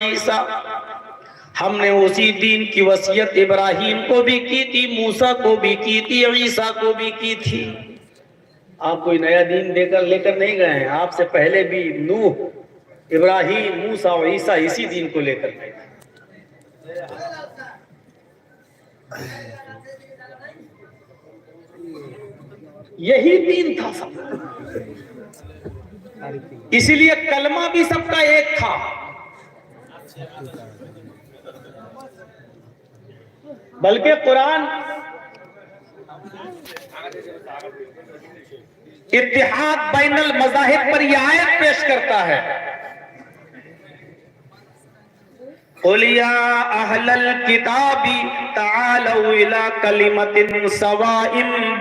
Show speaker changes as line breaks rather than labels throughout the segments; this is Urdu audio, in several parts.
عیسیٰ، ہم نے اسی دین کی وصیت ابراہیم کو بھی کی تھی، موسیٰ کو بھی کی تھی، عیسیٰ کو بھی کی تھی۔ آپ کوئی نیا دین لے کر نہیں گئے ہیں، آپ سے پہلے بھی نوح، ابراہیم، موسیٰ اور عیسیٰ اسی دین کو لے کر گئے تھے۔ یہی دین تھا سب، اسی لیے کلمہ بھی سب کا ایک تھا۔ بلکہ قرآن اتحاد بین المذاہب پر یہ آیت پیش کرتا ہے، قُلْ يَا أَهْلَ الْكِتَابِ تَعَالَوْا إِلَىٰ كَلِمَةٍ سَوَاءٍ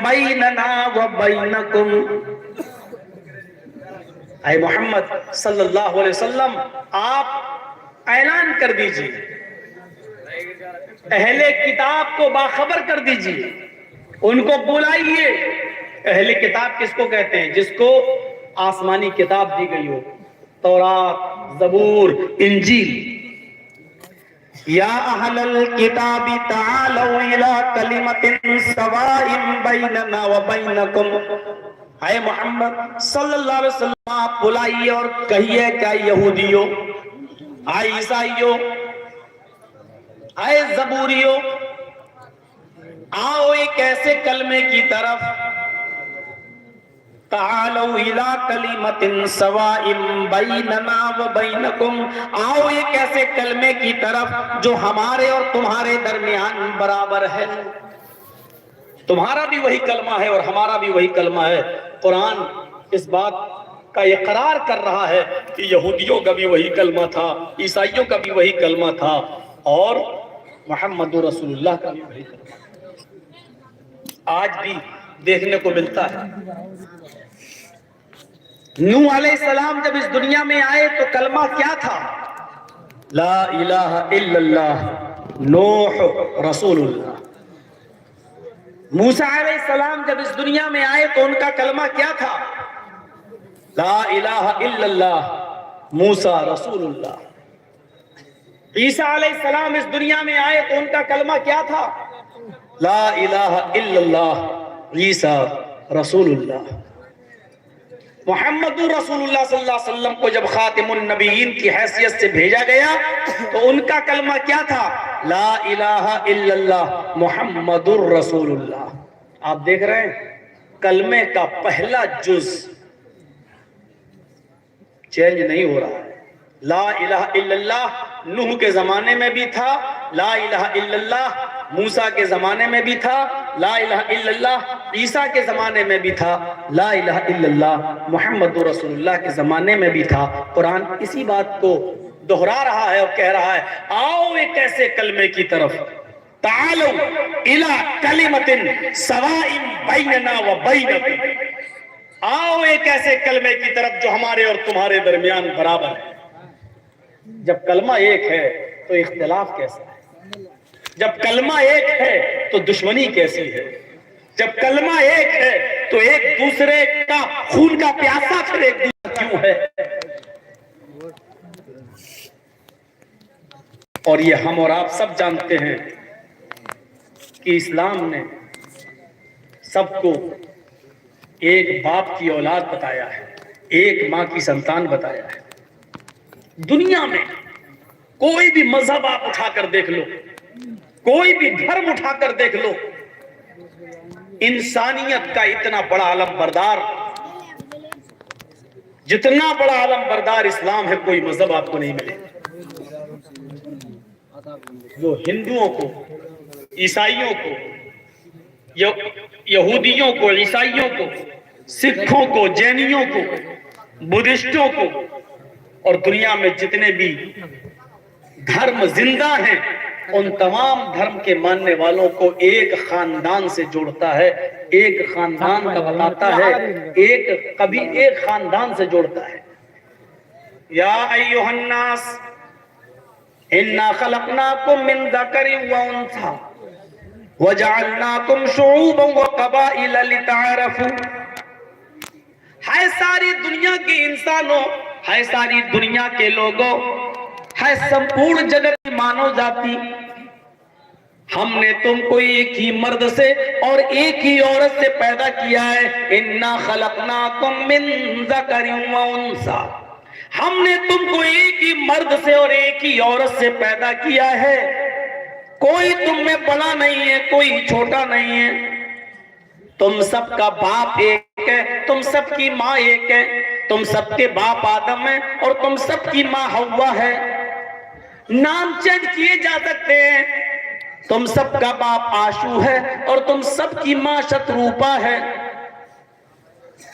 بَيْنَنَا وَبَيْنَكُمْ۔ اے محمد صلی اللہ علیہ وسلم، آپ اعلان کر دیجئے، اہل کتاب کو باخبر کر دیجئے، ان کو بلائیے۔ اہل کتاب کس کو کہتے ہیں؟ جس کو آسمانی کتاب دی گئی ہو، تورات، زبور، انجیل۔ یا اہل الکتاب تعالوا الی کلمۃ سواء بیننا وبینکم، اے محمد صلی اللہ علیہ وسلم آپ بلائیے اور کہیے کہ یہودیوں، اے عیسائیوں، اے زبوریوں، آؤ ایک ایسے کلمے کی طرف، تعالوا الی کلمۃ سواء بیننا وبینکم، آؤ ایک ایسے کلمے کی طرف جو ہمارے اور تمہارے درمیان برابر ہے۔ تمہارا بھی وہی کلمہ ہے اور ہمارا بھی وہی کلمہ ہے۔ قرآن اس بات کا اقرار کر رہا ہے کہ یہودیوں کا بھی وہی کلمہ تھا، عیسائیوں کا بھی وہی کلمہ تھا، اور محمد رسول اللہ کا بھی وہی کلمہ تھا۔ آج بھی دیکھنے کو ملتا ہے۔ نوح علیہ السلام جب اس دنیا میں آئے تو کلمہ کیا تھا؟ لا الہ الا اللہ، نوح رسول اللہ۔ موسیٰ علیہ السلام جب اس دنیا میں آئے تو ان کا کلمہ کیا تھا؟ لا الہ الا اللہ، موسیٰ رسول اللہ۔ عیسیٰ علیہ السلام اس دنیا میں آئے تو ان کا کلمہ کیا تھا؟ لا الہ الا اللہ، عیسیٰ رسول اللہ۔ محمد رسول اللہ صلی اللہ علیہ وسلم کو جب خاتم النبیین کی حیثیت سے بھیجا گیا تو ان کا کلمہ کیا تھا؟ لا الہ الا اللہ، محمد رسول اللہ۔ آپ دیکھ رہے ہیں کلمے کا پہلا جز چینج نہیں ہو رہا ہے۔ لا الہ الا اللہ نوح کے زمانے میں بھی تھا، لا الہ الا اللہ موسیٰ کے زمانے میں بھی تھا، لا الہ الا اللہ عیسیٰ کے زمانے میں بھی تھا، لا الہ الا اللہ محمد رسول اللہ کے زمانے میں بھی تھا۔ قرآن اسی بات کو دہرا رہا ہے اور کہہ رہا ہے، آؤ ایک ایسے کلمے کی طرف، تعالوا الی کلمۃ سواء بیننا وبینکم، آؤ ایک ایسے کلمے کی طرف جو ہمارے اور تمہارے درمیان برابر ہے۔ جب کلمہ ایک ہے تو اختلاف کیسا ہے؟ جب کلمہ ایک ہے تو دشمنی کیسی ہے؟ جب کلمہ ایک ہے تو ایک دوسرے کا خون کا پیاسا پھر ایک دوسرے کیوں ہے؟ اور یہ ہم اور آپ سب جانتے ہیں کہ اسلام نے سب کو ایک باپ کی اولاد بتایا ہے، ایک ماں کی سنتان بتایا ہے۔ دنیا میں کوئی بھی مذہب آپ اٹھا کر دیکھ لو، کوئی بھی دھرم اٹھا کر دیکھ لو، انسانیت کا اتنا بڑا علم بردار، جتنا بڑا علم بردار اسلام ہے، کوئی مذہب آپ کو نہیں ملے جو ہندوؤں کو، عیسائیوں کو، یہودیوں کو، عیسائیوں کو، سکھوں کو، جینیوں کو، بدھسٹوں کو، اور دنیا میں جتنے بھی دھرم زندہ ہیں ان تمام دھرم کے ماننے والوں کو ایک خاندان سے جوڑتا ہے، ایک خاندان کا بتاتا ہے، کبھی ایک خاندان سے جوڑتا ہے۔ یا ایھا الناس انا خلقناکم من ذکر وانثی وجعلناکم شعوبا وقبائل لتعارفوا۔ ہے ساری دنیا کی انسانوں، ہے ساری دنیا کے لوگوں، ہے سمپورن جگت کی مانو جاتی، ہم نے تم کو ایک ہی مرد سے اور ایک ہی عورت سے پیدا کیا ہے، انا خلقناکم من ذکر و انثی، ہم نے تم کو ایک ہی مرد سے اور ایک ہی عورت سے پیدا کیا ہے، کوئی تم میں بڑا نہیں ہے، کوئی چھوٹا نہیں ہے، تم سب کا باپ ایک ہے، تم سب کی ماں ایک ہے، تم سب کے باپ آدم ہے اور تم سب کی ماں حوا ہے، نام چینج کیے جا سکتے ہیں، تم سب کا باپ آشو ہے اور تم سب کی ماں شتروپا ہے،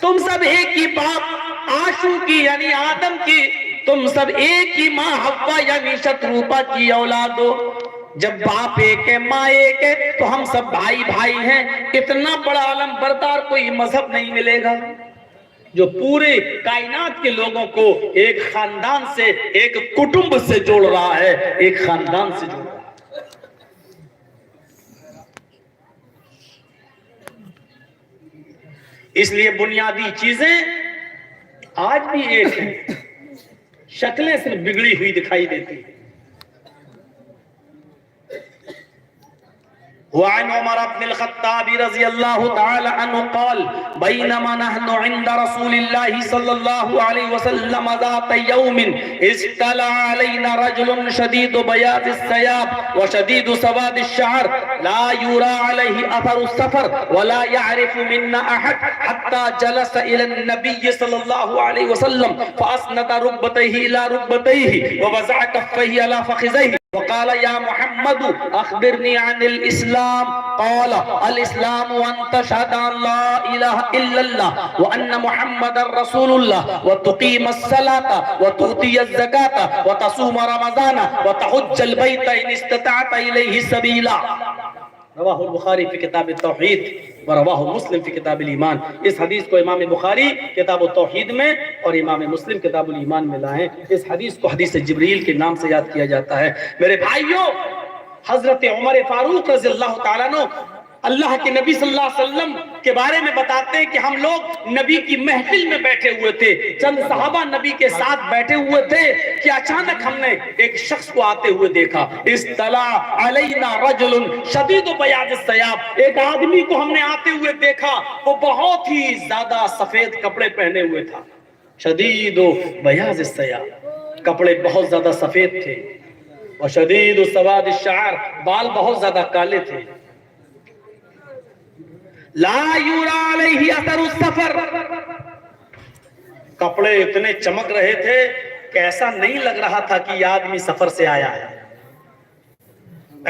تم سب ایک ہی باپ آشو کی یعنی آدم کی، تم سب ایک ہی ماں حوا یعنی شتروپا کی اولاد ہو، جب باپ ایک ہے ماں ایک ہے تو ہم سب بھائی بھائی ہیں، اتنا بڑا عالم بردار کوئی مذہب نہیں ملے گا جو پورے کائنات کے لوگوں کو ایک خاندان سے، ایک کٹمب سے جوڑ رہا ہے، ایک خاندان سے جوڑ رہا ہے۔ اس لیے بنیادی چیزیں آج بھی ایک ہیں، شکلیں صرف بگڑی ہوئی دکھائی دیتی ہیں۔ وعن عمر بن الخطاب رضی اللہ تعالی عنہ قال بینما نحن عند رسول اللہ صلی اللہ علیہ وسلم ذات یوم استلع علینا رجل شدید بیاض الثياب وشدید سواد الشعر لا يرى عليه اثر السفر ولا يعرف منا احد حتى جلس الى النبي صلی اللہ علیہ وسلم فاسند ركبتيه الى ركبتيه ووضع كفيه على فخذيه وقال يا محمد اخبرني عن الاسلام قال الاسلام ان تشهد ان لا اله الا الله وان محمد رسول الله وتقيم الصلاه وتؤتي الزكاه وتصوم رمضان وتحج البيت ان استطعت اليه سبيلا، رواہ البخاری فی کتاب التوحید ورواہ مسلم فی کتاب الایمان۔ اس حدیث کو امام بخاری کتاب التوحید میں اور امام مسلم کتاب الایمان میں لائیں۔ اس حدیث کو حدیث جبریل کے نام سے یاد کیا جاتا ہے۔ میرے بھائیوں، حضرت عمر فاروق رضی اللہ تعالیٰ عنہ اللہ کے نبی صلی اللہ علیہ وسلم کے بارے میں بتاتے ہیں کہ ہم لوگ نبی کی محفل میں بیٹھے ہوئے تھے، چند صحابہ نبی کے ساتھ بیٹھے ہوئے تھے کہ اچانک ہم نے ایک شخص کو آتے ہوئے دیکھا، استلع علینا رجل شدید بیاض الثیاب، ایک آدمی کو ہم نے آتے ہوئے دیکھا، وہ بہت ہی زیادہ سفید کپڑے پہنے ہوئے تھا، شدید بیاض الثیاب، کپڑے بہت زیادہ سفید تھے، اور شدید سواد الشعر، بال بہت زیادہ کالے تھے، لا یورا علیہ اثر السفر، کپڑے اتنے چمک رہے تھے کہ ایسا نہیں لگ رہا تھا کہ یہ آدمی سفر سے آیا ہے،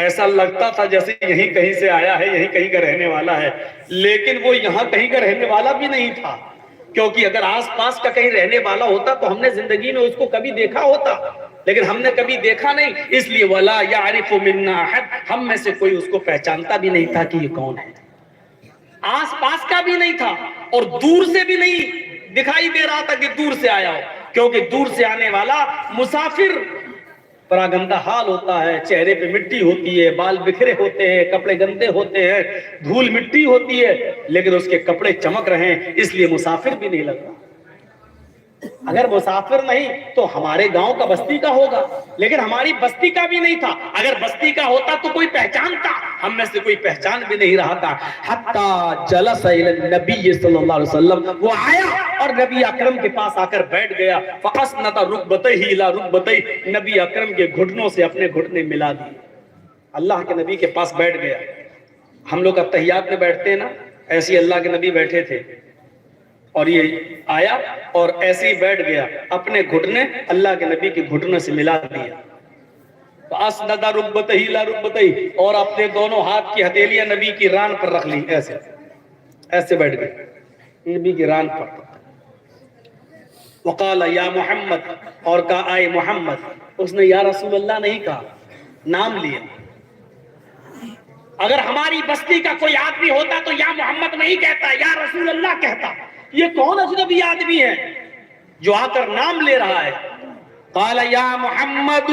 ایسا لگتا تھا جیسے یہیں کہیں سے آیا ہے، یہیں کہیں کا رہنے والا ہے، لیکن وہ یہاں کہیں کا رہنے والا بھی نہیں تھا، کیونکہ اگر آس پاس کا کہیں رہنے والا ہوتا تو ہم نے زندگی میں اس کو کبھی دیکھا ہوتا، لیکن ہم نے کبھی دیکھا نہیں، اس لیے وَلَا يَعْرِفُ مِنَّا أَحَدٌ، ہم میں سے کوئی اس کو پہچانتا بھی نہیں تھا کہ یہ کون ہے، آس پاس کا بھی نہیں تھا اور دور سے بھی نہیں دکھائی دے رہا تھا کہ دور سے آیا ہو، کیونکہ دور سے آنے والا مسافر پراگندہ حال ہوتا ہے، چہرے پہ مٹی ہوتی ہے، بال بکھرے ہوتے ہیں، کپڑے گندے ہوتے ہیں، دھول مٹی ہوتی ہے، لیکن اس کے کپڑے چمک رہے ہیں، اس لیے مسافر بھی نہیں لگ رہا۔ اگر مسافر نہیں تو ہمارے گاؤں کا بستی کا ہوگا، لیکن ہماری بستی کا بھی نہیں تھا، اگر بستی کا ہوتا تو کوئی پہچانتا، ہم میں سے کوئی پہچان بھی نہیں رہا تھا۔ حتی جلس الی النبی صلی اللہ علیہ وسلم، وہ آیا اور نبی اکرم کے پاس آ کر بیٹھ گیا، فاسند رکبتیہ الی رکبتیہ، نبی اکرم کے گھٹنوں سے اپنے گھٹنے ملا دیے، اللہ کے نبی کے پاس بیٹھ گیا۔ ہم لوگ اتحیات میں بیٹھتے ہیں نا، ایسے اللہ کے نبی بیٹھے تھے اور یہ آیا اور ایسے ہی بیٹھ گیا، اپنے گھٹنے اللہ کے نبی کے گھٹنوں سے ملا دیا، فاسند رکبتیہ الی رکبتیہ، اور اپنے دونوں ہاتھ کی ہتھیلیاں نبی کی ران پر رکھ لی، ایسے ایسے بیٹھ گئے نبی کی ران پر، وقال یا محمد، اور کہا اے محمد، اس نے یا رسول اللہ نہیں کہا، نام لیا۔ اگر ہماری بستی کا کوئی آدمی ہوتا تو یا محمد نہیں کہتا، یا رسول اللہ کہتا، یہ کون اجنبی آدمی ہے جو آ کر نام لے رہا ہے؟ قال یا محمد،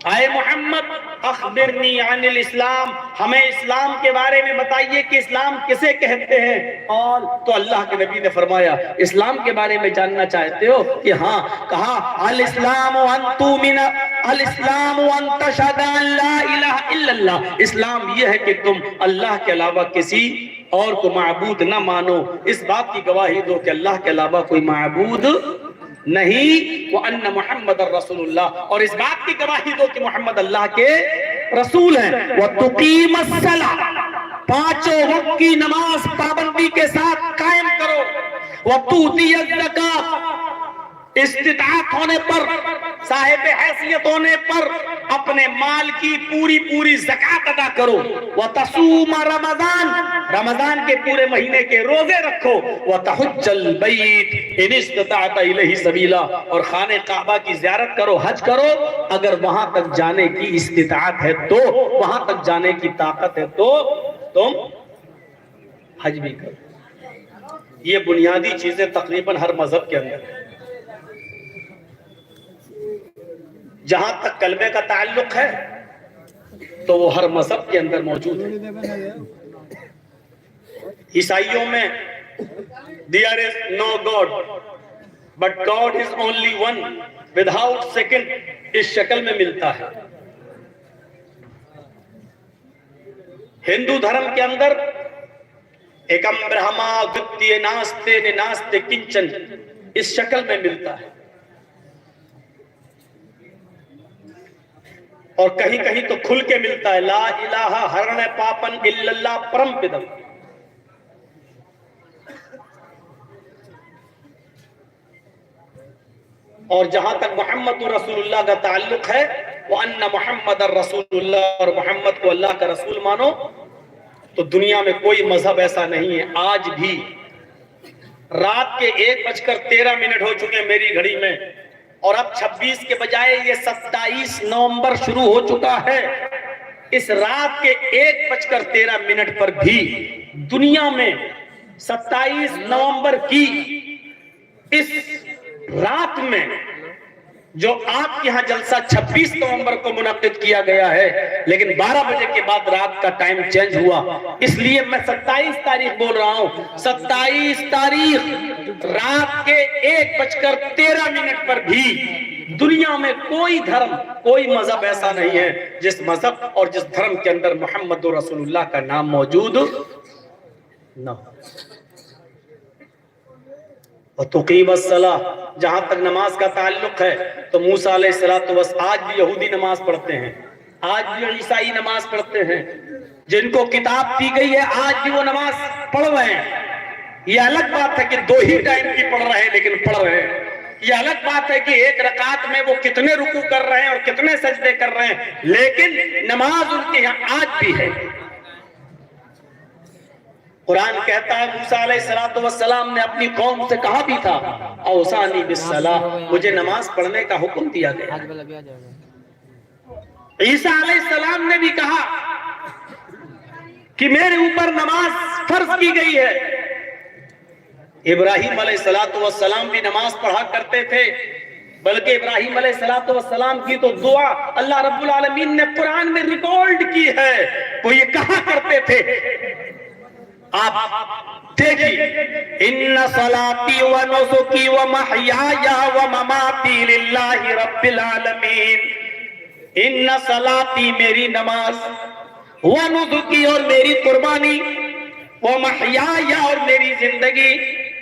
آئے محمد اخبرنی عن الاسلام، ہمیں اسلام کے بارے میں بتائیے کہ اسلام کسے کہتے ہیں۔ اور تو اللہ کے نبی نے فرمایا اسلام کے بارے میں جاننا چاہتے ہو کہ ہاں، کہا الاسلام ان تؤمن، الاسلام ان تشهد ان لا الہ الا اللہ، اسلام یہ ہے کہ تم اللہ کے علاوہ کسی اور کو معبود نہ مانو، اس بات کی گواہی دو کہ اللہ کے علاوہ کوئی معبود نہیں، وَأَنَّ مُحَمَّدَ الرَّسُولُ اللہ، اور اس بات کی گواہی دو کہ محمد اللہ کے رسول ہیں، وَتُقِيمَ الصَّلَاةَ، پانچوں وقت کی نماز پابندی کے ساتھ قائم کرو، وَتُؤْتِيَ الزَّكَاةَ، استطاعت ہونے پر، صاحب حیثیت ہونے پر اپنے مال کی پوری زکاة ادا کرو، وَتَصُومَ رَمَضَانَ، رمضان کے پورے مہینے کے روزے رکھو، وَتَحُجَّ الْبَيْتِ إِنِ اسْتَطَعْتَ إِلَيْهِ سَبِيلًا، اور خانہ کعبہ کی زیارت کرو، حج کرو، اگر وہاں تک جانے کی استطاعت ہے تو، وہاں تک جانے کی طاقت ہے تو تم حج بھی کرو۔ یہ بنیادی چیزیں تقریباً ہر مذہب کے اندر ہیں۔ جہاں تک کلمے کا تعلق ہے تو وہ ہر مذہب کے اندر موجود ہے۔ عیسائیوں میں there is no God but God is only one without second، اس شکل میں ملتا ہے۔ ہندو دھرم کے اندر ایکم برہما دتیہ ناستے ناستے کنچن، اس شکل میں ملتا ہے، اور کہیں کہیں تو کھل کے ملتا ہے، لا الہ ہرن پاپن الا اللہ پرم پدم۔ اور جہاں تک محمد رسول اللہ کا تعلق ہے، وَأَنَّ مُحَمَّدَ الرَّسُولُ اللَّهِ، اور محمد کو اللہ کا رسول مانو، تو دنیا میں کوئی مذہب ایسا نہیں ہے۔ آج بھی رات کے 1:13 ہو چکے میری گھڑی میں، اور اب 26 کے بجائے یہ 27 نومبر شروع ہو چکا ہے، اس رات کے 1:13 پر بھی دنیا میں 27 نومبر کی اس رات میں جو آپ کے یہاں جلسہ 26 نومبر کو منعقد کیا گیا ہے، لیکن 12 بجے کے بعد رات کا ٹائم چینج ہوا، اس لیے میں 27 تاریخ بول رہا ہوں۔ 27 تاریخ رات کے 1:13 پر بھی دنیا میں کوئی دھرم، کوئی مذہب ایسا نہیں ہے جس مذہب اور جس دھرم کے اندر محمد رسول اللہ کا نام موجود نہ ہو۔ وَتُقِيمَ الصَّلَاةَ، جہاں تک نماز کا تعلق ہے تو موسیٰ علیہ السلام آج بھی یہودی نماز پڑھتے ہیں، آج بھی عیسائی نماز پڑھتے ہیں، جن کو کتاب دی گئی ہے آج بھی وہ نماز پڑھ رہے ہیں۔ یہ الگ بات ہے کہ 2 ہی ٹائم کی پڑھ رہے ہیں لیکن پڑھ رہے ہیں، یہ الگ بات ہے کہ ایک رکعت میں وہ کتنے رکوع کر رہے ہیں اور کتنے سجدے کر رہے ہیں، لیکن نماز ان کے یہاں آج بھی ہے۔ قرآن کہتا ہے موسیٰ علیہ السلام نے اپنی قوم سے کہا بھی تھا، اوصانی بالصلاۃ، مجھے نماز پڑھنے کا حکم دیا گیا۔ عیسیٰ علیہ السلام نے بھی کہا کہ میرے اوپر نماز فرض کی گئی ہے۔ ابراہیم علیہ السلام بھی نماز پڑھا کرتے تھے، بلکہ ابراہیم علیہ السلام کی تو دعا اللہ رب العالمین نے قرآن میں ریکارڈ کی ہے، وہ یہ کہا کرتے تھے، آپ دیکھیے، ان صلاتی و نسکی و محیایا و مماتی للہ رب العالمین، ان صلاتی میری نماز، و نسکی اور میری قربانی، و محیایا اور میری زندگی،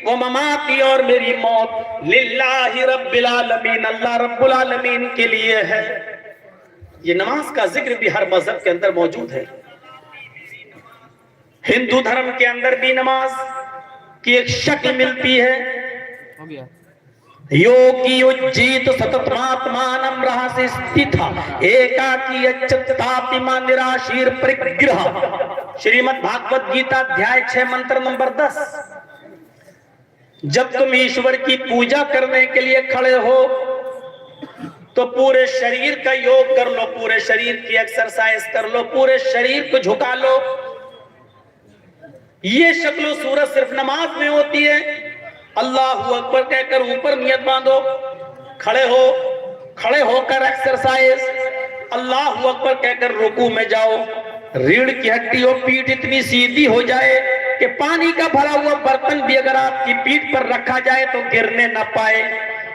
و مماتی اور میری موت، للہ رب العالمین اللہ رب العالمین کے لیے ہے۔ یہ نماز کا ذکر بھی ہر مذہب کے اندر موجود ہے۔ ہندو دھرم کے اندر بھی نماز کی ایک شکل ملتی ہے، یوگی اجیت ستتماتمانم رہاسے ستھا ایکاکی اچتاپیما نراشیر پرگرہ، شریمد بھاگوت گیتا ادھیائے 6 منتر نمبر 10۔ جب تم ایشور کی پوجا کرنے کے لیے کھڑے ہو تو پورے شریر کا یوگ کر لو، پورے شریر کی ایکسرسائز کر لو، پورے شریر کو جھکا لو۔ یہ شکل و صورت صرف نماز میں ہوتی ہے۔ اللہ اکبر کہہ کر اوپر نیت باندھو، کھڑے ہو کر ایکسرسائز، اللہ اکبر کہہ کر رکوع میں جاؤ، ریڑھ کی ہڈی اور پیٹھ اتنی سیدھی ہو جائے کہ پانی کا بھرا ہوا برتن بھی اگر آپ کی پیٹھ پر رکھا جائے تو گرنے نہ پائے.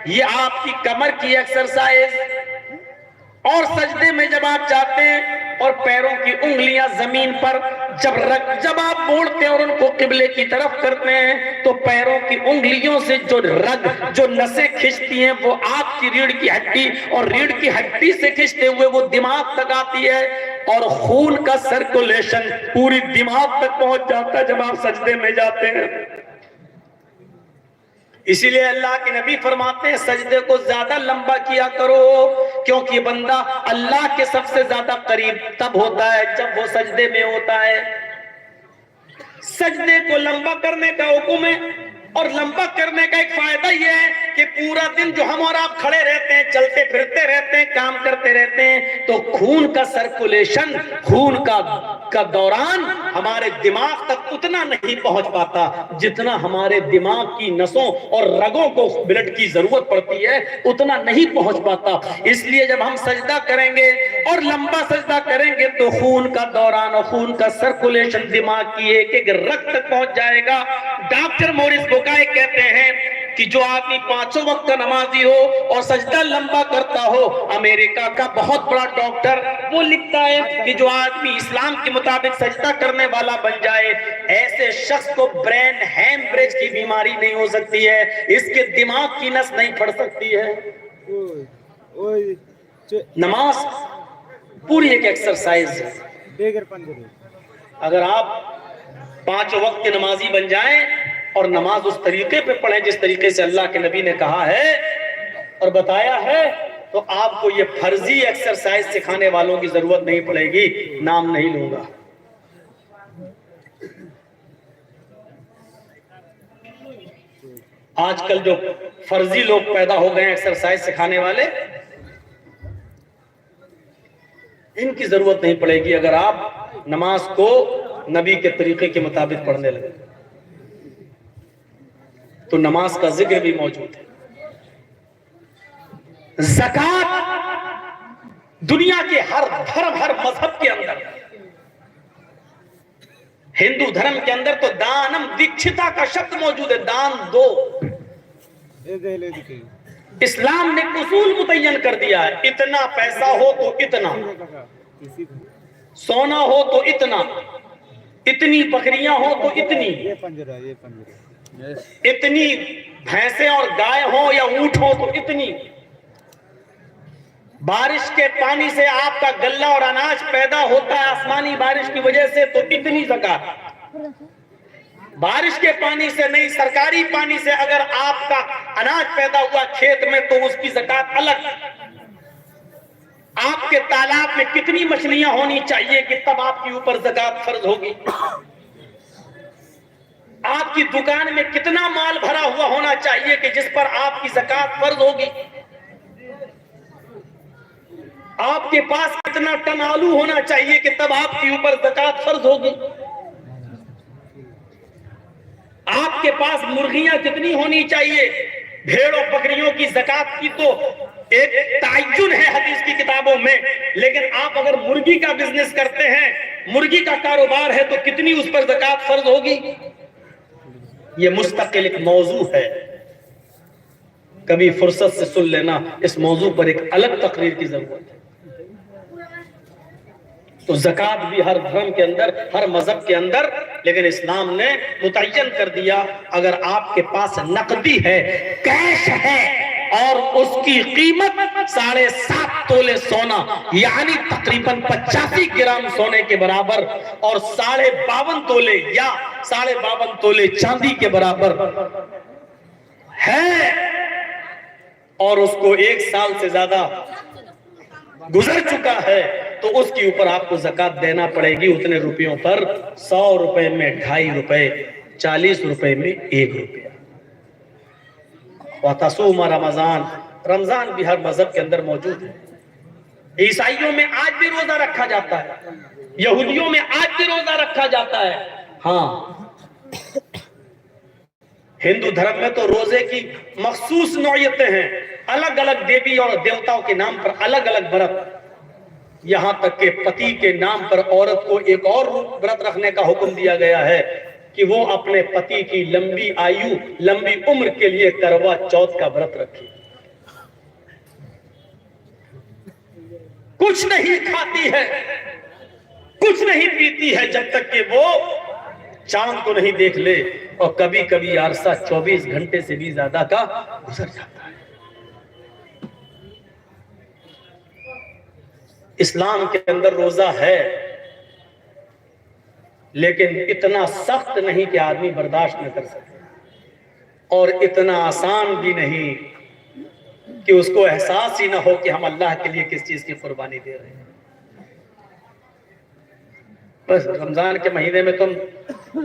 یہ آپ کی کمر کی ایکسرسائز. اور سجدے میں جب آپ جاتے ہیں اور پیروں کی انگلیاں زمین پر جب آپ موڑتے ہیں اور ان کو قبلے کی طرف کرتے ہیں تو پیروں کی انگلیوں سے جو نسیں کھنچتی ہیں وہ آپ کی ریڑھ کی ہڈی اور ریڑھ کی ہڈی سے کھنچتے ہوئے وہ دماغ تک آتی ہے اور خون کا سرکولیشن پوری دماغ تک پہنچ جاتا ہے جب آپ سجدے میں جاتے ہیں. اسی لیے اللہ کے نبی فرماتے ہیں سجدے کو زیادہ لمبا کیا کرو، کیونکہ بندہ اللہ کے سب سے زیادہ قریب تب ہوتا ہے جب وہ سجدے میں ہوتا ہے. سجدے کو لمبا کرنے کا حکم ہے، اور لمبا کرنے کا ایک فائدہ یہ ہے کہ پورا دن جو ہم اور آپ کھڑے رہتے ہیں، چلتے پھرتے رہتے ہیں، کام کرتے رہتے ہیں، تو خون کا سرکولیشن، خون کا دوران ہمارے دماغ تک اتنا نہیں پہنچ پاتا جتنا ہمارے دماغ کی نسوں اور رگوں کو بلڈ کی ضرورت پڑتی ہے، اتنا نہیں پہنچ پاتا. اس لیے جب ہم سجدہ کریں گے اور لمبا سجدہ کریں گے تو خون کا دوران اور خون کا سرکولیشن دماغ کی ایک ایک رگ تک پہنچ جائے گا. ڈاکٹر مورس بوکائے کہتے ہیں کہ جو آدمی 5 وقت کا نمازی ہو اور سجدہ لمبا کرتا ہو، امریکہ کا بہت بڑا ڈاکٹر، وہ لکھتا ہے کہ جو آدمی اسلام کے مطابق سجدہ کرنے والا بن جائے، ایسے شخص کو برین ہیمبریج کی بیماری نہیں ہو سکتی ہے، اس کے دماغ کی نس نہیں پھٹ سکتی ہے. نماز پوری ایک ایکسرسائز ہے. اگر آپ 5 وقت کے نمازی بن جائیں اور نماز اس طریقے پہ پڑھیں جس طریقے سے اللہ کے نبی نے کہا ہے اور بتایا ہے، تو آپ کو یہ فرضی ایکسرسائز سکھانے والوں کی ضرورت نہیں پڑے گی. نام نہیں لوں گا. آج کل جو فرضی لوگ پیدا ہو گئے ہیں ایکسرسائز سکھانے والے، ان کی ضرورت نہیں پڑے گی اگر آپ نماز کو نبی کے طریقے کے مطابق پڑھنے لگے. تو نماز کا ذکر بھی موجود ہے. زکوٰۃ دنیا کے ہر دھرم، ہر مذہب کے اندر، ہندو دھرم کے اندر تو دانم دیکشتا کا شبد موجود ہے، دان دو. اسلام نے اصول متعین کر دیا ہے، اتنا پیسہ ہو تو اتنا، سونا ہو تو اتنا، اتنی بکریاں ہو تو اتنی، اتنی بھینسیں اور گائے ہوں یا اونٹ ہو تو اتنی. بارش کے پانی سے آپ کا غلہ اور اناج پیدا ہوتا ہے آسمانی بارش کی وجہ سے تو اتنی زکوٰۃ. بارش کے پانی سے نہیں، سرکاری پانی سے اگر آپ کا اناج پیدا ہوا کھیت میں تو اس کی زکوٰۃ الگ. آپ کے تالاب میں کتنی مچھلیاں ہونی چاہیے کہ تب آپ کے اوپر زکوٰۃ فرض ہوگی. آپ کی دکان میں کتنا مال بھرا ہوا ہونا چاہیے کہ جس پر آپ کی زکوٰۃ فرض ہوگی. آپ کے پاس کتنا ٹن آلو ہونا چاہیے کہ تب آپ کے اوپر زکوٰۃ فرض ہوگی. آپ کے پاس مرغیاں کتنی ہونی چاہیے، بھیڑ اور بکریوں کی زکوٰۃ کی تو ایک تعین ہے حدیث کی کتابوں میں، لیکن آپ اگر مرغی کا بزنس کرتے ہیں، مرغی کا کاروبار ہے تو کتنی اس پر زکوٰۃ فرض ہوگی. یہ مستقل ایک موضوع ہے، کبھی فرصت سے سن لینا. اس موضوع پر ایک الگ تقریر کی ضرورت ہے. تو زکوٰۃ بھی ہر دھرم کے اندر، ہر مذہب کے اندر، لیکن اسلام نے متعین کر دیا اگر آپ کے پاس نقدی ہے، کیش ہے، اور اس کی قیمت 7.5 تولے سونا یعنی تقریباً 85 گرام سونے کے برابر اور 52.5 تولے یا 52.5 تولے چاندی کے برابر ہے، اور اس کو 1 سال سے زیادہ گزر چکا ہے تو اس کے اوپر آپ کو زکوٰۃ دینا پڑے گی اتنے روپیوں پر. 100 روپے میں 2.5 روپے، 40 روپے میں 1 روپیہ. وَتَصُومَ رمضان، رمضان بھی ہر مذہب کے اندر موجود ہے. عیسائیوں میں آج بھی روزہ رکھا جاتا ہے، یہودیوں میں آج بھی روزہ رکھا جاتا ہے. ہاں، ہندو دھرم میں تو روزے کی مخصوص نوعیتیں ہیں، الگ الگ دیوی اور دیوتاؤں کے نام پر الگ الگ برت. یہاں تک کہ پتی کے نام پر عورت کو ایک اور ورت رکھنے کا حکم دیا گیا ہے کہ وہ اپنے پتی کی لمبی آیو لمبی عمر کے لیے کروا چوتھ کا ورت رکھے. کچھ نہیں کھاتی ہے, کچھ نہیں پیتی ہے جب تک کہ وہ چاند کو نہیں دیکھ لے, اور کبھی کبھی عرصہ 24 گھنٹے سے بھی زیادہ کا گزر جاتا ہے. اسلام کے اندر روزہ ہے لیکن اتنا سخت نہیں کہ آدمی برداشت نہ کر سکے, اور اتنا آسان بھی نہیں کہ اس کو احساس ہی نہ ہو کہ ہم اللہ کے لیے کس چیز کی قربانی دے رہے ہیں. بس رمضان کے مہینے میں تم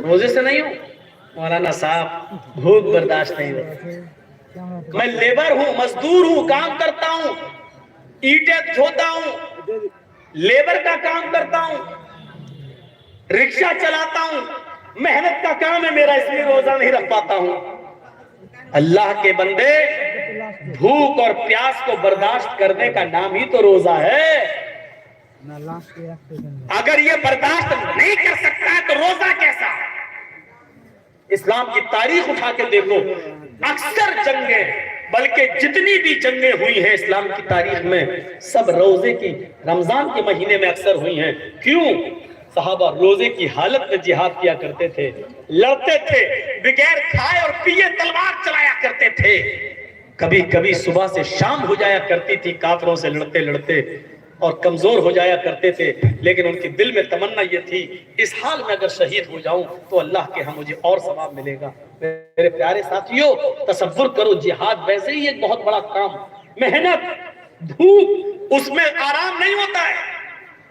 روزے سے نہیں ہو مولانا صاحب, بھوک برداشت نہیں ہوتی. میں لیبر ہوں, مزدور ہوں, کام کرتا ہوں, اینٹیں دھوتا ہوں, لیبر کا کام کرتا ہوں, رکشہ چلاتا ہوں, محنت کا کام ہے میرا, اس لیے روزہ نہیں رکھ پاتا ہوں. اللہ کے بندے, بھوک اور پیاس کو برداشت کرنے کا نام ہی تو روزہ ہے. اگر یہ برداشت نہیں کر سکتا ہے تو روزہ کیسا؟ اسلام کی تاریخ اٹھا کے دیکھو, اکثر جنگیں, بلکہ جتنی بھی جنگیں ہوئی ہیں اسلام کی تاریخ میں, سب روزے کی رمضان کے مہینے میں اکثر ہوئی ہیں. کیوں؟ صحابہ روزے کی حالت میں جہاد کیا کرتے تھے, لڑتے تھے, بغیر کھائے اور پیے تلوار چلایا کرتے تھے. کبھی کبھی صبح سے شام ہو جایا کرتی تھی کافروں سے لڑتے لڑتے, اور کمزور ہو جایا کرتے تھے, لیکن ان کے دل میں تمنا یہ تھی اس حال میں اگر شہید ہو جاؤں تو اللہ کے ہاں مجھے اور ثواب ملے گا. میرے پیارے ساتھیوں, تصور کرو جہاد ویسے ہی ایک بہت بڑا کام, محنت, بھوک, اس میں آرام نہیں ہوتا ہے,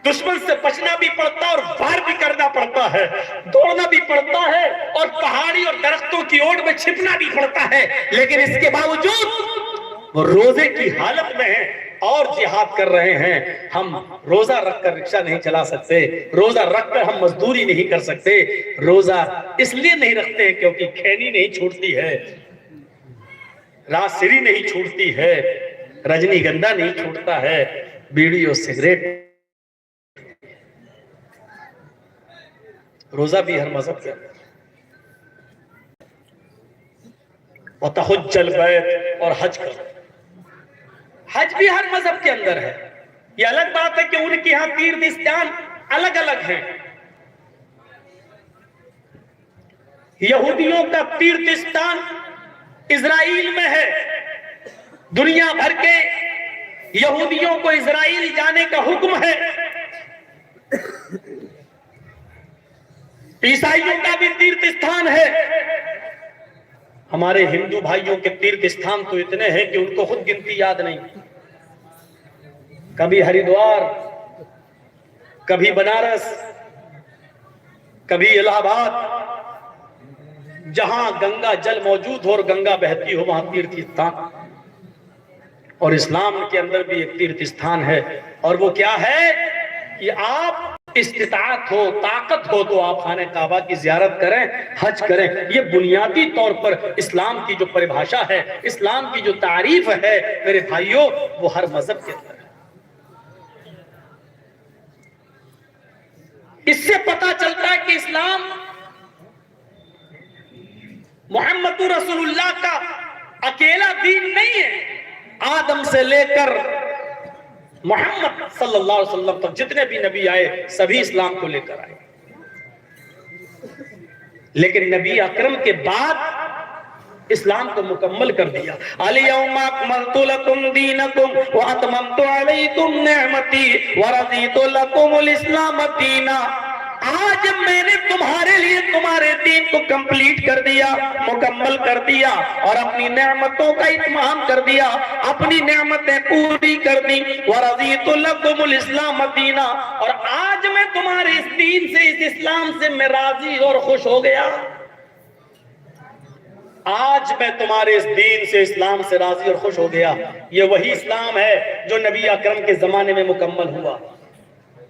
دشمن سے بچنا بھی پڑتا ہے اور وار بھی کرنا پڑتا ہے, دوڑنا بھی پڑتا ہے اور پہاڑی اور درختوں کی اوٹ میں چھپنا بھی پڑتا ہے. لیکن اس کے باوجود وہ روزے کی حالت میں ہیں اور جہاد کر رہے ہیں. ہم روزہ رکھ کر رکشہ نہیں چلا سکتے, روزہ رکھ کر ہم مزدوری نہیں کر سکتے. روزہ اس لیے نہیں رکھتے کیونکہ کھینی نہیں چھوٹتی ہے, رات سری نہیں چھوٹتی ہے, رجنی گندھا نہیں چھوٹتا ہے, بیڑی اور سگریٹ. روزہ بھی ہر مذہب کے اندر, وَتَحُجَّ الْبَيْتَ, اور حج کرو, حج بھی ہر مذہب کے اندر ہے. یہ الگ بات ہے کہ ان کے ہاں تیرتھ استھان الگ الگ ہیں. یہودیوں کا تیرتھ استھان اسرائیل میں ہے. دنیا بھر کے یہودیوں کو اسرائیل جانے کا حکم ہے. عیسائیوں کا بھی تیرتھ استھان ہے. ہمارے ہندو بھائیوں کے تیرتھ استھان تو اتنے ہیں کہ ان کو خود گنتی یاد نہیں. کبھی ہریدوار, کبھی بنارس, کبھی الہ آباد, جہاں گنگا جل موجود ہو اور گنگا بہتی ہو وہاں تیرتھ استھان. اور اسلام کے اندر بھی ایک تیرتھ استھان ہے, اور وہ کیا ہے کہ آپ استطاعت ہو, طاقت ہو تو آپ خانہ کعبہ کی زیارت کریں, حج کریں. یہ بنیادی طور پر اسلام کی جو پریبھاشا ہے, اسلام کی جو تعریف ہے میرے بھائیوں, وہ ہر مذہب کے اندر ہے. اس سے پتہ چلتا ہے کہ اسلام محمد رسول اللہ کا اکیلا دین نہیں ہے. آدم سے لے کر محمد صلی اللہ علیہ وسلم تک جتنے بھی نبی آئے سبھی اسلام کو لے کر آئے. لیکن نبی اکرم کے بعد اسلام کو مکمل کر دیا. الیوم اکملت لکم دینکم واتممت علیکم نعمتی ورضیت لکم الاسلام دینا. آج میں نے تمہارے لیے تمہارے دین کو کمپلیٹ کر دیا, مکمل کر دیا, اور اپنی نعمتوں کا اتمام کر دیا, اپنی نعمتیں پوری کر دی. وَرَضِيتُ لَكُمُ الْإِسْلَامَ دِينًا, اور آج میں تمہارے اس دین سے, اس اسلام سے میں راضی اور خوش ہو گیا. آج میں تمہارے اس دین سے, اسلام سے راضی اور خوش ہو گیا. یہ وہی اسلام ہے جو نبی اکرم کے زمانے میں مکمل ہوا,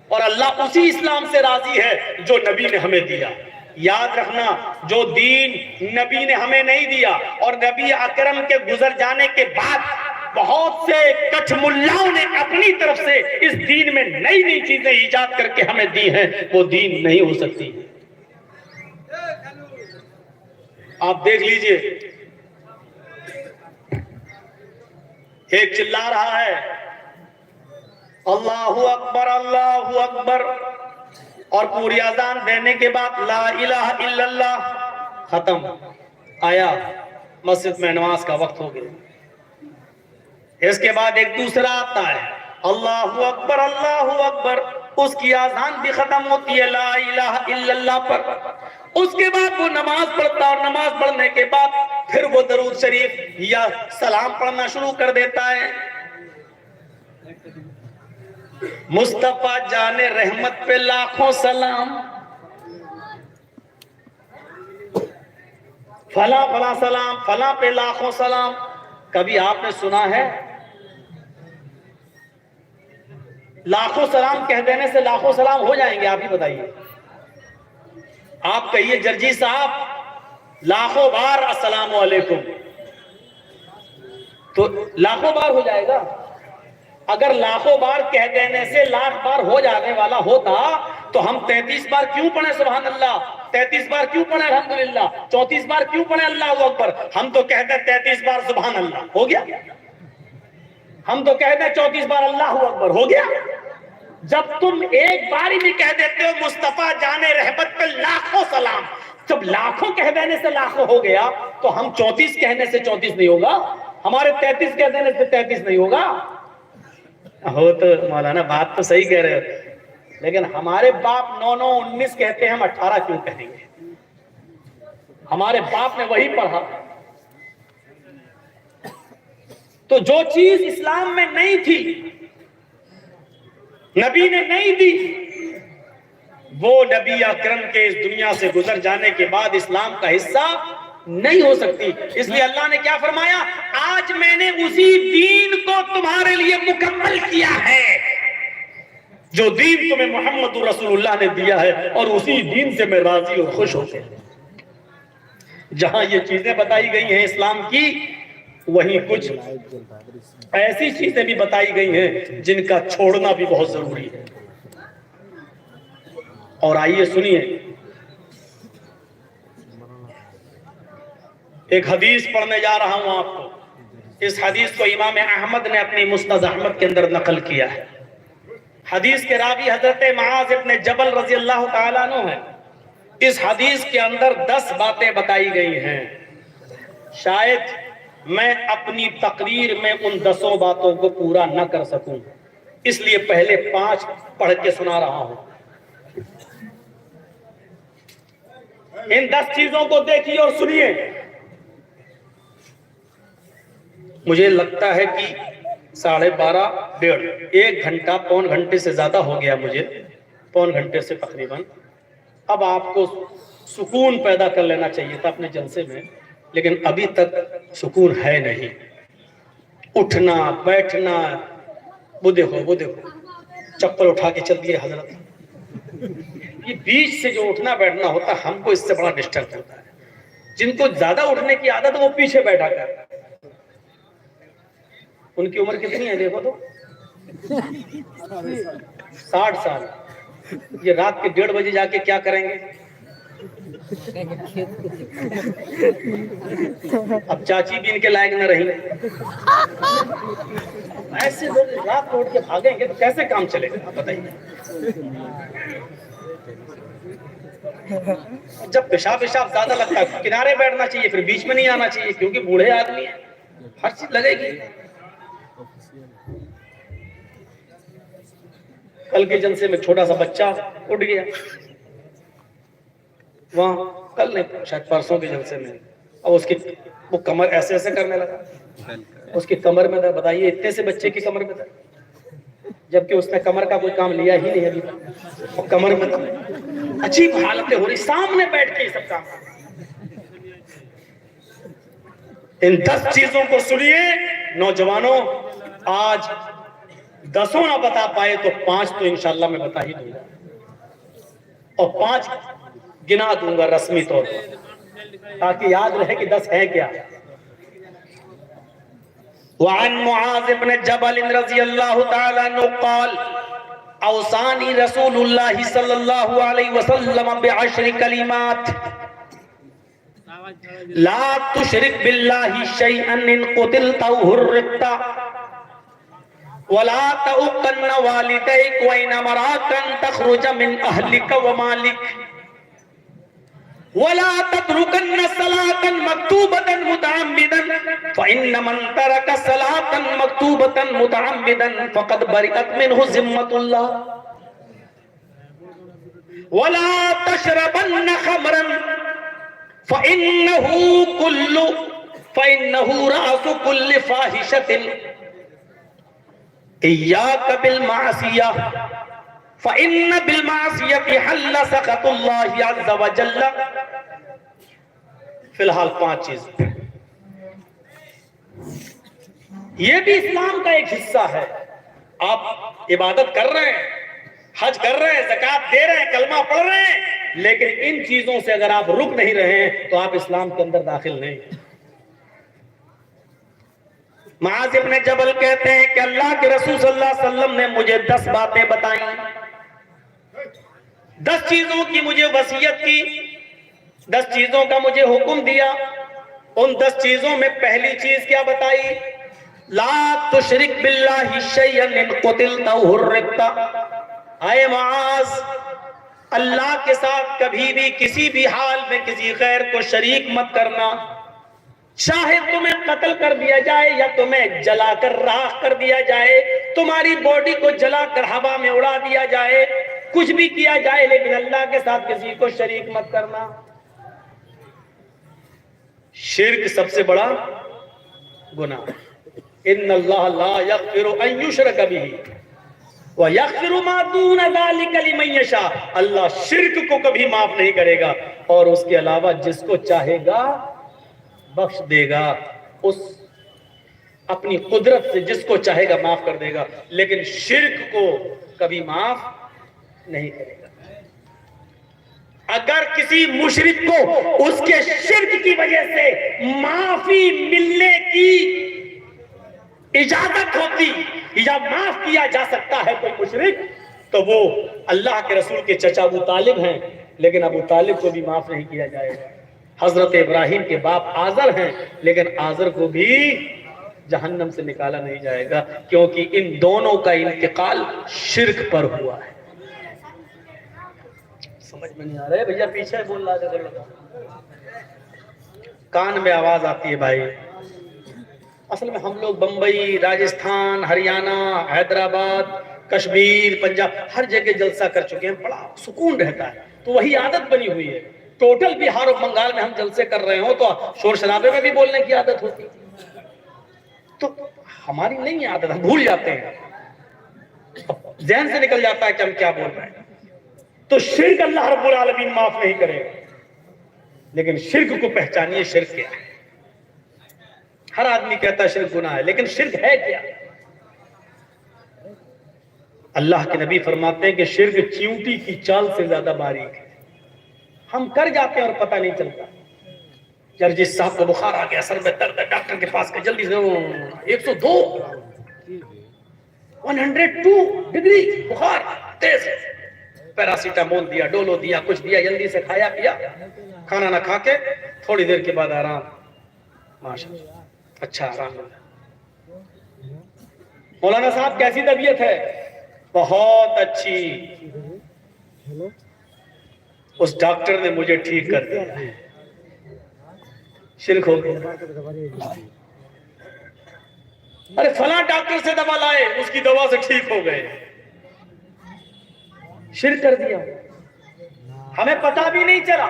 اور اللہ اسی اسلام سے راضی ہے جو نبی نے ہمیں دیا. یاد رکھنا, جو دین نبی نے ہمیں نہیں دیا اور نبی اکرم کے گزر جانے کے بعد بہت سے کچھ ملاؤں نے اپنی طرف سے اس دین میں نئی نئی چیزیں ایجاد کر کے ہمیں دی ہیں، وہ دین نہیں ہو سکتی۔ آپ دیکھ لیجئے، ایک چلا رہا ہے اللہ اکبر اللہ اکبر، اور پوری اذان دینے کے بعد لا الہ الا اللہ، ختم، آیا مسجد میں نماز کا وقت ہو گیا۔ اس کے بعد ایک دوسرا آتا ہے اللہ اکبر، اس کی اذان بھی ختم ہوتی ہے لا الہ الا اللہ پر۔ اس کے بعد وہ نماز پڑھتا، اور نماز پڑھنے کے بعد پھر وہ درود شریف یا سلام پڑھنا شروع کر دیتا ہے، مصطفیٰ جان رحمت پہ لاکھوں سلام، فلاں فلاں سلام، فلاں پہ لاکھوں سلام۔ کبھی آپ نے سنا ہے لاکھوں سلام کہہ دینے سے لاکھوں سلام ہو جائیں گے؟ آپ ہی بتائیے۔ آپ کہیے جرجی صاحب لاکھوں بار السلام علیکم، تو لاکھوں بار ہو جائے گا؟ اگر لاکھوں بار کہہ دینے سے لاکھ بار ہو جانے والا ہوتا تو ہم 33 بار کیوں پڑھیں سبحان اللہ، 33 بار کیوں پڑھیں الحمدللہ، 34 بار کیوں پڑھیں اللہ اکبر؟ ہم تو کہتے ہیں 33 بار سبحان اللہ، ہو گیا۔ ہم تو کہتے ہیں 34 بار اللہ اکبر، ہو گیا۔ جب تم ایک بار ہی بھی کہہ دیتے ہو مصطفیٰ جان رحمت پہ لاکھوں سلام، جب لاکھوں کہہ دینے سے لاکھوں ہو گیا تو ہم 34 کہنے سے 34 نہیں ہوگا، ہمارے 33 کہہ دینے سے 33 نہیں ہوگا؟ ہو تو مولانا بات تو صحیح کہہ رہے ہو، لیکن ہمارے باپ 9 9 19 کہتے ہیں، ہم 18 کیوں کہیں گے؟ ہمارے باپ نے وہی پڑھا۔ تو جو چیز اسلام میں نہیں تھی، نبی نے نہیں دی، وہ نبی اکرم کے اس دنیا سے گزر جانے کے بعد اسلام کا حصہ نہیں ہو سکتی۔ اس لیے اللہ نے کیا فرمایا؟ آج میں نے اسی دین کو تمہارے لیے مکمل کیا ہے، جو دین تمہیں محمد رسول اللہ نے دیا ہے، اور اسی دین سے میں راضی اور خوش ہوتے ہیں۔ جہاں یہ چیزیں بتائی گئی ہیں اسلام کی، وہیں کچھ ایسی چیزیں بھی بتائی گئی ہیں جن کا چھوڑنا بھی بہت ضروری ہے۔ اور آئیے سنیے، ایک حدیث پڑھنے جا رہا ہوں آپ کو۔ اس حدیث کو امام احمد نے اپنی مسند احمد کے اندر نقل کیا ہے۔ حدیث کے راوی حضرت معاذ ابن جبل رضی اللہ تعالیٰ عنہ ہے۔ اس حدیث کے اندر 10 باتیں بتائی گئی ہیں، شاید میں اپنی تقریر میں ان 10 باتوں کو پورا نہ کر سکوں، اس لیے پہلے 5 پڑھ کے سنا رہا ہوں۔ ان 10 چیزوں کو دیکھیے اور سنیے۔ مجھے لگتا ہے کہ 12:30 1 گھنٹہ پون گھنٹے سے زیادہ ہو گیا، مجھے پون گھنٹے سے تقریباً۔ اب آپ کو سکون پیدا کر لینا چاہیے تھا اپنے جلسے میں، لیکن ابھی تک سکون ہے نہیں۔ اٹھنا بیٹھنا، وہ دیکھو چپل اٹھا کے چل دیے حضرت۔ یہ بیچ سے جو اٹھنا بیٹھنا ہوتا ہے، ہم کو اس سے بڑا ڈسٹرب ہوتا ہے۔ جن کو زیادہ اٹھنے کی عادت ہے وہ پیچھے بیٹھا کر، ان کی عمر کتنی ہے دیکھو تو، 60 سال۔ یہ رات کے 1:30 بجے جا کے کیا کریں گے؟ اب چاچی بھی ان کے لائق نہ رہی۔ ایسے لوگ رات کو اٹھ کے بھاگیں گے تو کیسے کام چلے گا؟ آپ بتائیے۔ جب پیشاب زیادہ لگتا ہے کنارے بیٹھنا چاہیے، پھر بیچ میں نہیں آنا چاہیے، کیونکہ بوڑھے آدمی ہیں، ہر چیز لگے گی۔ کل کے جلسے میں چھوٹا سا بچہ اٹھ گیا، وہاں کل نہیں شاید پرسوں کے جلسے میں، اور اس کی وہ کمر ایسے ایسے کرنے لگا، اس کی کمر میں درد۔ بتائیے اتنے سے بچے کی کمر میں درد، جبکہ اس نے کمر کا کوئی کام لیا ہی نہیں ابھی تک، اور کمر میں درد۔ عجیب حالتیں ہو رہی، سامنے بیٹھ کے یہ سب کام۔ ان 10 چیزوں کو سنیے نوجوانوں، آج 10 نہ بتا پائے تو 5 تو انشاءاللہ میں بتا ہی دوں گا، اور 5 گنا دوں گا رسمی طور پر، تاکہ یاد رہے کہ 10 ہے کیا۔ وعن معاذ بن جبل رضی اللہ تعالی عنہ قال اوصانی رسول اللہ صلی اللہ علیہ وسلم بعشر کلمات لا تشرک باللہ شیئا ان قتلت او حرقت ولا تؤقن والديك وإن مراكا تخرج من أهلك ومالك ولا تتركن صلاة مكتوبة متعمدا فإن من ترك صلاة مكتوبة متعمدا فقد برئت منه ذمة الله ولا تشربن خمرا فإنه رأس كل فاحشة إياك بالمعصية فإن بالمعصية حل سخط الله عز وجل. فی الحال 5 چیز یہ بھی اسلام کا ایک حصہ ہے. آپ عبادت کر رہے ہیں, حج کر رہے ہیں, زکوٰۃ دے رہے ہیں, کلمہ پڑھ رہے ہیں, لیکن ان چیزوں سے اگر آپ رک نہیں رہے ہیں تو آپ اسلام کے اندر داخل نہیں. معاذ ابن جبل کہتے ہیں کہ اللہ کے رسول صلی اللہ علیہ وسلم نے مجھے 10 باتیں بتائیں, 10 چیزوں کی مجھے وصیت کی, 10 چیزوں کا مجھے حکم دیا. ان 10 چیزوں میں پہلی چیز کیا بتائی؟ لا تشرک باللہ شیئا ان قتلت او حرقت. اے معاذ, اللہ کے ساتھ کبھی بھی کسی بھی حال میں کسی غیر کو شریک مت کرنا. چاہے تمہیں قتل کر دیا جائے یا تمہیں جلا کر راکھ کر دیا جائے, تمہاری باڈی کو جلا کر ہوا میں اڑا دیا جائے, کچھ بھی کیا جائے, لیکن اللہ کے ساتھ کسی کو شریک مت کرنا. شرک سب سے بڑا گناہ. ان اللہ لا یغفر ان یشرک بہ ویغفر ما دون ذلک لمن یشاء. اللہ شرک کو کبھی معاف نہیں کرے گا اور اس کے علاوہ جس کو چاہے گا بخش دے گا. اس اپنی قدرت سے جس کو چاہے گا معاف کر دے گا, لیکن شرک کو کبھی معاف نہیں کرے گا. اگر کسی مشرک کو اس کے شرک کی وجہ سے معافی ملنے کی اجازت ہوتی یا معاف کیا جا سکتا ہے کوئی مشرک, تو وہ اللہ کے رسول کے چچا ابو طالب ہیں, لیکن ابو طالب کو بھی معاف نہیں کیا جائے گا. حضرت ابراہیم کے باپ آزر ہیں, لیکن آزر کو بھی جہنم سے نکالا نہیں جائے گا, کیونکہ ان دونوں کا انتقال شرک پر ہوا ہے. سمجھ میں نہیں آ رہا ہے بھیا, پیچھے بول رہا ہے, کان میں آواز آتی ہے بھائی. اصل میں ہم لوگ بمبئی, راجستھان, ہریانہ, حیدرآباد, کشمیر, پنجاب ہر جگہ جلسہ کر چکے ہیں, بڑا سکون رہتا ہے, تو وہی عادت بنی ہوئی ہے. ٹوٹل بہار اور بنگال میں ہم جلسے کر رہے ہوں تو شور شرابے میں بھی بولنے کی عادت ہوتی, تو ہماری نہیں عادت, ہم بھول جاتے ہیں, ذہن سے نکل جاتا ہے کہ ہم کیا بول رہے ہیں. تو شرک اللہ رب العالمین معاف نہیں کرے گا, لیکن شرک کو پہچانیے. شرک کیا ہے؟ ہر آدمی کہتا ہے شرک گناہ ہے, لیکن شرک ہے کیا؟ اللہ کے نبی فرماتے ہیں کہ شرک چیونٹی کی چال سے زیادہ باریک ہے. ہم کر جاتے ہیں اور پتہ نہیں چلتا. جرجس صاحب کو بخار آ گیا, سر میں درد ہے, ڈاکٹر کے پاس گئے, جلدی سے 102 ڈگری بخار تیز, پیراسیٹامول دیا, ڈولو دیا, کچھ دیا, جلدی سے کھایا پیا, کھانا نہ کھا کے تھوڑی دیر کے بعد آرام. ماشاءاللہ اچھا آرام ملا. مولانا صاحب کیسی طبیعت ہے؟ بہت اچھی. اس ڈاکٹر نے مجھے ٹھیک کر دیا. شرک ہو گیا. ارے فلاں ڈاکٹر سے دوا لائے, اس کی دوا سے ٹھیک ہو گئے. شرک کر دیا, ہمیں پتہ بھی نہیں چلا.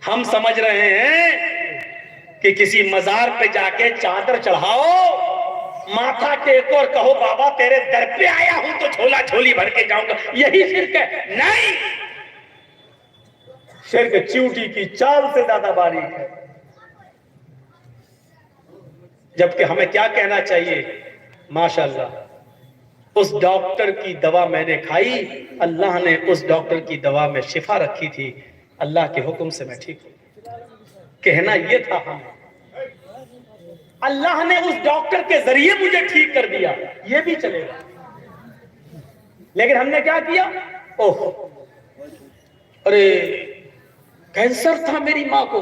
ہم سمجھ رہے ہیں کہ کسی مزار پہ جا کے چادر چڑھاؤ, ماتھا ٹیکو اور کہو بابا تیرے در پہ آیا ہوں تو جھولا جھولی بھر کے جاؤں گا, یہی شرک ہے. نہیں, شرک چیونٹی کی چال سے زیادہ باریک ہے. جبکہ ہمیں کیا کہنا چاہیے؟ ماشاءاللہ اس ڈاکٹر کی دوا میں نے کھائی, اللہ نے اس ڈاکٹر کی دوا میں شفا رکھی تھی, اللہ کے حکم سے میں ٹھیک ہوں. کہنا یہ تھا ہمیں. اللہ نے اس ڈاکٹر کے ذریعے مجھے ٹھیک کر دیا، یہ بھی چلے گا۔ لیکن ہم نے کیا کیا؟ اوہ ارے کینسر تھا میری ماں کو،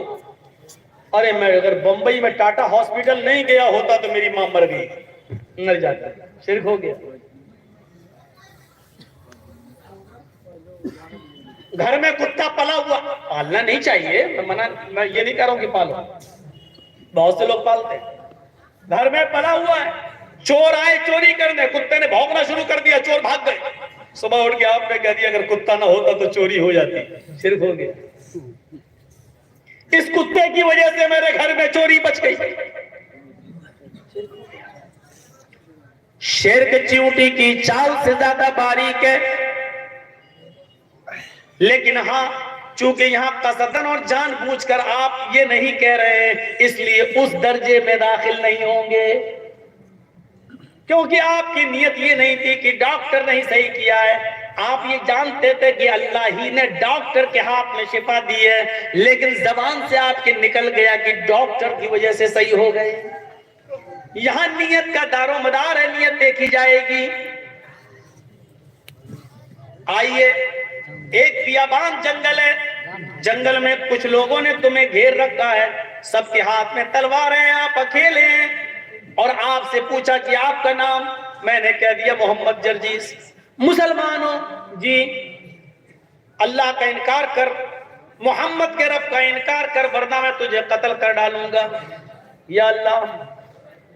ارے میں اگر بمبئی میں ٹاٹا ہاسپٹل نہیں گیا ہوتا تو میری ماں مر گئی، مر جاتا۔ شرک ہو گیا۔ گھر میں کتا پلا ہوا، پالنا نہیں چاہیے، میں یہ نہیں کہہ رہا ہوں کہ پالو، بہت سے لوگ پالتے ہیں۔ گھر میں پلا ہوا ہے، چور آئے چوری کرنے، کتے نے بھونکنا شروع کر دیا، چور بھاگ گئے۔ صبح اٹھ کے آپ نے کہہ دیا اگر کتا نہ ہوتا تو چوری ہو جاتی، شرک ہو گیا۔ اس کتے کی وجہ سے میرے گھر میں چوری بچ گئی۔ شرک چیونٹی کی چال سے زیادہ باریک ہے، لیکن ہاں چونکہ یہاں قصدن اور جان بوجھ کر آپ یہ نہیں کہہ رہے اس لیے اس درجے میں داخل نہیں ہوں گے، کیونکہ آپ کی نیت یہ نہیں تھی کہ ڈاکٹر نہیں صحیح کیا ہے، آپ یہ جانتے تھے کہ اللہ ہی نے ڈاکٹر کے ہاتھ میں شفا دی ہے، لیکن زبان سے آپ کے نکل گیا کہ ڈاکٹر کی وجہ سے صحیح ہو گئے۔ یہاں نیت کا دار و مدار ہے، نیت دیکھی جائے گی۔ آئیے، ایک بیابان جنگل ہے، جنگل میں کچھ لوگوں نے تمہیں گھیر رکھا ہے، سب کے ہاتھ میں تلوار ہیں، آپ اکیلے ہیں، اور آپ سے پوچھا کہ آپ کا نام؟ میں نے کہہ دیا محمد جرجیس۔ مسلمان ہو؟ جی۔ اللہ کا انکار کر، محمد کے رب کا انکار کر، ورنہ میں تجھے قتل کر ڈالوں گا۔ یا اللہ،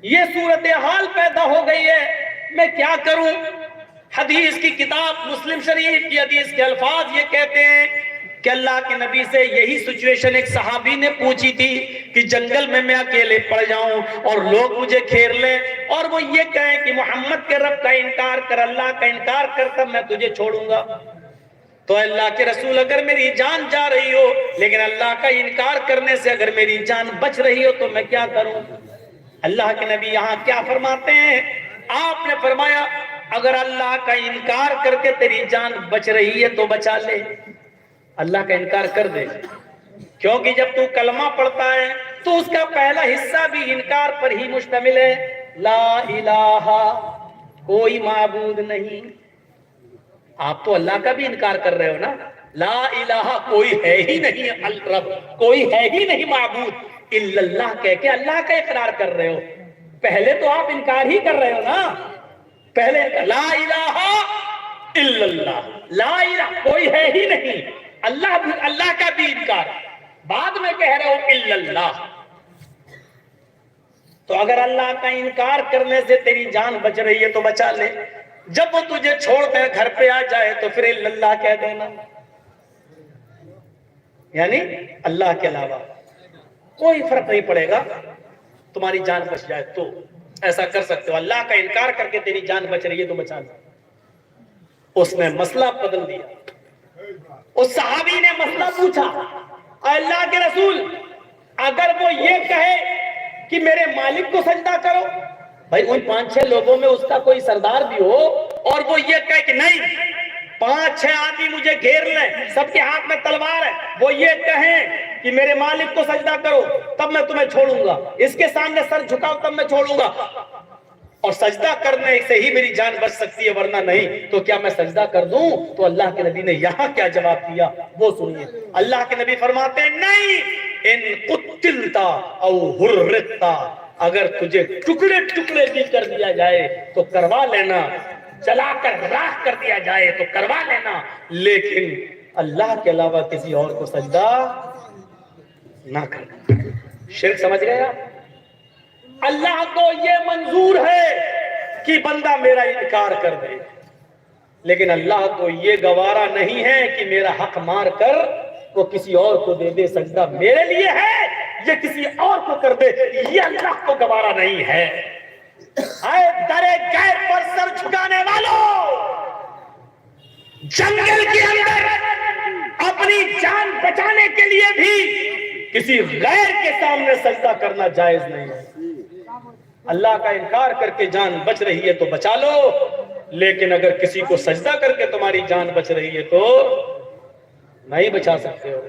یہ صورتحال پیدا ہو گئی ہے، میں کیا کروں؟ حدیث کی کتاب مسلم شریف کی حدیث کے الفاظ یہ کہتے ہیں کہ اللہ کے نبی سے یہی سچویشن ایک صحابی نے پوچھی تھی کہ جنگل میں اکیلے پڑ جاؤں اور لوگ مجھے گھیر لیں اور وہ یہ کہیں کہ محمد کے رب کا انکار کر، اللہ کا انکار کر، تب میں تجھے چھوڑوں گا۔ تو اللہ کے رسول اگر میری جان جا رہی ہو لیکن اللہ کا انکار کرنے سے اگر میری جان بچ رہی ہو تو میں کیا کروں؟ اللہ کے نبی یہاں کیا فرماتے ہیں؟ آپ نے فرمایا اگر اللہ کا انکار کر کے تیری جان بچ رہی ہے تو بچا لے، اللہ کا انکار کر دے، کیونکہ جب تو کلمہ پڑھتا ہے تو اس کا پہلا حصہ بھی انکار پر ہی مشتمل ہے۔ لا الہ، کوئی معبود نہیں۔ آپ تو اللہ کا بھی انکار کر رہے ہو نا، لا الہ، کوئی ہے ہی نہیں الرب، کوئی ہے ہی نہیں معبود الا اللہ کہہ کے اللہ کا اقرار کر رہے ہو۔ پہلے تو آپ انکار ہی کر رہے ہو نا، پہلے لا الہ الا اللہ، لا الہ، کوئی ہے ہی نہیں، اللہ کا بھی انکار، بعد میں کہہ رہے ہو الا اللہ۔ تو اگر اللہ کا انکار کرنے سے تیری جان بچ رہی ہے تو بچا لے، جب وہ تجھے چھوڑ کر گھر پہ آ جائے تو پھر الا اللہ کہہ دینا، یعنی اللہ کے علاوہ کوئی فرق نہیں پڑے گا، تمہاری جان بچ جائے تو ایسا کر سکتے ہو۔ اللہ کا انکار کر کے تیری جان بچ رہی ہے تو بچا لے۔ اس نے مسئلہ بدل دیا، اس صحابی نے مسئلہ پوچھا، اللہ کے رسول اگر وہ یہ کہے کہ میرے مالک کو سجدہ کرو، بھائی ان 5-6 لوگوں میں اس کا کوئی سردار بھی ہو اور وہ یہ کہے کہ نہیں 5-6 آدمی مجھے گھیر لیں، سب کے ہاتھ میں تلوار ہے، وہ یہ کہیں کہ میرے مالک کو سجدہ کرو تب میں تمہیں چھوڑوں گا، اس کے سامنے سر جھکاؤ تب میں چھوڑوں گا، اور سجدہ کرنے سے ہی میری جان بچ سکتی ہے ورنہ نہیں، تو کیا میں سجدہ کر دوں؟ تو اللہ کے نبی نے یہاں کیا جواب دیا وہ سنیے۔ اللہ کے نبی فرماتے ہیں نہیں، ان قتلتا او حرقتا، اگر تجھے ٹکڑے ٹکڑے بھی کر دیا جائے تو کروا لینا، جلا کر راکھ کر دیا جائے تو کروا لینا، لیکن اللہ کے علاوہ کسی اور کو سجدہ نہ کرنا۔ شرک سمجھ گیا؟ اللہ کو یہ منظور ہے کہ بندہ میرا انکار کر دے، لیکن اللہ کو یہ گوارا نہیں ہے کہ میرا حق مار کر وہ کسی اور کو دے دے، سجدہ میرے لیے ہے یہ کسی اور کو کر دے، یہ اللہ کو گوارا نہیں ہے۔ اے درے غیر پر سر جھکانے والوں، جنگل کے اندر اپنی جان بچانے کے لیے بھی کسی غیر کے سامنے سجدہ کرنا جائز نہیں ہے۔ اللہ کا انکار کر کے جان بچ رہی ہے تو بچا لو، لیکن اگر کسی کو سجدہ کر کے تمہاری جان بچ رہی ہے تو نہیں بچا سکتے ہو۔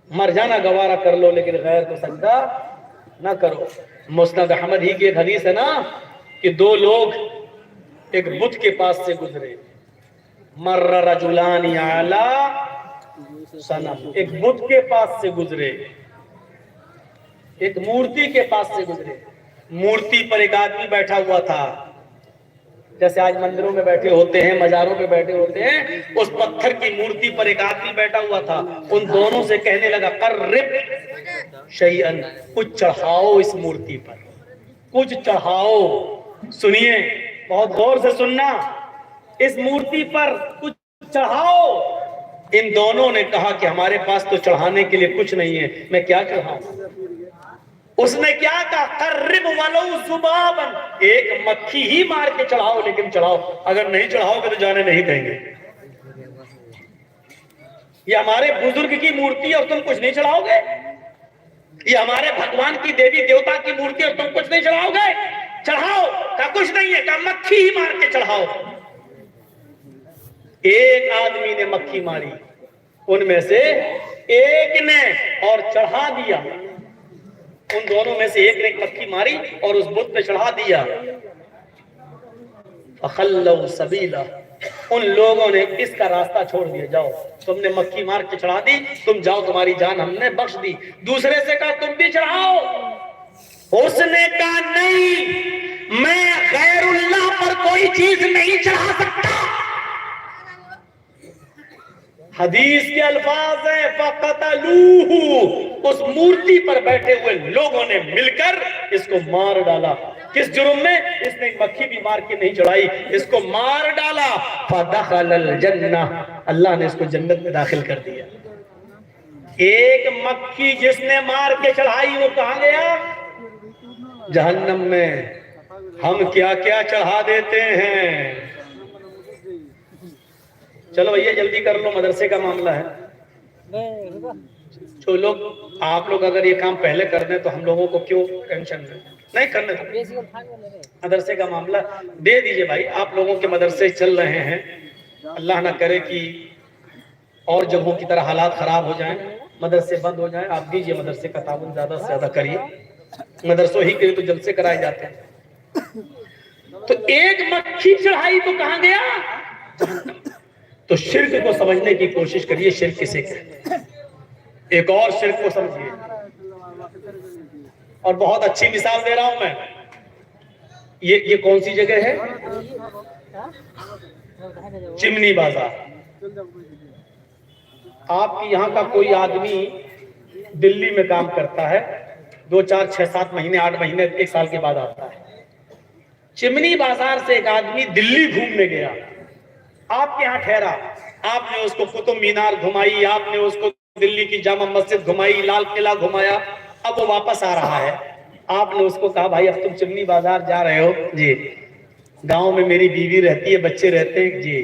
مر جانا گوارا کر لو لیکن غیر کو سجدہ نہ کرو. مسند احمد ہی کی ایک حدیث ہے نا کہ دو لوگ ایک بت کے پاس سے گزرے. مر رجلان علی صنم, ایک بت کے پاس سے گزرے, ایک مورتی کے پاس سے گزرے. مورتی پر ایک آدمی بیٹھا ہوا تھا, جیسے آج مندروں میں بیٹھے ہوتے ہیں, مزاروں پہ بیٹھے ہوتے ہیں, اس پتھر کی مورتی پر ایک آدمی بیٹھا ہوا تھا. ان دونوں سے کہنے لگا قرب شیئا, کچھ چڑھاؤ اس مورتی پر, کچھ چڑھاؤ. سنیے, بہت غور سے سننا, اس مورتی پر کچھ چڑھاؤ. ان دونوں نے کہا کہ ہمارے پاس تو چڑھانے کے لیے کچھ نہیں ہے, میں کیا چڑھاؤں. اس نے کیا کہا قرب ولو ذبابا, ایک مکھی ہی مار کے چڑھاؤ, لیکن چڑھاؤ, اگر نہیں چڑھاؤ گے تو جانے نہیں دیں گے. یہ ہمارے بزرگ کی مورتی اور تم کچھ نہیں چڑھاؤ گے, یہ ہمارے بھگوان کی دیوی دیوتا کی مورتی اور تم کچھ نہیں چڑھاؤ گے. چڑھاؤ, کہا کچھ نہیں ہے, کہا مکھی ہی مار کے چڑھاؤ. ایک آدمی نے مکھی ماری, ان میں سے ایک نے, اور چڑھا دیا. ان دونوں میں سے ایک نے مکھی ماری اور اس بت پہ چڑھا دیا. فخلوا سبیلا, ان لوگوں نے اس کا راستہ چھوڑ دیا, جاؤ تم نے مکھی مار کے چڑھا دی, تم جاؤ, تمہاری جان ہم نے بخش دی. دوسرے سے کہا تم بھی چڑھاؤ. اس نے کہا نہیں, میں غیر اللہ پر کوئی چیز نہیں چڑھا سکتا. حدیث کے الفاظ ہیں فقتلوہ, اس مورتی پر بیٹھے ہوئے لوگوں نے مل کر اس کو مار ڈالا. کس جرم میں؟ اس نے مکھی بھی مار کے نہیں چڑھائی, اس کو مار ڈالا. فدخل الجنہ, اللہ نے اس کو جنت میں داخل کر دیا. ایک مکھی جس نے مار کے چڑھائی وہ کہاں گیا؟ جہنم میں. ہم کیا کیا چڑھا دیتے ہیں. چلو بھیا جلدی کر لو, مدرسے کا معاملہ ہے. جو لوگ, آپ لوگ اگر یہ کام پہلے کر دیں تو ہم لوگوں کو کیوں ٹینشن نہیں کرنے دیں. مدرسے کا معاملہ دے دیجئے بھائی, آپ لوگوں کے مدرسے چل رہے ہیں, اللہ نہ کرے کہ اور جگہوں کی طرح حالات خراب ہو جائیں, مدرسے بند ہو جائیں. آپ دیجئے مدرسے کا تعاون زیادہ سے زیادہ کریے, مدرسوں ہی کے لیے تو جلسے کرائے جاتے ہیں. تو ایک مکھی چڑھائی تو کہاں گیا؟ تو شرک کو سمجھنے کی کوشش کریے, شرک کسے کہتے ہیں. ایک اور شرک کو سمجھیے, اور بہت اچھی مثال دے رہا ہوں میں. یہ کون سی جگہ ہے؟ چمنی بازار. آپ کی یہاں کا کوئی آدمی دلی میں کام کرتا ہے, 2 4 6 7 مہینے 8 مہینے 1 سال کے بعد آتا ہے. چمنی بازار سے ایک آدمی دلی گھومنے گیا, آپ کے ہاں ٹھہرا, آپ نے اس کو قطب مینار گھمائی, آپ نے اس کو دلی کی جامع مسجد گھمائی, لال قلعہ گھمایا. اب وہ واپس آ رہا ہے, آپ نے اس کو کہا بھائی اب تم چمنی بازار جا رہے ہو؟ جی. گاؤں میں میری بیوی رہتی ہے, بچے رہتے ہیں. جی.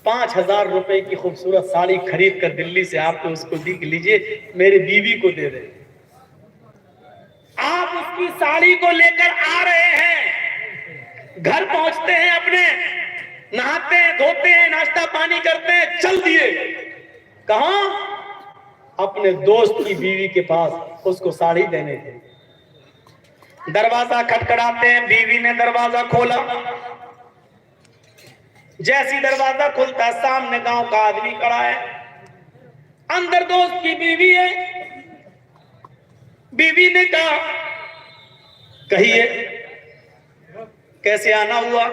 5000 روپے کی خوبصورت ساڑی خرید کر دلی سے آپ نے اس کو دی, لیجئے میری بیوی کو دے دیں. آپ اس کی ساڑی کو لے کر آ رہے ہیں, گھر پہنچتے ہیں, اپنے نہاتے ہیں, دھوتے ہیں, ناشتہ پانی کرتے ہیں, چل دیے. کہاں؟ اپنے دوست کی بیوی کے پاس اس کو ساڑی دینے کے. دروازہ کھٹکھڑاتے ہیں, بیوی نے دروازہ کھولا. جیسی دروازہ کھلتا ہے سامنے گاؤں کا آدمی کھڑا ہے, اندر دوست کی بیوی ہے. بیوی نے کہا کہیے کیسے آنا ہوا؟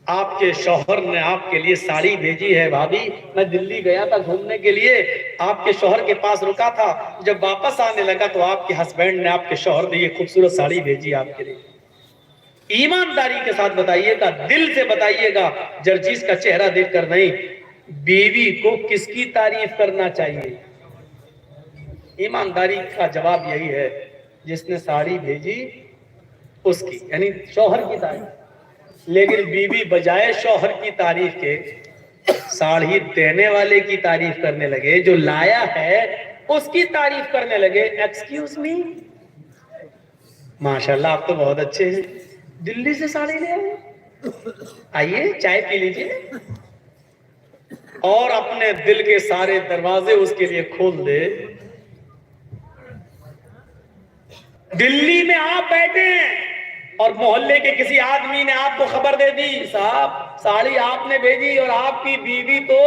آپ کے شوہر نے آپ کے لیے ساڑی بھیجی ہے بھابھی, میں دلی گیا تھا گھومنے کے لیے, آپ کے شوہر کے پاس رکا تھا, جب واپس آنے لگا تو آپ کے ہسبینڈ نے آپ کے شوہر نے یہ خوبصورت ساڑی بھیجی آپ کے لیے. ایمانداری کے ساتھ بتائیے گا, دل سے بتائیے گا, جرجیز کا چہرہ دیکھ کر نہیں. بیوی کو کس کی تعریف کرنا چاہیے؟ ایمانداری کا جواب یہی ہے, جس نے ساڑی بھیجی اس کی, یعنی شوہر کی تعریف. لیکن بیوی بجائے شوہر کی تعریف کے ساڑی دینے والے کی تعریف کرنے لگے, جو لایا ہے اس کی تعریف کرنے لگے. ایکسکیوز می, ماشاءاللہ آپ تو بہت اچھے ہیں, دلی سے ساڑی لے آئے, آئیے چائے پی لیجئے. اور اپنے دل کے سارے دروازے اس کے لیے کھول دے. دلی میں آپ بیٹھے ہیں اور محلے کے کسی آدمی نے آپ کو خبر دے دی صاحب ساڑی آپ نے بھیجی اور آپ کی بیوی تو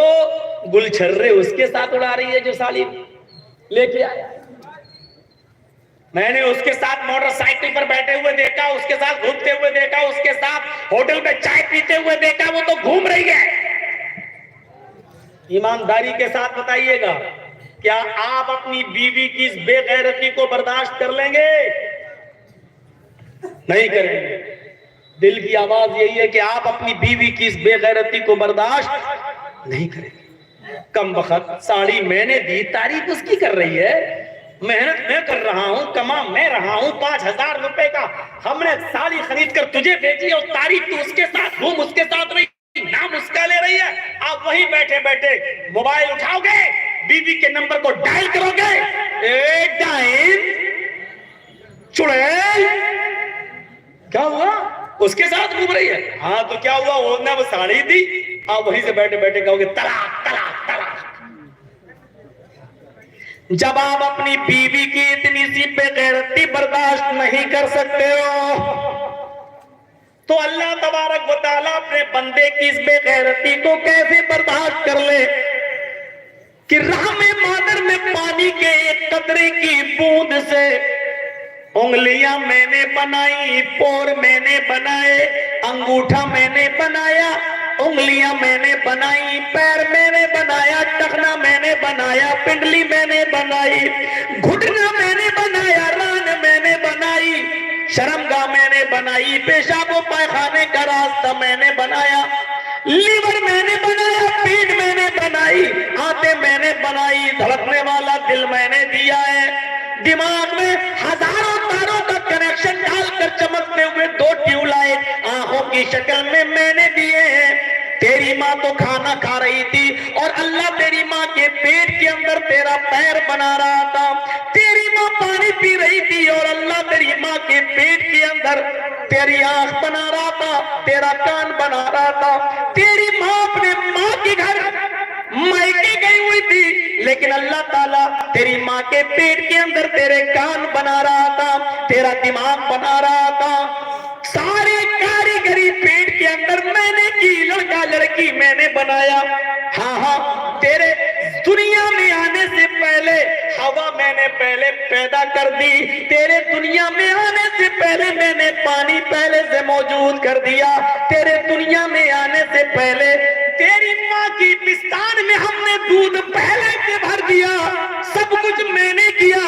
گل چھرے اس کے ساتھ اڑا رہی ہے جو ساڑی لے کے آیا. میں نے اس کے ساتھ موٹر سائیکل پر بیٹھے ہوئے دیکھا, اس کے ساتھ گھومتے ہوئے دیکھا, اس کے ساتھ ہوٹل میں چائے پیتے ہوئے دیکھا, وہ تو گھوم رہی ہے. ایمانداری کے ساتھ بتائیے گا کیا آپ اپنی بیوی کی اس بے غیرتی کو برداشت کر لیں گے؟ نہیں کریں گے. دل کی آواز یہی ہے کہ آپ اپنی بیوی کی اس بے غیرتی کو برداشت نہیں کریں گے. کم وقت ساڑی میں نے دی, تعریف اس کی کر رہی ہے, محنت میں کر رہا ہوں, کما میں رہا ہوں, 5,000 روپے کا ہم نے ساڑی خرید کر تجھے بھیجی اور تعریف تو اس کے ساتھ گھوم اس کے ساتھ رہی, نام اس کا لے رہی ہے. آپ وہیں بیٹھے بیٹھے موبائل اٹھاؤ گے, بیوی کے نمبر کو ڈائل کرو گے, چڑیل کیا ہوا اس کے ساتھ گھوم رہی ہے, ہاں تو کیا ہوا وہ نے وہ ساڑی دی, آپ وہیں سے بیٹھے بیٹھے کہو گے طلاق طلاق طلاق. جب آپ اپنی بیوی کی اتنی سی بے غیرتی برداشت نہیں کر سکتے ہو تو اللہ تبارک و تعالیٰ اپنے بندے کی اس بے غیرتی کو کیسے برداشت کر لے کہ رحم مادر میں پانی کے ایک قطرے کی بوند سے انگلیاں میں نے بنائی, پور میں نے بنائے, انگوٹھا میں نے بنایا, انگلیاں میں نے بنائی, پیر میں نے بنایا, ٹخنا میں نے بنایا, پنڈلی میں نے بنائی, گھٹنا میں نے بنایا, ران میں نے بنائی, شرمگاہ میں نے بنائی, پیشاب و پائخانے کا راستہ میں نے بنایا, لیور میں نے بنایا, پیٹ میں نے بنائی, آنتیں میں نے بنائی, دھڑکنے والا دل میں نے دیا ہے, دماغ میں ہزاروں تاروں کا کنیکشن ڈال کر چمکتے ہوئے 2 ٹیوب لائٹ آنکھوں کی شکل میں نے دیے ہیں. تیری ماں تو کھانا کھا رہی تھی اور اللہ تیری ماں کے پیٹ کے اندر تیرا پیر بنا رہا تھا, تیری ماں پانی پی رہی تھی اور اللہ تیری ماں کے پیٹ کے اندر تیری آنکھ بنا رہا تھا, تیرا کان بنا رہا تھا. تیری ماں اپنے ماں کے گھر مائکے گئی ہوئی تھی لیکن اللہ تعالیٰ تیری ماں کے پیٹ کے اندر تیرے کان بنا رہا تھا, تیرا دماغ بنا رہا تھا. ساری کاریگری پیٹ کے اندر میں نے کی, لڑکا لڑکی میں نے بنایا. ہاں ہاں تیرے دنیا میں آنے سے پہلے ہوا میں نے پہلے پیدا کر دی, تیرے دنیا میں آنے سے پہلے میں نے پانی پہلے سے موجود کر دیا, تیرے دنیا میں آنے سے پہلے تیری ماں کی پستان میں ہم نے دودھ پہلے سے بھر دیا, سب کچھ میں نے کیا.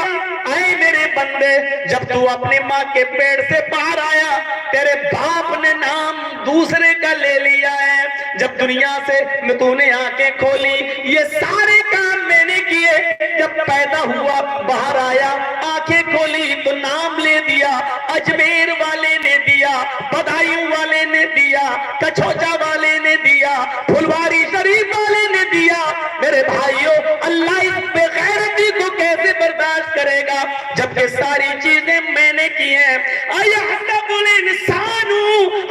اے میرے بندے, جب تو اپنے ماں کے پیٹ سے باہر آیا تیرے باپ نے نام دوسرے کا لے لیا ہے. جب دنیا سے تو نے آنکھیں کھولی یہ سارے کام میں نے کیے, جب پیدا ہوا باہر آیا آنکھیں کھولی تو نام لے دیا, اجمیر والے نے دیا, بدایوں والے نے دیا, کچھوچا والے نے دیا, پھلواری شریف والے نے دیا. میرے بھائیوں اللہ اس بے غیرتی کو کیسے برداشت کرے گا جبکہ ساری چیزیں میں نے کی ہیں. اَيَحْسَبُ الْإِنسَانُ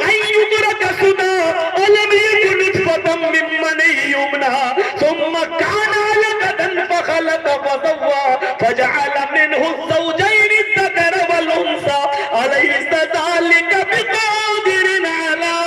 أَن يُتْرَكَ سُدًى وَلَمْ يَكُ نُطْفَةً مِّن مَّنِيٍّ يُمْنَىٰ ثُمَّ كَانَ عَلَقَةً فَخَلَقَ فَسَوَّىٰ فَجَعَلَ مِنْهُ الزَّوْجَيْنِ الذَّكَرَ وَالْأُنثَىٰ أَلَيْسَ ذَٰلِكَ بِقَادِرٍ عَلَىٰ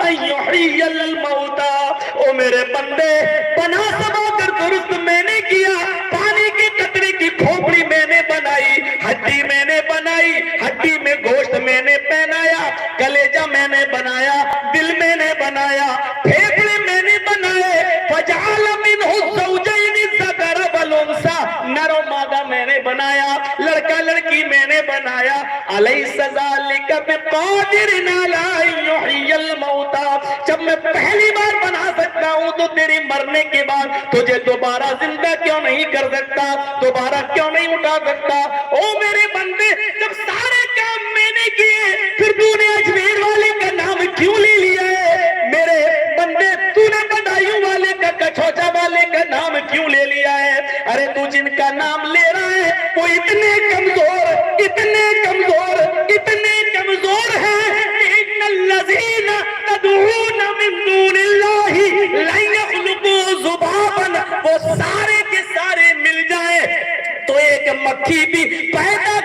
أَن يُحْيِيَ الْمَوْتَىٰ. او میرے بندے بنا سما کر درست میں نے کیا, پانی کے قطرے کی کھوپڑی میں نے بنائی, ہڈی میں نے بنائی, ہڈی میں گوشت میں نے پہنایا, کلیجہ میں نے بنایا, دل میں نے بنایا, پھیپڑے میں نے بنائے. فَجَعَلَ مِنْهُ الزَّوْجَيْنِ الذَّكَرَ وَالْأُنثَىٰ, نر و مادہ میں نے بنایا, لڑکا لڑکی میں نے بنایا. أَلَيْسَ ذَلِكَ بِقَادِرٍ عَلَىٰ أَن يُحْيِيَ الْمَوْتَىٰ. جب میں پہلی بار بنا سکتا ہوں تو تیری مرنے کے بعد تجھے دوبارہ زندہ کیوں نہیں کر سکتا, دوبارہ کیوں نہیں اٹھا سکتا. او میرے بندے جب سارے کام میں نے کیے پھر تو نے اجمیر والے کا نام کیوں لے لیا ہے؟ میرے بندے تو نے بدایوں والے کا, کچھوچا والے کا نام کیوں لے لیا ہے؟ ارے تو جن کا نام لے رہا ہے وہ اتنے کمزور, اتنے کمزور, اتنے کمزور ہیں کہ ان الذین تدعون من دون اللہ لن یخلقوا ذبابا, وہ سارے کے سارے مل جائیں تو ایک مکھی بھی پیدا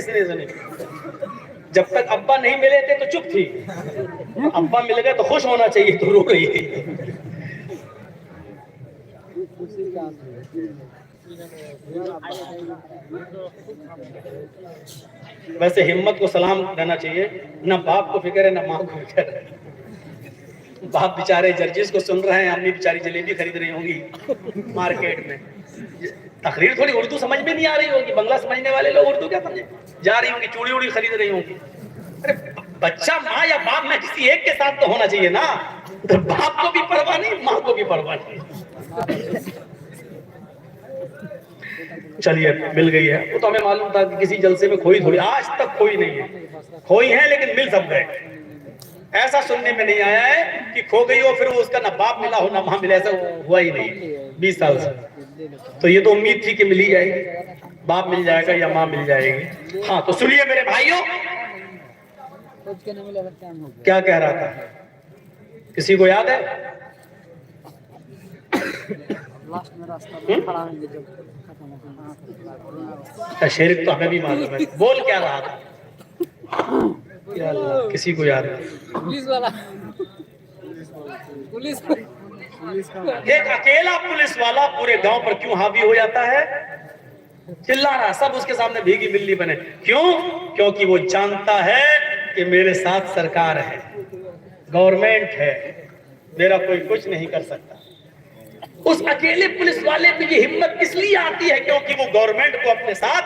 سنی جب تک ابا نہیں ملے تھے تو چپ تھی، ابا مل گئے تو خوش ہونا چاہیے تو رو رہی ہے۔ ویسے ہمت کو سلام دینا چاہیے، نہ باپ کو فکر ہے نہ ماں کو فکر ہے۔ باپ بیچارے جرجس کو سن رہے ہیں، امی بیچاری جلیبی خرید رہی ہوں گی مارکیٹ میں، تقریر تھوڑی اردو سمجھ میں نہیں آ رہی ہوگی، بنگلہ سمجھنے والے لوگ اردو کیا سمجھیں، جا رہی ہوں گی چوڑی وڑی خرید رہی ہوں گی۔ ارے بچہ ماں یا باپ میں کسی ایک کے ساتھ تو ہونا چاہیے نا، باپ کو بھی پرواہ نہیں ماں کو بھی پرواہ نہیں۔ چلیے مل گئی ہے، وہ تو ہمیں معلوم تھا کہ کسی جلسے میں کھوئی تھوڑی، آج تک کھوئی نہیں ہے، کھوئی ہے لیکن مل سب گئے۔ ایسا سننے میں نہیں آیا ہے کہ کھو گئی ہو پھر وہ اس کا نہ باپ ملا ہو نہ ماں ملا، ایسا ہوا ہی نہیں 20 سال سے۔ تو یہ تو امید تھی کہ مل ہی جائے گی، باپ مل جائے گا یا ماں مل جائے گی۔ ہاں تو سنیے میرے بھائیوں، کیا کہہ رہا تھا، کسی کو یاد ہے؟ شیرک تو ہمیں بھی معلوم ہے، بول کیا رہا تھا؟ یا اللہ کسی کو یاد نہیں۔ ایک اکیلا پولیس والا پورے گاؤں پر کیوں حاوی ہو جاتا ہے؟ چلا رہا، سب اس کے سامنے بھیگی بلی بنے، کیوں؟ کیونکہ وہ جانتا ہے کہ میرے ساتھ سرکار ہے، گورنمنٹ ہے، میرا کوئی کچھ نہیں کر سکتا۔ اس اکیلے پولیس والے میں یہ ہمت اس لیے آتی ہے کیونکہ وہ گورنمنٹ کو اپنے ساتھ،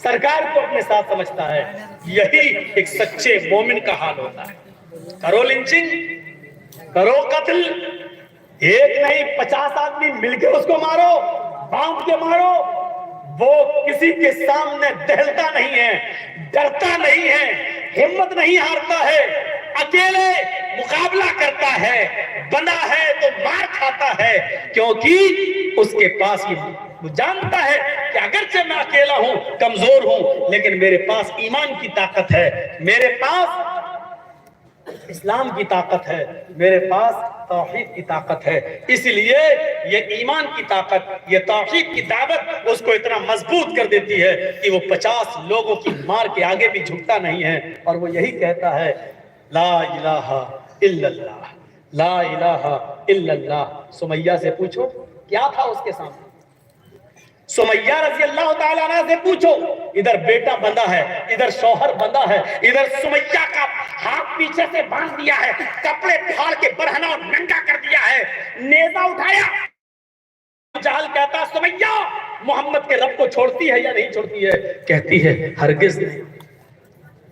سرکار کو اپنے ساتھ سمجھتا ہے۔ یہی ایک سچے مومن کا حال ہوتا ہے۔ کرو لنچنگ، کرو قتل، ایک نہیں 50 آدمی مل کے اس کو مارو، باندھ کے مارو، وہ کسی کے سامنے دہلتا نہیں ہے، ڈرتا نہیں ہے، ہمت نہیں ہارتا ہے، اکیلے مقابلہ کرتا ہے، بنا ہے تو مار کھاتا ہے، کیونکہ اس کے پاس وہ جانتا ہے کہ اگرچہ میں اکیلا ہوں، کمزور ہوں، لیکن میرے پاس ایمان کی طاقت ہے، میرے پاس اسلام کی طاقت ہے، میرے پاس توحید کی طاقت ہے۔ اس لیے یہ ایمان کی طاقت، یہ توحید کی دعوت اس کو اتنا مضبوط کر دیتی ہے کہ وہ 50 لوگوں کی مار کے آگے بھی جھکتا نہیں ہے، اور وہ یہی کہتا ہے لا الہ الا اللہ، لا الہ الا اللہ۔ سمیہ سے پوچھو کیا تھا اس کے سامنے، سمیہ رضی اللہ تعالیٰ عنہ سے پوچھو، ادھر بیٹا بندہ ہے، ادھر شوہر بندہ ہے، ادھر سمیہ کا ہاتھ پیچھے سے باندھ دیا ہے، کپڑے پھاڑ کے برہنہ اور ننگا کر دیا ہے، نیزہ اٹھایا۔ جہل کہتا سمیہ محمد کے رب کو چھوڑتی ہے یا نہیں چھوڑتی ہے؟ کہتی ہے ہرگز نہیں،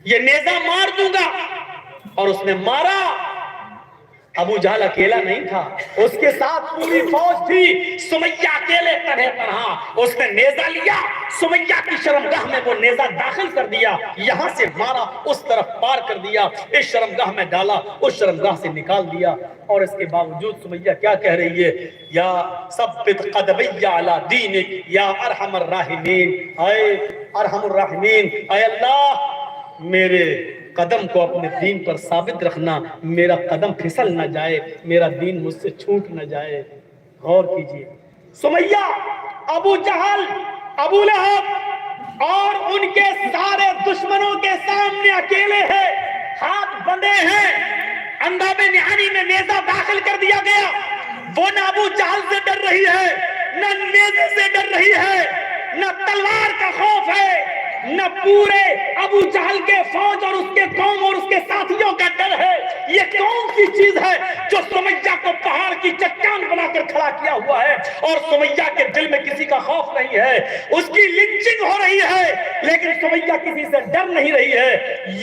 یہ نیزہ مار دوں گا۔ اور اس نے مارا۔ ابو جہل اکیلا نہیں تھا، اس کے ساتھ پوری فوج تھی، سمیہ اکیلے تنہا، اس نے نیزہ لیا، سمیہ کی شرمگاہ میں وہ نیزہ داخل کر دیا، یہاں سے مارا، اس طرف پار کر دیا، اس شرمگاہ میں ڈالا، اس شرمگاہ سے نکال دیا۔ اور اس کے باوجود سمیہ کیا کہہ رہی ہے؟ یا ثبت قدمی علی دینک یا ارحم الراحمین، اے ارحم الراحمین، اے اللہ میرے قدم کو اپنے دین پر ثابت رکھنا، میرا قدم پھسل نہ جائے، میرا دین مجھ سے چھوٹ نہ جائے۔ غور کیجئے، سمیہ ابو جہل، ابو لہب اور ان کے سارے دشمنوں کے سامنے اکیلے ہیں، ہاتھ بندھے ہیں، انداب نہانی میں نیزہ داخل کر دیا گیا۔ وہ نہ ابو جہل سے ڈر رہی ہے، نہ نیزے سے ڈر رہی ہے، نہ تلوار کا خوف ہے، نہ پورے ابو جہل کے فوج اور اس کے قوم اور اس کے ساتھیوں کا ڈر ہے۔ یہ کون سی چیز ہے جو سمیہ کو پہاڑ کی چٹان بنا کر کھڑا کیا ہوا ہے، اور سمیہ کے دل میں کسی کا خوف نہیں ہے؟ اس کی لنچنگ ہو رہی ہے لیکن سمیہ کسی سے ڈر نہیں رہی ہے۔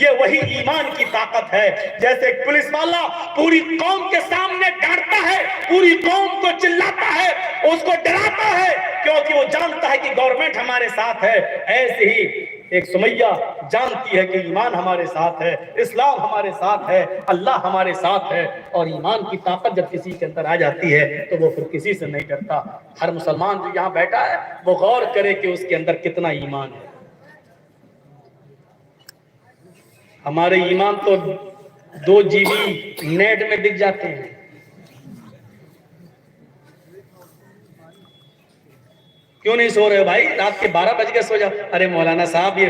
یہ وہی ایمان کی طاقت ہے۔ جیسے ایک پولیس والا پوری قوم کے سامنے ڈانٹتا ہے، پوری قوم کو چلاتا ہے، اس کو ڈراتا ہے کیونکہ وہ جانتا ہے کہ گورنمنٹ ہمارے ساتھ ہے، ایسے ہی ایک سمیہ جانتی ہے کہ ایمان ہمارے ساتھ ہے، اسلام ہمارے ساتھ ہے، اللہ ہمارے ساتھ ہے۔ اور ایمان کی طاقت جب کسی کے اندر آ جاتی ہے تو وہ پھر کسی سے نہیں ڈرتا۔ ہر مسلمان جو یہاں بیٹھا ہے وہ غور کرے کہ اس کے اندر کتنا ایمان ہے۔ ہمارے ایمان تو 2 GB نیٹ میں دکھ جاتے ہیں۔ کیوں نہیں سو رہے ہو بھائی؟ رات کے 12 بج کے سو جاؤ۔ ارے مولانا صاحب یہ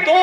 2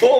2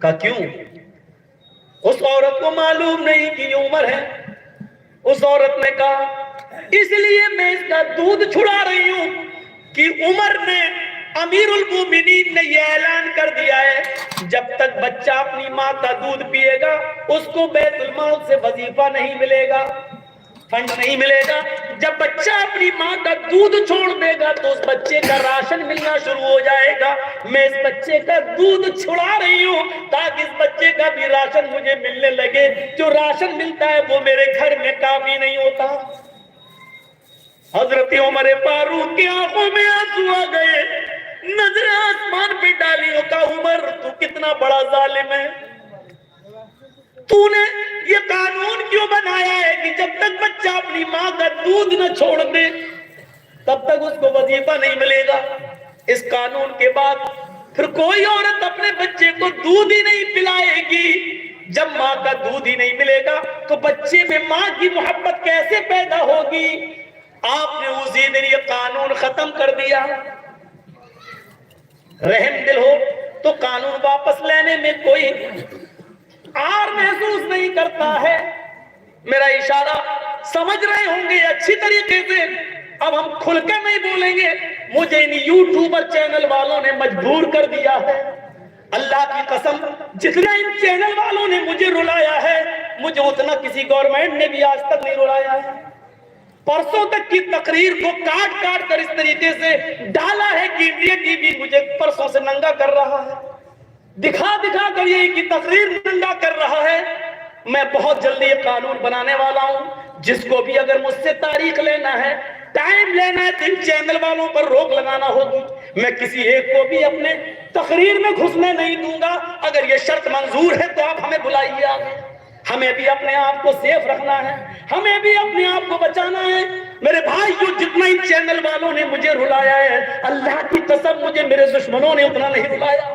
کہا کیوں؟ اس عورت کو معلوم نہیں کہ یہ عمر ہے. اس عورت نے کہا اس لیے میں اس کا دودھ چھڑا رہی ہوں کہ عمر نے امیر المومنین نے یہ اعلان کر دیا ہے جب تک بچہ اپنی ماں کا دودھ پیے گا اس کو بیت المال سے وظیفہ نہیں ملے گا، فنڈ نہیں ملے گا. جب بچہ اپنی ماں کا دودھ چھوڑ دے گا تو اس بچے کا راشن ملنا شروع ہو جائے گا. میں اس بچے کا دودھ چھڑا رہی ہوں تاکہ اس بچے کا بھی راشن مجھے ملنے لگے. جو راشن ملتا ہے وہ میرے گھر میں کافی نہیں ہوتا. حضرت عمر فاروق کی آنکھوں میں آنسو آ گئے، نظر آسمان پہ ڈالی اور کہا عمر تو کتنا بڑا ظالم ہے، تو نے یہ قانون کیوں بنایا ہے کہ جب تک بچہ اپنی ماں کا دودھ نہ چھوڑ دے تب تک اس کو وظیفہ نہیں ملے گا. اس قانون کے بعد پھر کوئی عورت اپنے بچے کو دودھ ہی نہیں پلائے گی. جب ماں کا دودھ ہی نہیں ملے گا تو بچے میں ماں کی محبت کیسے پیدا ہوگی؟ آپ نے اسی دن یہ قانون ختم کر دیا. رحم دل ہو تو قانون واپس لینے میں کوئی آر محسوس نہیں کرتا ہے. میرا اشارہ سمجھ رہے ہوں گے اچھی طریقے سے. اب ہم کھل کر نہیں بولیں گے. مجھے ان یوٹیوبر چینل والوں نے مجبور کر دیا ہے. اللہ کی قسم جتنا ان چینل والوں نے مجھے رلایا ہے مجھے اتنا کسی گورنمنٹ نے بھی آج تک نہیں رلایا ہے. پرسوں تک کی تقریر کو کاٹ کاٹ کر اس طریقے سے ڈالا ہے کہ انڈیا ٹی وی مجھے پرسوں سے ننگا کر رہا ہے، دکھا دکھا کر یہ کی تقریر ننگا کر رہا ہے. میں بہت جلدی یہ قانون بنانے والا ہوں. جس کو بھی اگر مجھ سے تاریخ لینا ہے، ٹائم لینا ہے، ان چینل والوں پر روک لگانا ہوگی. میں کسی ایک کو بھی اپنے تقریر میں گھسنے نہیں دوں گا. اگر یہ شرط منظور ہے تو آپ ہمیں بلائیے. آگے ہمیں بھی اپنے آپ کو سیف رکھنا ہے، ہمیں بھی اپنے آپ کو بچانا ہے. میرے بھائی جو جتنا ان چینل والوں نے مجھے رلایا ہے اللہ کی قسم مجھے میرے دشمنوں نے اتنا نہیں رلایا.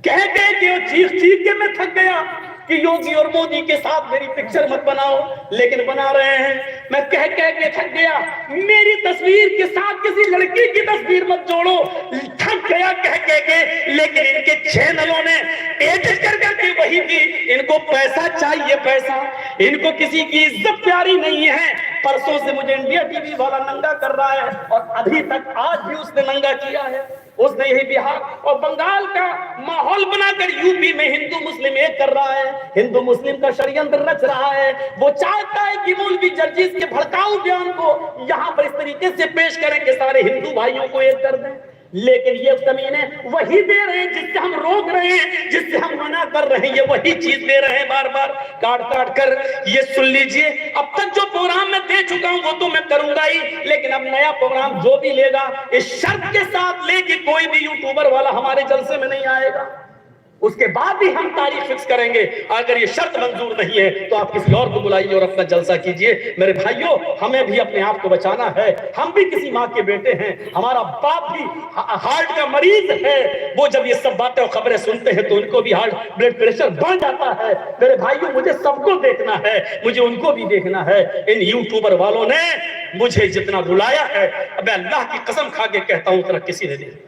کہہ کہ وہ چیخ چیخ کے میں تھک گیا کہ یوگی اور مودی کے ساتھ میری پکچر مت بناؤ، لیکن بنا رہے ہیں. میں کہہ کے تھک گیا میری تصویر کے ساتھ کسی لڑکی کی تصویر مت جوڑو، تھک گیا کہہ کے. لیکن ان کے چینلوں نے ایڈٹ کر کے وہی کی. ان کو پیسہ چاہیے، پیسہ. ان کو کسی کی عزت پیاری نہیں ہے. پرسوں سے مجھے انڈیا ٹی وی والا ننگا کر رہا ہے اور ابھی تک آج بھی اس نے ننگا کیا ہے. اس نے یہی بہار اور بنگال کا ماحول بنا کر یو پی میں ہندو مسلم ایک کر رہا ہے، ہندو مسلم کا شریعتر رچ رہا ہے. وہ چاہتا ہے کہ مولوی جرجیز کے بھڑکاؤ بیان کو یہاں پر اس طریقے سے پیش کریں کہ سارے ہندو بھائیوں کو ایک کر دیں. لیکن یہ کمینے وہی دے رہے ہیں جس سے ہم روک رہے ہیں، جس سے ہم منع کر رہے ہیں. یہ وہی چیز دے رہے ہیں بار بار کاٹ کاٹ کر. یہ سن لیجئے اب تک جو پروگرام میں دے چکا ہوں وہ تو میں کروں گا ہی، لیکن اب نیا پروگرام جو بھی لے گا اس شرط کے ساتھ لے کہ کوئی بھی یوٹیوبر والا ہمارے جلسے میں نہیں آئے گا. اس کے بعد بھی ہم تاریخ فکس کریں گے. اگر یہ شرط منظور نہیں ہے تو آپ کسی اور کو بلائیے اور اپنا جلسہ کیجئے. میرے بھائیوں ہمیں بھی اپنے آپ کو بچانا ہے. ہم بھی کسی ماں کے بیٹے ہیں. ہمارا باپ بھی ہارٹ کا مریض ہے. وہ جب یہ سب باتیں اور خبریں سنتے ہیں تو ان کو بھی ہارٹ بلڈ پریشر بڑھ جاتا ہے. میرے بھائیوں مجھے سب کو دیکھنا ہے، مجھے ان کو بھی دیکھنا ہے. ان یوٹیوبر والوں نے مجھے جتنا بلایا ہے اب میں اللہ کی قسم کھا کے کہتا ہوں اتنا کسی نے نہیں.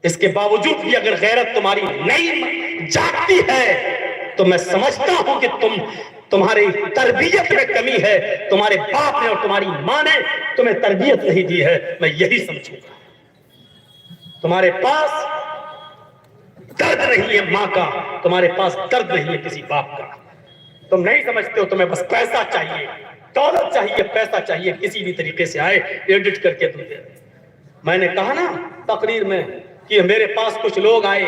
اس کے باوجود بھی اگر غیرت تمہاری نہیں جاگتی ہے تو میں سمجھتا ہوں کہ تمہاری تربیت میں کمی ہے. تمہارے باپ نے اور تمہاری ماں نے تمہیں تربیت نہیں دی ہے. میں یہی سمجھوں گا. تمہارے پاس درد نہیں ہے ماں کا، تمہارے پاس درد نہیں ہے کسی باپ کا. تم نہیں سمجھتے ہو تمہیں بس پیسہ چاہیے، دولت چاہیے، پیسہ چاہیے، کسی بھی طریقے سے آئے ایڈٹ کر کے تم دے. میں نے کہا نا تقریر میں کہ میرے پاس کچھ لوگ آئے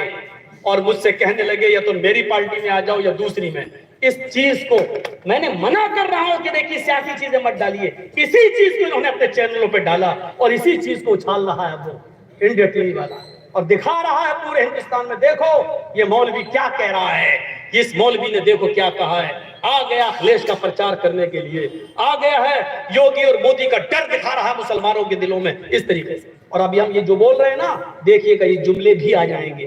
اور مجھ سے کہنے لگے یا تم میری پارٹی میں آ جاؤ یا دوسری میں. اس چیز کو میں نے منع کر رہا ہوں کہ دیکھیے سیاسی چیزیں مت ڈالیے. اسی چیز کو انہوں نے اپنے چینلوں پہ ڈالا اور اسی چیز کو اچھال رہا ہے وہ انڈیا ٹی وی والا اور دکھا رہا ہے پورے ہندوستان میں. دیکھو یہ مولوی کیا کہہ رہا ہے، اس مولوی نے دیکھو کیا کہا ہے. آ گیا اخلیش کا پرچار کرنے کے لیے، آ گیا ہے یوگی اور مودی کا ڈر دکھا رہا ہے مسلمانوں کے دلوں میں اس طریقے سے. اور ابھی ہم یہ جو بول رہے ہیں نا دیکھیے گا یہ جملے بھی آ جائیں گے.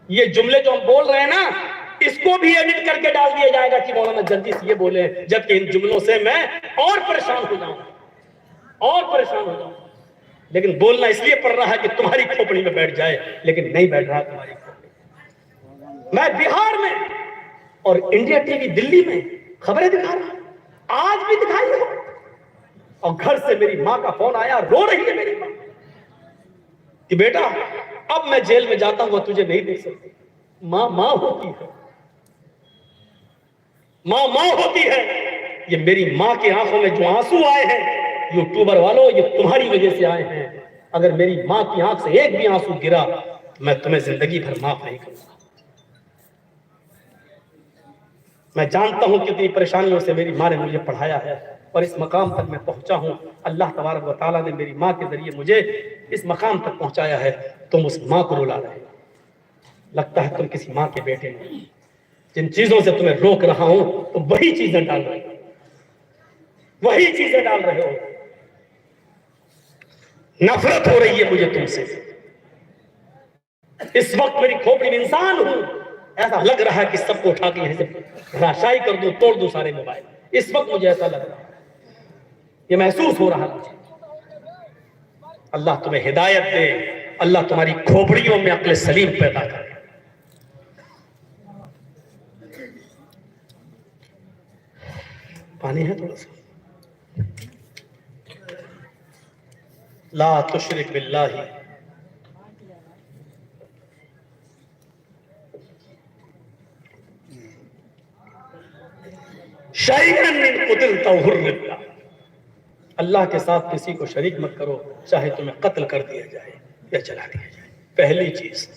یہ جملے جو ہم بول رہے ہیں نا اس کو بھی ایڈٹ کر کے ڈال دیا جائے گا کہ مولانا جلدی سے یہ بولے، جبکہ ان جملوں سے میں اور پریشان ہو جاؤں اور پریشان ہو جاؤں. لیکن بولنا اس لیے پڑ رہا ہے کہ تمہاری کھوپڑی میں بیٹھ جائے، لیکن نہیں بیٹھ رہا تمہاری کھوپڑی۔ میں بہار میں اور انڈیا ٹی وی دلی میں خبریں دکھا رہا ہوں، آج بھی دکھائی ہو، اور گھر سے میری ماں کا فون آیا، رو رہی ہے میری ماں کہ بیٹا اب میں جیل میں جاتا ہوں تجھے نہیں دیکھ سکتی۔ ماں ماں ہوتی ہے، ماں ماں ہوتی ہے۔ یہ میری ماں کی آنکھوں میں جو آنسو آئے ہیں یوٹیوبر والوں، یہ تمہاری وجہ سے آئے ہیں۔ اگر میری ماں کی آنکھ سے ایک بھی آنسو گرا تو میں تمہیں زندگی بھر معاف نہیں کروں گا۔ میں جانتا ہوں کتنی پریشانیوں سے میری ماں نے مجھے پڑھایا ہے اور اس مقام تک میں پہنچا ہوں۔ اللہ تبارک و تعالیٰ نے میری ماں کے ذریعے مجھے اس مقام تک پہنچایا ہے۔ تم اس ماں کو رلا رہے ہو، لگتا ہے تم کسی ماں کے بیٹے نہیں۔ جن چیزوں سے تمہیں روک رہا ہوں تم وہی چیزیں ڈال رہے ہو، وہی چیزیں ڈال رہے ہو۔ نفرت ہو رہی ہے مجھے تم سے۔ اس وقت میری کھوپڑی میں انسان ہوں، ایسا لگ رہا ہے کہ سب کو اٹھا کے یہیں سے راشائی کر دوں، توڑ دوں سارے موبائل۔ اس وقت مجھے ایسا لگ رہا ہے، یہ محسوس ہو رہا ہے مجھے۔ اللہ تمہیں ہدایت دے، اللہ تمہاری کھوپڑیوں میں عقل سلیم پیدا کرے۔ پانی ہے تھوڑا سا؟ لا تشرک باللہ شیئا من قتلت حرمت، اللہ کے ساتھ کسی کو شریک مت کرو، چاہے تمہیں قتل کر دیا جائے یا جلا دیا جائے۔ پہلی چیز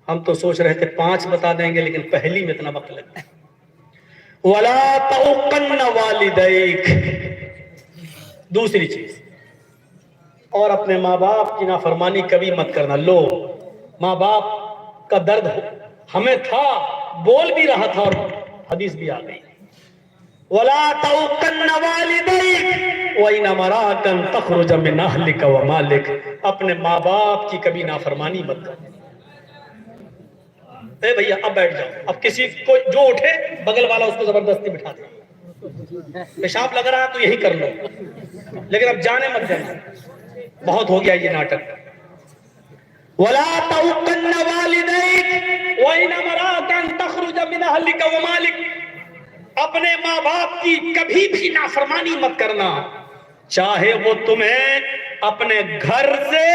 ہم تو سوچ رہے تھے 5 بتا دیں گے، لیکن پہلی میں اتنا وقت لگتا ہے۔ وَلَا تَعُقَّنَّ وَالِدَيْكَ، دوسری چیز، اور اپنے ماں باپ کی نافرمانی کبھی مت کرنا۔ لو، ماں باپ کا درد ہمیں تھا، بول بھی رہا تھا اور حدیث بھی آ گئی۔ وَلَا تَعُقَّنَّ وَالِدَيْكَ وَإِنْ امْرَأَةً تَخْرُجَ مِنْ أَهْلِكَ وَمَالِكَ، اپنے ماں باپ کی کبھی نافرمانی مت کرنا۔ اے بھیا اب بیٹھ جاؤ، اب کسی کو جو اٹھے بغل والا اس کو زبردستی بٹھا دے، پیشاب لگ رہا ہے تو یہی کر لو، لیکن اب جانے مت دینا، بہت ہو گیا یہ ناٹک۔ وَلَا تَعُقَّنَّ وَالِدَيْكَ وَإِنْ امْرَأَةً تَخْرُجَ مِنْ أَهْلِكَ وَمَالِكَ، اپنے ماں باپ کی کبھی بھی نافرمانی مت کرنا، چاہے وہ تمہیں اپنے گھر سے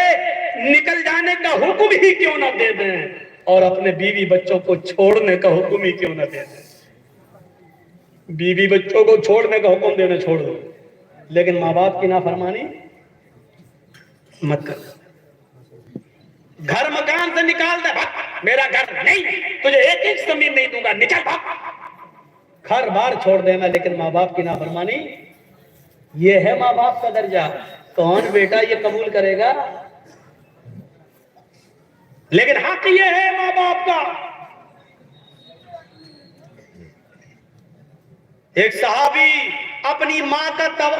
نکل جانے کا حکم ہی کیوں نہ دے دیں، اور اپنے بیوی بچوں کو چھوڑنے کا حکم ہی کیوں نہ دے دیں۔ بیوی بچوں کو چھوڑنے کا حکم دینا چھوڑ دو، لیکن ماں باپ کی نافرمانی مت کر۔ گھر مکان سے نکال دے، بھاگ، میرا گھر نہیں، تجھے 1 انچ زمین نہیں دوں گا، نکل بھاگ۔ گھر بار چھوڑ دینا، لیکن ماں باپ کی نافرمانی، یہ ہے ماں باپ کا درجہ۔ کون بیٹا یہ قبول کرے گا؟ لیکن حق یہ ہے ماں باپ کا۔ ایک صحابی اپنی ماں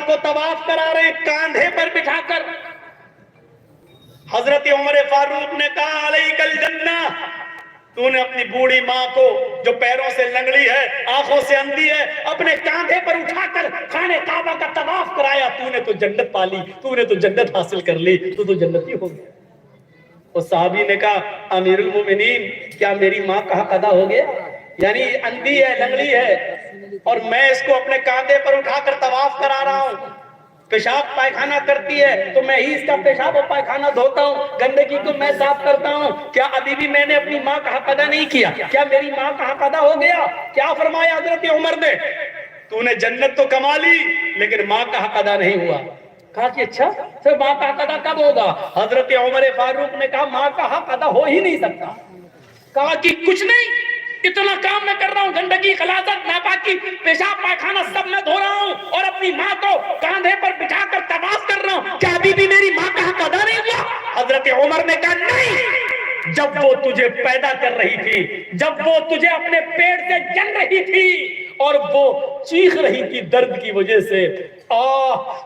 کو طواف کرا رہے ہیں کاندھے پر بٹھا کر، حضرت عمر فاروق نے کہا علیک الجنہ، تو نے اپنی بوڑھی ماں کو جو پیروں سے لنگڑی ہے، آنکھوں سے اندھی ہے، اپنے کاندھے پر اٹھا کر خانہ کعبہ کا طواف کرایا، تو نے تو جنت پالی، تو نے تو جنت حاصل کر لی، تو جنتی ہو گیا۔ اس صحابی نے کہا امیر المومنین، کیا میری ماں کا حق ادا ہو گیا؟ یعنی اندھی ہے، لنگڑی ہے، اور میں اس کو اپنے کاندھے پر اٹھا کر طواف کرا رہا ہوں، پیشاب پائخانہ کرتی ہے تو میں ہی اس کا پیشاب و پائخانہ دھوتا ہوں، گندگی کو میں صاف کرتا ہوں، کیا ابھی بھی میں نے اپنی ماں کا حق ادا نہیں کیا؟ کیا میری ماں کا حق ادا ہو گیا؟ کیا فرمایا حضرت عمر نے؟ تو نے جنت تو کما لی لیکن ماں کا حق ادا نہیں ہوا۔ کہا کہ اچھا پھر ماں کا حق ادا کب ہوگا؟ حضرت عمر فاروق نے کہا ماں کا حق ادا ہو ہی نہیں سکتا۔ کہا کہ کچھ نہیں، اتنا کام میں کر رہا ہوں، گندگی، غلاظت، ناپاکی، پیشاب پائخانہ سب میں دھو رہا ہوں، اور اپنی ماں کو کاندھے پر بٹھا کر طواف کر رہا ہوں، کیا ابھی بھی میری ماں کا حق ادا نہیں ہوا؟ حضرت عمر نے کہا نہیں، جب وہ تجھے پیدا کر رہی تھی، جب وہ تجھے اپنے پیٹ سے جن رہی تھی، اور وہ چیخ رہی تھی درد کی وجہ سے.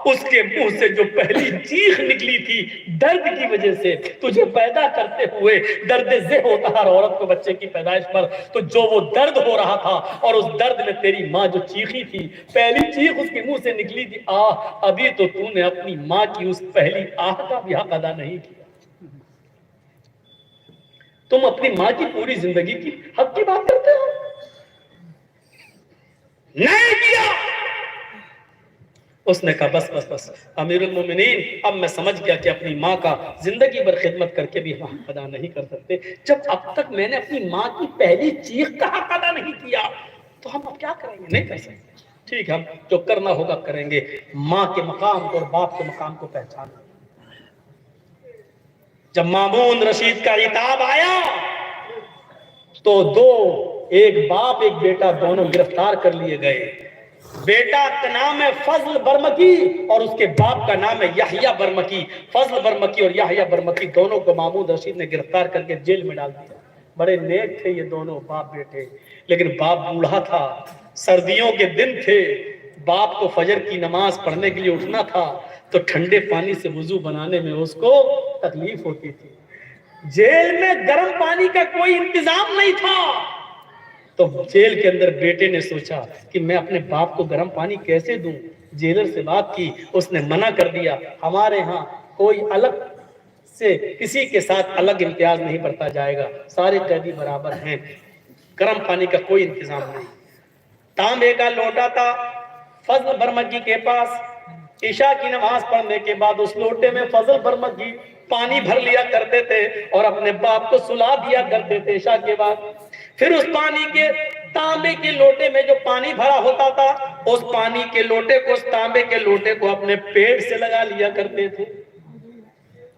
اس کے منہ سے جو پہلی چیخ نکلی تھی درد کی وجہ سے, تجھے پیدا کرتے ہوئے درد ذہ ہوتا ہر عورت کو بچے کی پیدائش پر, تو جو وہ درد ہو رہا تھا اور اس درد میں تیری ماں جو چیخی تھی, پہلی چیخ اس کے منہ سے نکلی تھی, ابھی تو تو نے اپنی ماں کی اس پہلی آہ کا بھی حق ادا نہیں کیا. تم اپنی ماں کی پوری زندگی کی حق کی بات کرتے ہو, نہیں کیا. اس نے کہا بس بس بس امیر المومنین, اب میں سمجھ گیا کہ اپنی ماں کا زندگی بھر خدمت کر کے بھی ہم حق ادا نہیں کر سکتے. جب اب تک میں نے اپنی ماں کی پہلی چیخ کا حق ادا نہیں کیا تو ہم اب کیا کریں گے؟ نہیں کر سکتے. ٹھیک ہے, ہم جو کرنا ہوگا کریں گے. ماں کے مقام اور باپ کے مقام کو پہچانا. جب مامون رشید کا عتاب آیا تو ایک باپ ایک بیٹا دونوں گرفتار کر لیے گئے. بیٹا کا نام ہے فضل برمکی اور اس کے باپ کا نام ہے یحییٰ برمکی. فضل برمکی اور یحییٰ برمکی دونوں کو مامون رشید نے گرفتار کر کے جیل میں ڈال دیا. بڑے نیک تھے یہ دونوں باپ بیٹے, لیکن باپ بوڑھا تھا, سردیوں کے دن تھے, باپ کو فجر کی نماز پڑھنے کے لیے اٹھنا تھا تو ٹھنڈے پانی سے وضو بنانے میں اس کو تکلیف ہوتی تھی. جیل میں گرم پانی کا کوئی انتظام نہیں تھا تو جیل کے اندر بیٹے نے سوچا کہ میں اپنے باپ کو گرم پانی کیسے دوں. جیلر سے بات کی, اس نے منع کر دیا. ہمارے ہاں کوئی الگ سے کسی کے ساتھ الگ امتیاز نہیں برتا جائے گا, سارے قیدی برابر ہیں, گرم پانی کا کوئی انتظام نہیں. تانبے کا لوٹا تھا فضل برمکی کے پاس. عشاء کی نماز پڑھنے کے بعد اس لوٹے میں فضل برمکی پانی بھر لیا کرتے تھے اور اپنے باپ کو سلا دیا کرتے تھے عشاء کے بعد. پھر اس پانی کے تانبے کے لوٹے میں جو پانی بھرا ہوتا تھا, اس پانی کے لوٹے کو, اس تانبے کے لوٹے کو اپنے پیٹ سے لگا لیا کرتے تھے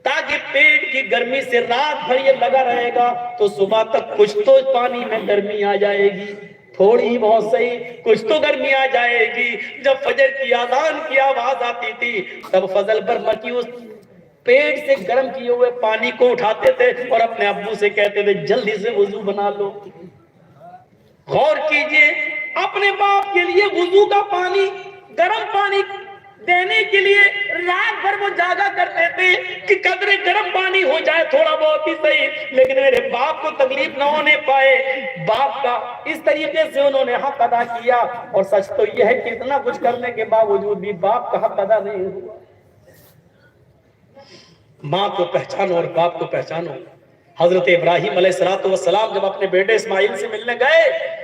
تاکہ پیٹ کی گرمی سے رات بھر یہ لگا رہے گا تو صبح تک کچھ تو پانی میں گرمی آ جائے گی, تھوڑی ہی بہت صحیح, کچھ تو گرمی آ جائے گی. جب فجر کی اذان کی آواز آتی تھی تب فضل برمکی اس پیٹ سے گرم کیے ہوئے پانی کو اٹھاتے تھے اور اپنے ابو سے کہتے تھے جلدی سے وضو بنا لو. غور کیجئے, اپنے باپ کے لیے وضو کا پانی, گرم پانی دینے کے لیے رات بھر وہ جاگا کرتے تھے کہ قدرے گرم پانی ہو جائے تھوڑا بہت ہی صحیح, لیکن میرے باپ کو تکلیف نہ ہونے پائے. باپ کا اس طریقے سے انہوں نے حق ادا کیا, اور سچ تو یہ ہے کہ اتنا کچھ کرنے کے باوجود بھی باپ کا حق ادا نہیں ہوا. ماں کو پہچانو اور باپ کو پہچانو. حضرت ابراہیم علیہ السلام جب اپنے بیٹے اسماعیل سے ملنے گئے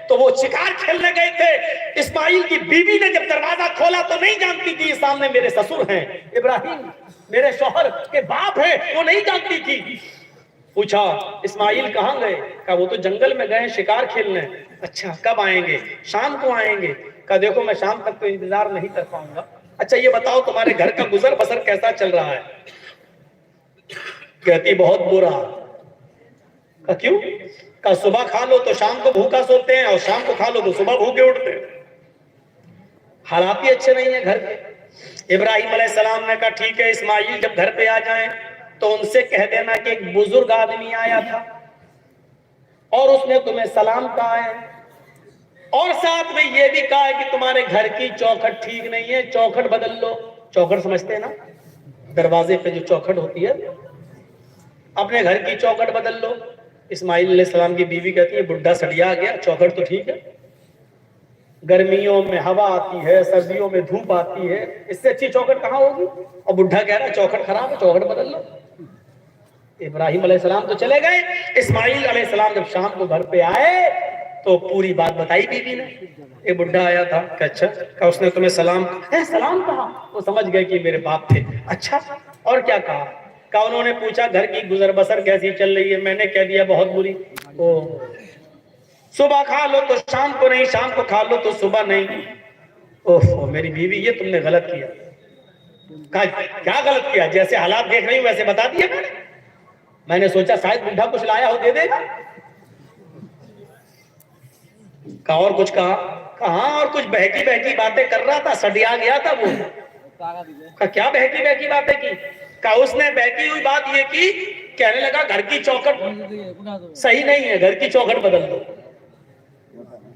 تو وہ شکار کھیلنے گئے تھے. اسماعیل کی بیوی نے جب دروازہ کھولا تو نہیں جانتی تھی سامنے میرے سسر ہیں, ابراہیم میرے شوہر کے باپ ہیں, وہ نہیں جانتی تھی. پوچھا اسماعیل کہاں گئے؟ کہا وہ تو جنگل میں گئے شکار کھیلنے. اچھا کب آئیں گے؟ شام کو آئیں گے. کہا دیکھو میں شام تک تو انتظار نہیں کر پاؤں گا. اچھا یہ بتاؤ تمہارے گھر کا گزر بسر کیسا چل رہا ہے؟ کہتی بہت برا. کہا کیوں؟ کہا صبح کھا لو تو شام کو بھوکا سوتے ہیں اور شام کو کھا لو تو صبح بھوکے اٹھتے ہیں. حالات ہی اچھے نہیں ہیں گھر کے. ابراہیم علیہ السلام نے کہا ٹھیک ہے, اسماعیل جب گھر پہ آ جائیں تو ان سے کہہ دینا کہ ایک بزرگ آدمی آیا تھا اور اس نے تمہیں سلام کہا ہے, اور ساتھ میں یہ بھی کہا ہے کہ تمہارے گھر کی چوکھٹ ٹھیک نہیں ہے, چوکھٹ بدل لو. چوکھٹ سمجھتے ہیں نا, دروازے پہ جو چوکھٹ ہوتی ہے, اپنے گھر کی چوکھٹ بدل لو. اسماعیل علیہ السلام کی بیوی کہتی ہے بڈھا سڑیا گیا, چوکھٹ تو ٹھیک ہے, گرمیوں میں ہوا آتی ہے, سردیوں میں دھوپ آتی ہے, اس سے اچھی چوکھٹ کہاں ہوگی؟ اور بڈھا کہہ رہا ہے چوکھٹ خراب ہے, چوکھٹ بدل لو. ابراہیم علیہ السلام تو چلے گئے. اسماعیل علیہ السلام جب شام کو گھر پہ آئے تو پوری بات بتائی بیوی نے. ایک بڈھا آیا تھا. کہ اچھا, کہ اس نے تمہیں سلام کہا. وہ سمجھ گئے کہ میرے باپ تھے. اچھا اور کیا کہا؟ کہ انہوں نے پوچھا گھر کی گزر بسر کیسی چل رہی ہے؟ میں نے کہہ دیا بہت بری. صبح کھا لو تو شام کو نہیں, شام کو کھا لو تو صبح نہیں. اوہ میری بیوی یہ تم نے غلط کیا. کہا کیا غلط کیا؟ جیسے حالات دیکھ رہی ہوں ویسے بتا دیا میں نے سوچا شاید بڈھا کچھ لایا ہو دے دے گا. کہا اور کچھ کہا؟ کہاں اور کچھ بہکی بہکی باتیں کر رہا تھا, سڈیا گیا تھا وہ. کہا کیا بہکی بہکی باتیں کی؟ کہا اس نے بہکی ہوئی بات یہ کی, کہنے لگا گھر کی چوکھٹ صحیح نہیں ہے, گھر کی چوکھٹ بدل دو.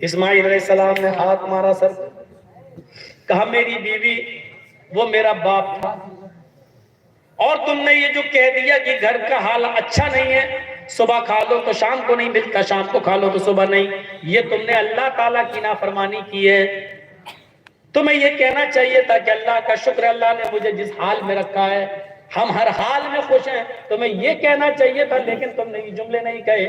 اسماعیل علیہ السلام نے ہاتھ مارا سر پہ، کہا میری بیوی وہ میرا باپ تھا، اور تم نے یہ جو کہہ دیا کہ گھر کا حال اچھا نہیں ہے، صبح کھا لو تو شام کو نہیں ملتا، شام کو کھا لو تو صبح نہیں، یہ تم نے اللہ تعالیٰ کی نافرمانی کی ہے۔ تمہیں یہ کہنا چاہیے تھا کہ اللہ کا شکر، اللہ نے مجھے جس حال میں رکھا ہے ہم ہر حال میں خوش ہیں، تمہیں یہ کہنا چاہیے تھا، لیکن تم نے یہ جملے نہیں کہے۔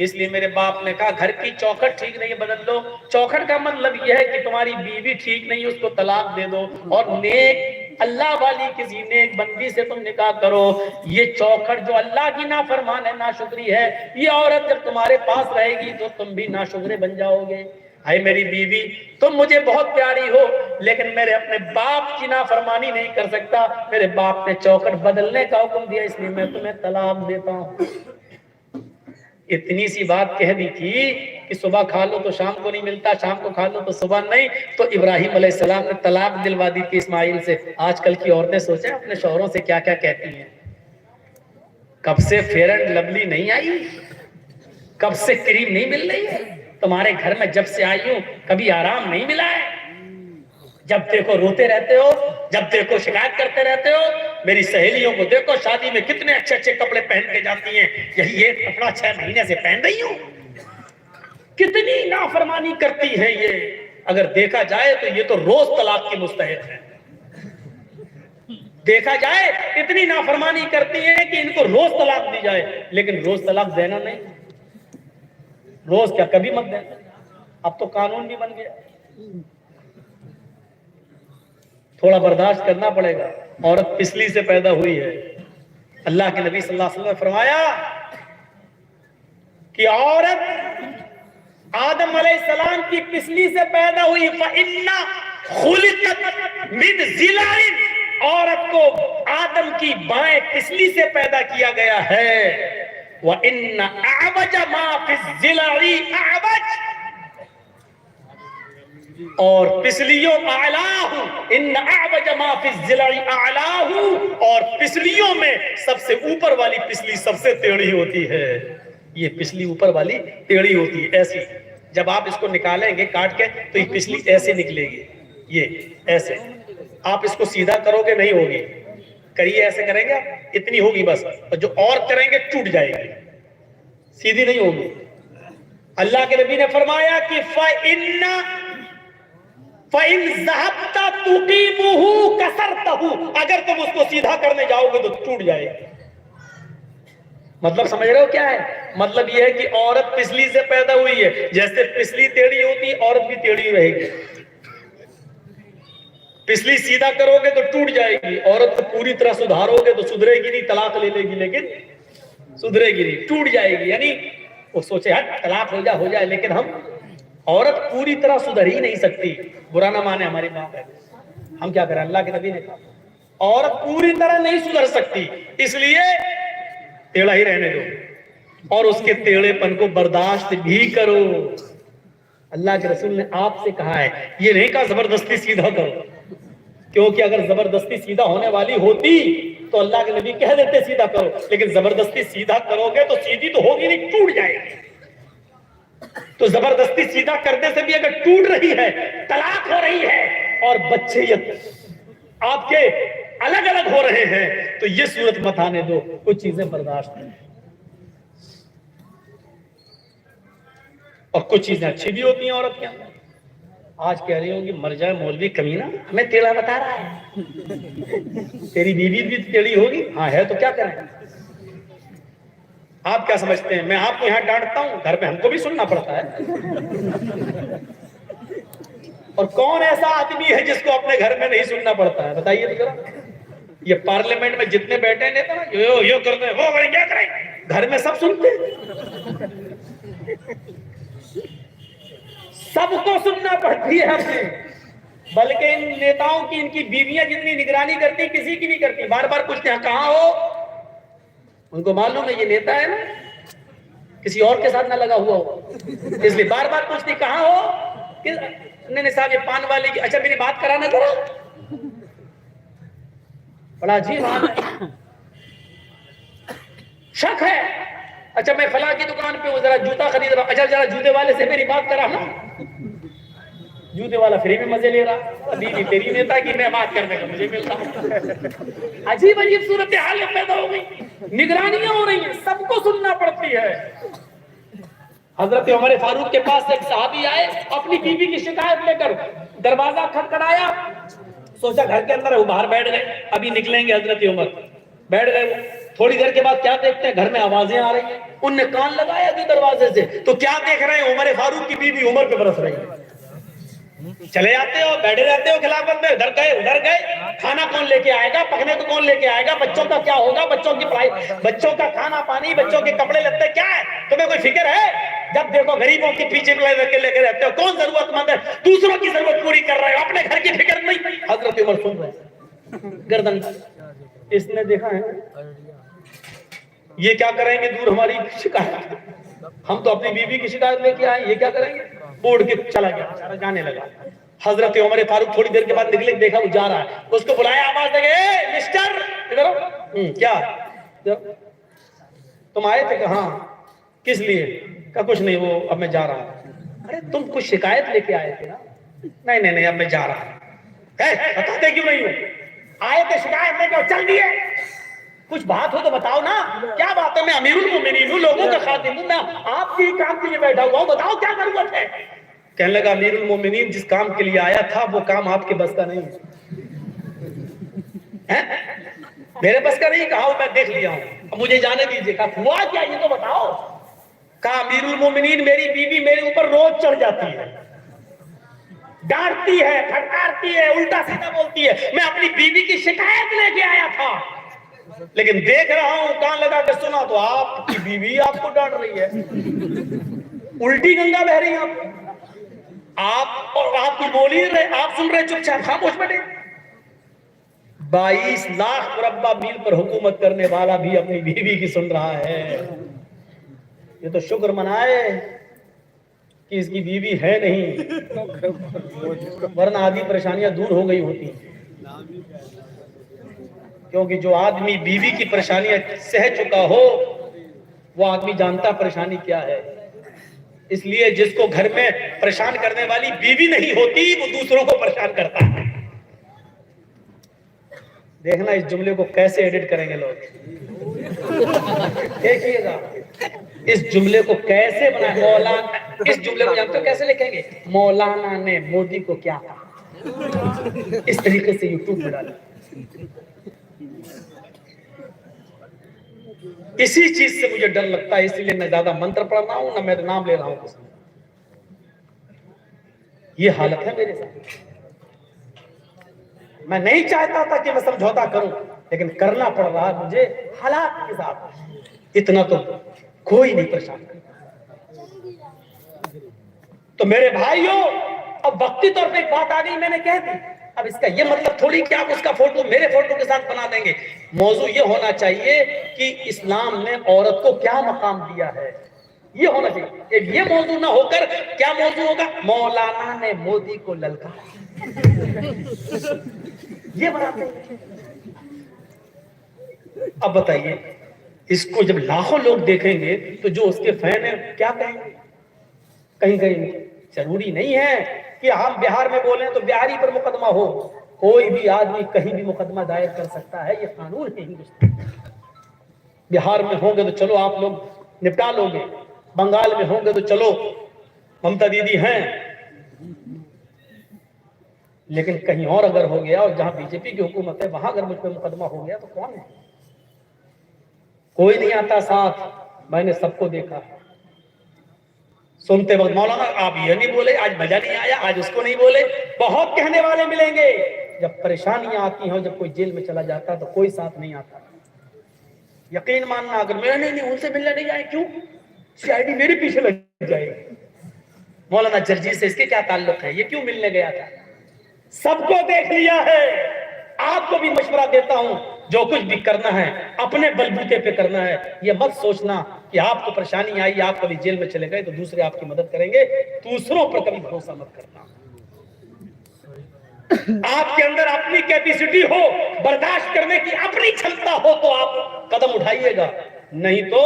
اس لیے میرے باپ نے کہا گھر کی چوکھٹ ٹھیک نہیں ہے، بدل لو۔ چوکھٹ کا مطلب یہ ہے کہ تمہاری بیوی ٹھیک نہیں ہے، اس کو طلاق دے دو، اور نیک اللہ والی کسی نیک بندی سے تم نکاح کرو۔ یہ چوکھٹ جو اللہ کی نافرمان ہے، ناشکری ہے، یہ عورت جب تمہارے پاس رہے گی تو تم بھی ناشکرے بن جاؤ گے۔ اے میری بیوی، تم مجھے بہت پیاری ہو، لیکن میرے اپنے باپ کی نافرمانی نہیں کر سکتا، میرے باپ نے چوکھٹ بدلنے کا حکم دیا، اس لیے میں تمہیں طلاق دیتا ہوں۔ اتنی سی بات کہہ دی تھی کہ صبح کھا لو تو شام کو نہیں ملتا، شام کو کھا لو تو صبح نہیں، تو ابراہیم علیہ السلام نے طلاق دلوا دی تھی اسماعیل سے۔ آج کل کی عورتیں سوچیں اپنے شوہروں سے کیا کیا کہتی ہیں، کب سے فیئر اینڈ لولی نہیں آئی، کب سے کریم نہیں مل رہی ہے، تمہارے گھر میں جب سے آئی ہوں کبھی آرام نہیں ملا ہے، جب دیکھو روتے رہتے ہو، جب دیکھو شکایت کرتے رہتے ہو۔ میری سہیلیوں کو دیکھو شادی میں کتنے اچھے اچھے کپڑے پہن کے جاتی ہیں، یہی ایک کپڑا 6 مہینے سے پہن رہی ہوں۔ کتنی نافرمانی کرتی ہے یہ، اگر دیکھا جائے تو یہ تو روز طلاق کی مستحق ہے۔ دیکھا جائے اتنی نافرمانی کرتی ہے کہ ان کو روز طلاق دی جائے، لیکن روز طلاق دینا نہیں، روز کیا کبھی مت دینا، اب تو قانون بھی بن گیا، تھوڑا برداشت کرنا پڑے گا۔ عورت پسلی سے پیدا ہوئی ہے، اللہ کے نبی صلی اللہ علیہ وسلم نے فرمایا کہ عورت آدم علیہ السلام کی پسلی سے پیدا ہوئی، فَإِنَّ خُلِقَتْ مِنْ ضِلَعٍ، عورت کو آدم کی بائیں پسلی سے پیدا کیا گیا ہے، وَإِنَّ أَعْوَجَ مَا فِي الضِّلَعِ أَعْوَجَ، اور پسلیوں اعلاہ، ان اعوج ما فی الضلع اعلاہ، اور پسلیوں میں سب سے اوپر والی پسلی سب سے ٹیڑھی ہوتی ہے۔ یہ پسلی اوپر والی ٹیڑھی ہوتی ہے، ایسی، جب آپ اس کو نکالیں گے کاٹ کے تو یہ پسلی ایسے نکلے گی، یہ ایسے، آپ اس کو سیدھا کرو گے نہیں ہوگی، کریے ایسے کریں گے آپ، اتنی ہوگی بس، اور جو اور کریں گے ٹوٹ جائے گی، سیدھی نہیں ہوگی۔ اللہ کے نبی نے فرمایا کہ فَإِن ذَهَبْتَ تُقِيمُهُ كَسَرْتَهُ، اگر تم اس کو سیدھا کرنے جاؤ گے تو ٹوٹ جائے گی۔ مطلب سمجھ رہے ہو کیا ہے؟ مطلب یہ ہے کہ عورت پسلی سے پیدا ہوئی ہے، جیسے پسلی ٹیڑھی ہوتی ہے عورت بھی ٹیڑھی رہے گی۔ پسلی سیدھا کرو گے تو ٹوٹ جائے گی، عورت کو پوری طرح سدھارو گے تو سدھرے گی نہیں، طلاق لے لے گی لیکن سدھرے گی نہیں، ٹوٹ جائے گی۔ یعنی وہ سوچے ہٹ طلاق ہو جائے، لیکن ہم عورت پوری طرح سدھر ہی نہیں سکتی، برا نہ مانے ہماری ماں ہے، ہم کیا کریں، اللہ کے نبی نے کہا عورت پوری طرح نہیں سدھر سکتی، اس لیے ٹیڑھا ہی رہنے دو، اور اس کے ٹیڑھے پن کو برداشت بھی کرو۔ اللہ کے رسول نے آپ سے کہا ہے، یہ نہیں کہا زبردستی سیدھا کرو، کیونکہ اگر زبردستی سیدھا ہونے والی ہوتی تو اللہ کے نبی کہہ دیتے سیدھا کرو، لیکن زبردستی سیدھا کرو گے تو سیدھی تو ہوگی نہیں، ٹوٹ جائے گی۔ تو زبردستی سیدھا کرنے سے بھی اگر ٹوٹ رہی ہے، طلاق ہو رہی ہے، اور بچے آپ کے الگ الگ ہو رہے ہیں، تو یہ صورت مت آنے دو، کچھ چیزیں برداشت ہیں، اور کچھ چیزیں اچھی بھی ہوتی ہیں عورت کے اندر۔ آج کہہ رہی ہوں کہ مر جائے مولوی کمینہ، ہمیں ٹیڑھا بتا رہا ہے، تیری بیوی بھی ٹیڑھی ہوگی، ہاں ہے تو کیا کریں؟ آپ کیا سمجھتے ہیں میں آپ کو یہاں ڈانٹتا ہوں، گھر میں ہم کو بھی سننا پڑتا ہے؟ اور کون ایسا آدمی ہے جس کو اپنے گھر میں نہیں سننا پڑتا ہے؟ بتائیے تو ذرا۔ یہ پارلیمنٹ میں جتنے بیٹھے نیتا نا، یہ کرتے ہیں وہ کریں، کیا کریں، گھر میں سب سنتے ہیں، سب کو سننا پڑتی ہے اپنے، بلکہ ان نیتاؤں کی، ان کی بیویاں جتنی نگرانی کرتی کسی کی نہیں کرتی، بار بار پوچھتے ہیں کہاں ہو، ان کو معلوم ہے یہ نیتا ہے نا، کسی اور کے ساتھ نہ لگا ہوا ہو، اس لیے بار بار پوچھتی کہاں ہو، نہیں صاحب یہ پان والے کی، اچھا میری بات کرانا ذرا، بڑا عجیب حال ہے، شک ہے، اچھا میں فلاں کی دکان پہ ہوں ذرا جوتا خرید رہا ہوں، اچھا ذرا جوتے والے سے میری بات کرانا، جوتے والا فری میں مزے لے رہا, بیوی تیری نیتا کی میں بات کرنے کا مجھے مل رہا. عجیب عجیب صورتحال پیدا ہو گئی, نگرانیاں ہو رہی ہیں, سب کو سننا پڑتی ہے. حضرت عمر فاروق کے پاس ایک صحابی آئے, اپنی بیوی کی شکایت لے کر, دروازہ کھٹکھٹایا, سوچا گھر کے اندر ہے, وہ باہر بیٹھ گئے, ابھی نکلیں گے حضرت عمر. بیٹھ گئے, تھوڑی دیر کے بعد کیا دیکھتے ہیں, گھر میں آوازیں آ رہی ہیں. ان نے کان لگایا تھی دروازے سے, تو کیا دیکھ رہے ہیں, عمر فاروق کی بیوی عمر پہ برس رہی ہے. چلے جاتے ہو, بیٹھے رہتے ہو خلافت میں, ادھر گئے ادھر گئے, کھانا کون لے کے آئے گا, پکنے کو کون لے کے آئے گا, بچوں کا کیا ہوگا, بچوں کی پڑھائی, بچوں کا کھانا پانی, بچوں کے کپڑے لتے, کیا ہے تمہیں کوئی فکر ہے؟ جب دیکھو غریبوں کے پیچھے لے کے رہتے ہو, کون ضرورت مند ہے, دوسروں کی ضرورت پوری کر رہے ہو, اپنے گھر کی فکر نہیں. حضرت عمر سن رہے گردن, اس نے دیکھا ہے یہ کیا کریں گے, دور ہماری شکایت, ہم تو اپنی بیوی کی شکایت لے کے آئے, یہ کیا کریں گے, بوڑھ کے چلا گیا, جانے لگا. حضرت عمر فاروق تھوڑی دیر کے بعد نکلے, دیکھا وہ جا رہا ہے, اس کو بلایا, آواز دے گئے, مسٹر ادھر ہو. کیا تم آئے تھے؟ کہ ہاں. کس لیے؟ کہ کچھ نہیں, وہ اب میں جا رہا ہوں. ارے تم کچھ شکایت لے کے آئے تھے نا؟ نہیں نہیں نہیں, اب میں جا رہا ہوں. بتاتے کیوں نہیں ہو, آئے تھے شکایت لے کے چل دیے, کچھ بات ہو تو بتاؤ نا, کیا بات ہے, میں امیر المومنین ہوں, لوگوں کا خادم ہوں, میں آپ کے کام کے لیے بیٹھا ہوا ہوں, بتاؤ کیا ضرورت ہے. کہنے لگا, امیر المومنین جس کام کے لیے آیا تھا وہ کام آپ کے بس کا نہیں ہے. میرے بس کا نہیں, کہا میں دیکھ لیا ہوں, اب مجھے جانے دیجیے. کہا ہوا کیا یہ تو بتاؤ. کہا امیر المومنین میری بیوی میرے اوپر روز چڑھ جاتی ہے, ڈانٹتی ہے, پھٹکارتی ہے, الٹا سیدھا بولتی ہے, میں اپنی بیوی کی شکایت لے کے آیا تھا, لیکن دیکھ رہا ہوں کان لگا کے سنا تو آپ کی بیوی آپ کو ڈانٹ رہی ہے, الٹی گنگا بہ رہی ہے. آپ کچھ بول ہی رہے, آپ سن رہے چپ چاپ خاموش بیٹھے. 22 لاکھ مربع میل پر حکومت کرنے والا بھی اپنی بیوی کی سن رہا ہے. یہ تو شکر منائے کہ اس کی بیوی ہے نہیں, ورنہ آدھی پریشانیاں دور ہو گئی ہوتی. کیونکہ جو آدمی بیوی کی پریشانیاں سہ چکا ہو وہ آدمی جانتا پریشانی کیا ہے. اس لیے جس کو گھر میں پریشان کرنے والی بیوی نہیں ہوتی وہ دوسروں کو پریشان کرتا ہے. دیکھنا اس جملے کو کیسے ایڈٹ کریں گے لوگ, دیکھیے گا اس جملے کو کیسے بنا. مولانا, اس جملے کو جانتے ہو کیسے لکھیں گے, مولانا نے مودی کو کیا کہا, اس طریقے سے یوٹیوب میں ڈالا. اسی چیز سے مجھے ڈر لگتا ہے, اس لیے میں زیادہ منتر پڑھ رہا ہوں, نہ میں نام لے رہا ہوں. یہ حالت ہے میرے ساتھ. میں نہیں چاہتا تھا کہ میں سمجھوتا کروں, لیکن کرنا پڑ رہا مجھے حالات کے ساتھ. اتنا تو کوئی نہیں پریشان کرتا. تو میرے بھائیوں, اب وقتی طور پہ ایک بات آ گئی, میں نے کہہ دی. اب اس کا یہ مطلب تھوڑی کہ آپ اس کا فوٹو میرے فوٹو کے ساتھ بنا دیں گے. موضوع یہ ہونا چاہیے کہ اسلام نے عورت کو کیا مقام دیا ہے, یہ ہونا چاہیے. ایک یہ موضوع نہ ہو کر کیا موضوع ہوگا, مولانا نے مودی کو للکارا, یہ بناتے ہیں. اب بتائیے, اس کو جب لاکھوں لوگ دیکھیں گے تو جو اس کے فین ہیں کیا کہیں گے. کہیں کہیں ضروری نہیں ہے کہ ہم بہار میں بولیں تو بہاری پر مقدمہ ہو, کوئی بھی آدمی کہیں بھی مقدمہ دائر کر سکتا ہے, یہ قانون ہے ہندوستان. بہار میں ہوں گے تو چلو آپ لوگ نپٹا لو گے, بنگال میں ہوں گے تو چلو ممتا دیدی ہیں, لیکن کہیں اور اگر ہو گیا, اور جہاں بی جے پی کی حکومت ہے وہاں اگر مجھ پہ مقدمہ ہو گیا تو کون ہے؟ کوئی نہیں آتا ساتھ. میں نے سب کو دیکھا. سنتے وقت مولانا آپ یہ نہیں بولے, آج مزہ نہیں آیا, آج اس کو نہیں بولے. بہت کہنے والے ملیں گے. جب پریشانیاں آتی ہیں, جب کوئی جیل میں چلا جاتا تو کوئی ساتھ نہیں آتا. یقین ماننا, اگر میں نہیں ان سے ملنے نہیں جائے, کیوں سی آئی ڈی میرے پیچھے لگ جائے گی. مولانا جرجی سے اس کے کیا تعلق ہے, یہ کیوں ملنے گیا تھا؟ سب کو دیکھ لیا ہے. آپ کو بھی مشورہ دیتا ہوں, جو کچھ بھی کرنا ہے اپنے بلبوتے پہ کرنا ہے. یہ مت سوچنا کہ آپ کو پریشانی آئی, آپ کبھی جیل میں چلے گئے تو دوسرے آپ کی مدد کریں گے. دوسروں پر کبھی بھروسہ مت کرنا. آپ کے اندر اپنی کیپیسٹی ہو, برداشت کرنے کی اپنی چھمتا ہو تو آپ قدم اٹھائیے گا, نہیں تو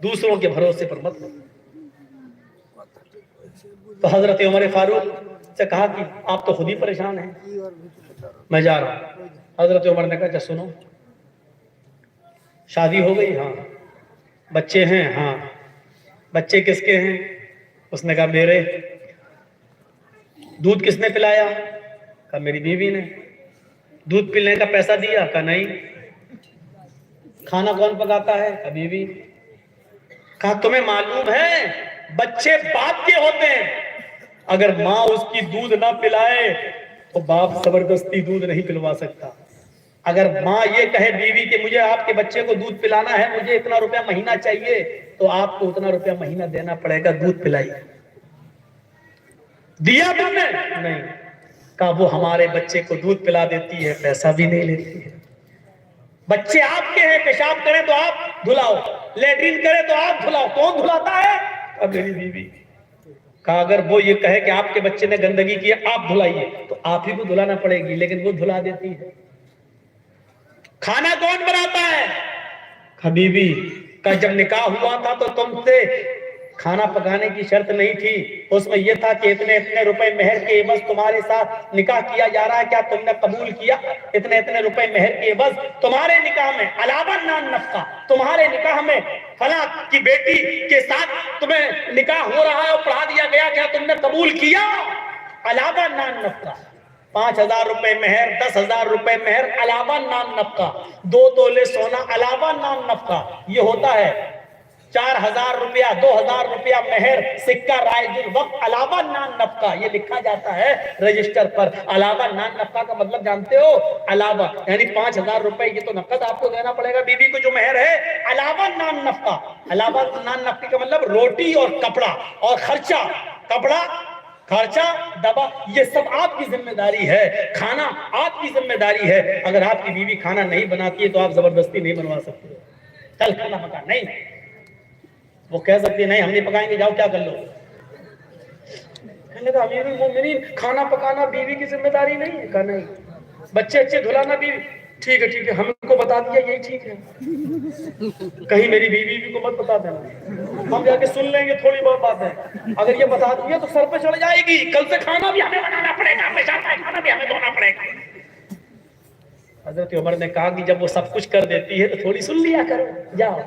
دوسروں کے بھروسے پر مت. تو حضرت عمر فاروق سے کہا کہ آپ تو خود ہی پریشان ہیں، میں جا رہا ہوں۔ حضرت عمر نے کہا اچھا سنو، شادی ہو گئی؟ ہاں۔ بچے ہیں؟ ہاں۔ بچے کس کے ہیں؟ اس نے کہا میرے۔ دودھ کس نے پلایا؟ کہا میری بیوی نے۔ دودھ پلانے کا پیسہ دیا؟ کہا نہیں۔ کھانا کون پکاتا ہے؟ کہا بیوی۔ کہا تمہیں معلوم ہے بچے باپ کے ہوتے ہیں، اگر ماں اس کی دودھ نہ پلائے تو باپ زبردستی دودھ نہیں پلوا سکتا۔ اگر ماں یہ کہے بیوی کہ مجھے آپ کے بچے کو دودھ پلانا ہے، مجھے اتنا روپیہ مہینہ چاہیے، تو آپ کو اتنا روپیہ مہینہ دینا پڑے گا، دودھ پلائیے۔ دیا تم نے؟ نہیں۔ کہا وہ ہمارے بچے کو دودھ پلا دیتی ہے، پیسہ بھی نہیں لیتی ہے۔ بچے آپ کے ہیں، پیشاب کریں تو آپ دھلاؤ، لیٹرین کرے تو آپ دھلاؤ، کون دھلاتا ہے؟ اب میری بیوی۔ کہا اگر وہ یہ کہے کہ آپ کے بچے نے گندگی کی ہے آپ دھلائیے، تو آپ ہی کو دھلانا پڑے گی، لیکن وہ دھلا دیتی ہے۔ کھانا کون بناتا ہے؟ کہا بیوی۔ کہا جب نکاح ہوا تھا تو تم سے کھانا پکانے کی شرط نہیں تھی، اس میں یہ تھا کہ اتنے اتنے روپے مہر کے عوض تمہارے ساتھ نکاح کیا جا رہا ہے، کیا تم نے قبول کیا؟ اتنے اتنے روپے مہر کے عوض تمہارے نکاح میں علاوہ نان نفقہ، تمہارے نکاح میں فلاں کی بیٹی کے ساتھ تمہیں نکاح ہو رہا ہے اور پڑھا دیا گیا، کیا تم نے قبول کیا؟ علاوہ نان نفقہ 5,000 روپے مہر، 10,000 روپے مہر علاوہ نان نفقہ، 2 تولے سونا علاوہ نان نفقہ، یہ ہوتا ہے 4,000 روپیہ، 2,000 روپیہ مہر، سکہ رائج الوقت علاوہ نان نفقہ، یہ لکھا جاتا ہے رجسٹر پر۔ علاوہ نان نفقہ کا مطلب جانتے ہو؟ علاوہ یعنی 5,000 روپے یہ تو نقد آپ کو دینا پڑے گا بیوی کو جو مہر ہے، علاوہ نان نفقہ۔ علاوہ نان نفقہ کا مطلب روٹی اور کپڑا اور خرچہ، کپڑا، خرچہ، دوا، یہ سب آپ کی ذمہ داری ہے، کھانا آپ کی ذمہ داری ہے۔ اگر آپ کی بیوی کھانا نہیں بناتی ہے تو آپ زبردستی نہیں بنوا سکتے، چل کھانا پکا، نہیں۔ وہ کہہ سکتی ہے نہیں ہم نہیں پکائیں گے، جاؤ کیا کر لو۔ کہنے لگا امیر المومنین کھانا پکانا بیوی کی ذمہ داری نہیں ہے؟ کہا نہیں۔ بچے اچھے دھلانا بیوی، ٹھیک ہے ٹھیک ہے، ہم کو بتا دیا یہی ٹھیک ہے، کہیں میری بیوی کو مت بتا دینا، ہم جا کے سن لیں گے تھوڑی بہت بات ہے، اگر یہ بتا دیا تو سر پہ چڑھ جائے گی، کل سے کھانا بھی ہمیں بنانا پڑے گا، پیشاب کھانا بھی ہمیں دھونا پڑے گا۔ حضرت عمر نے کہا کہ جب وہ سب کچھ کر دیتی ہے تو تھوڑی سن لیا کرو، جاؤ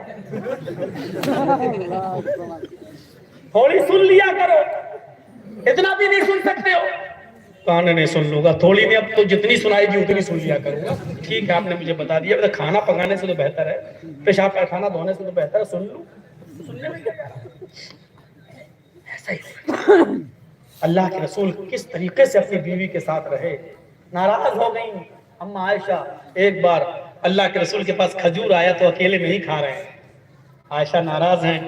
تھوڑی سن لیا کرو، اتنا بھی نہیں سن سکتے ہو؟ کہا نہیں سن لوں گا، تھوڑی نہیں، اب تو جتنی سنائے گی اتنی سن لیا کروں گا۔ ٹھیک ہے آپ نے مجھے بتا دیا، کھانا پکانے سے تو بہتر ہے، پیشاب کا کھانا دھونے سے تو بہتر ہے، سن لوں، سننے میں کیا ایسا ہی۔ اللہ کے رسول کس طریقے سے اپنی بیوی کے ساتھ رہے، ناراض ہو گئی اما عائشہ۔ ایک بار اللہ کے رسول کے پاس کھجور آیا تو اکیلے میں ہی کھا رہے ہیں، عائشہ ناراض ہیں،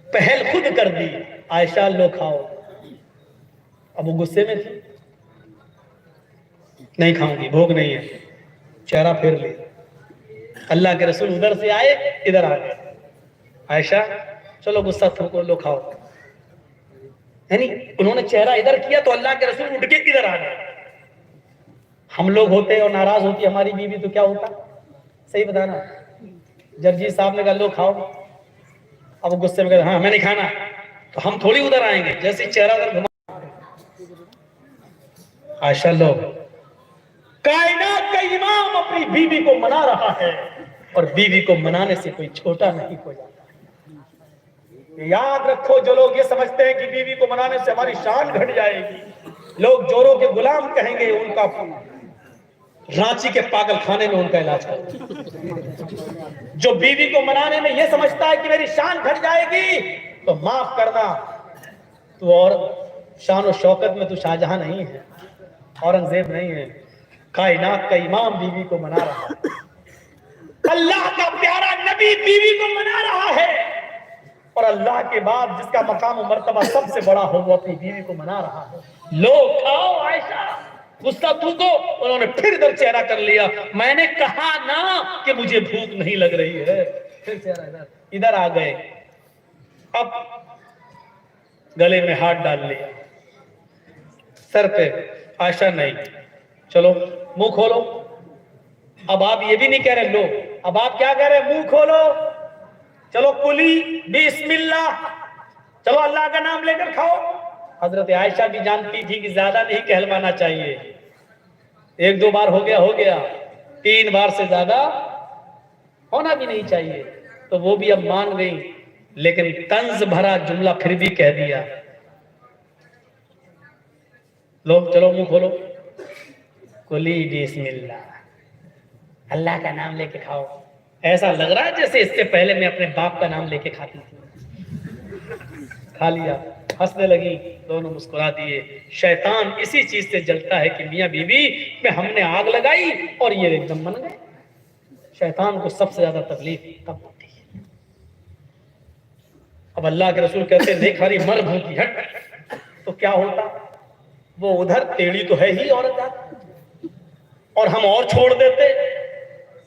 پہل خود کر دی، عائشہ لو کھاؤ۔ اب وہ غصے میں تھی، نہیں کھاؤں گی، بھوک نہیں ہے، چہرہ پھیر لی۔ اللہ کے رسول ادھر سے آئے ادھر آ گئے، عائشہ چلو غصہ تھوکو، لو کھاؤ۔ یعنی انہوں نے چہرہ ادھر کیا تو اللہ کے رسول اٹھ کے ادھر آ گئے۔ ہم لوگ ہوتے اور ناراض ہوتی ہماری بیوی تو کیا ہوتا؟ صحیح بتانا، جرجی صاحب نے کہا لو کھاؤ، اب وہ غصے میں کہا ہاں میں نہیں کھانا، تو ہم تھوڑی ادھر آئیں گے، جیسے چہرہ ادھر گھما۔ عائشہ لو، کائنات کا امام اپنی بیوی کو منا رہا ہے، اور بیوی کو منانے سے کوئی چھوٹا نہیں ہو جاتا۔ یاد رکھو، جو لوگ یہ سمجھتے ہیں کہ بیوی کو منانے سے ہماری شان گھٹ جائے گی، لوگ جوروں کے غلام کہیں گے، ان کا رانچی کے پاگل خانے میں ان کا علاج کرو۔ جو بیوی کو منانے میں یہ سمجھتا ہے کہ میری شان گھٹ جائے گی، تو معاف کرنا، تو اور شان و شوکت میں تو شاہجہاں نہیں ہے، اورنگزیب نہیں ہے، کائنات کا امام بیوی کو منا رہا ہے، اللہ کا پیارا نبی بیوی کو منا رہا ہے، اور اللہ کے بعد جس کا مقام و مرتبہ سب سے بڑا ہو وہ اپنی بیوی کو منا رہا ہے۔ لو کھاؤ عائشہ، غصہ تھوکو۔ انہوں نے پھر ادھر چہرہ کر لیا، میں نے کہا نا کہ مجھے بھوک نہیں لگ رہی ہے، پھر چہرہ ادھر آ گئے، اب گلے میں ہاتھ ڈال لیا، سر پہ، عائشہ نہیں، چلو منہ کھولو۔ اب آپ یہ بھی نہیں کہہ رہے لو، اب آپ کیا کہہ رہے منہ کھولو، چلو کلی بسم اللہ، چلو اللہ کا نام لے کر کھاؤ۔ حضرت عائشہ بھی جانتی تھی کہ زیادہ نہیں کہلوانا چاہیے، 1-2 بار ہو گیا، 3 بار سے زیادہ ہونا بھی نہیں چاہیے، تو وہ بھی اب مان گئی، لیکن طنز بھرا جملہ پھر بھی کہہ دیا، لوگ چلو منہ کھولو، کلی بسم اللہ، اللہ کا نام لے کے کھاؤ، ایسا لگ رہا ہے جیسے اس سے پہلے میں اپنے باپ کا نام لے کے کھاتی تھی، کھا لیا، ہنسنے لگی، دونوں مسکرا دیے۔ شیطان اسی چیز سے جلتا ہے کہ میاں بیوی میں ہم نے آگ لگائی اور یہ ایک دم من گئے۔ شیطان کو سب سے زیادہ تکلیف تب ہوتی ہے۔ اب اللہ کے رسول کہتے ہیں نہیں کھا رہی، مر بھوکی، ہٹ، تو کیا ہوتا؟ وہ ادھر تیڑی تو ہے ہی عورت جاتی، اور ہم اور چھوڑ دیتے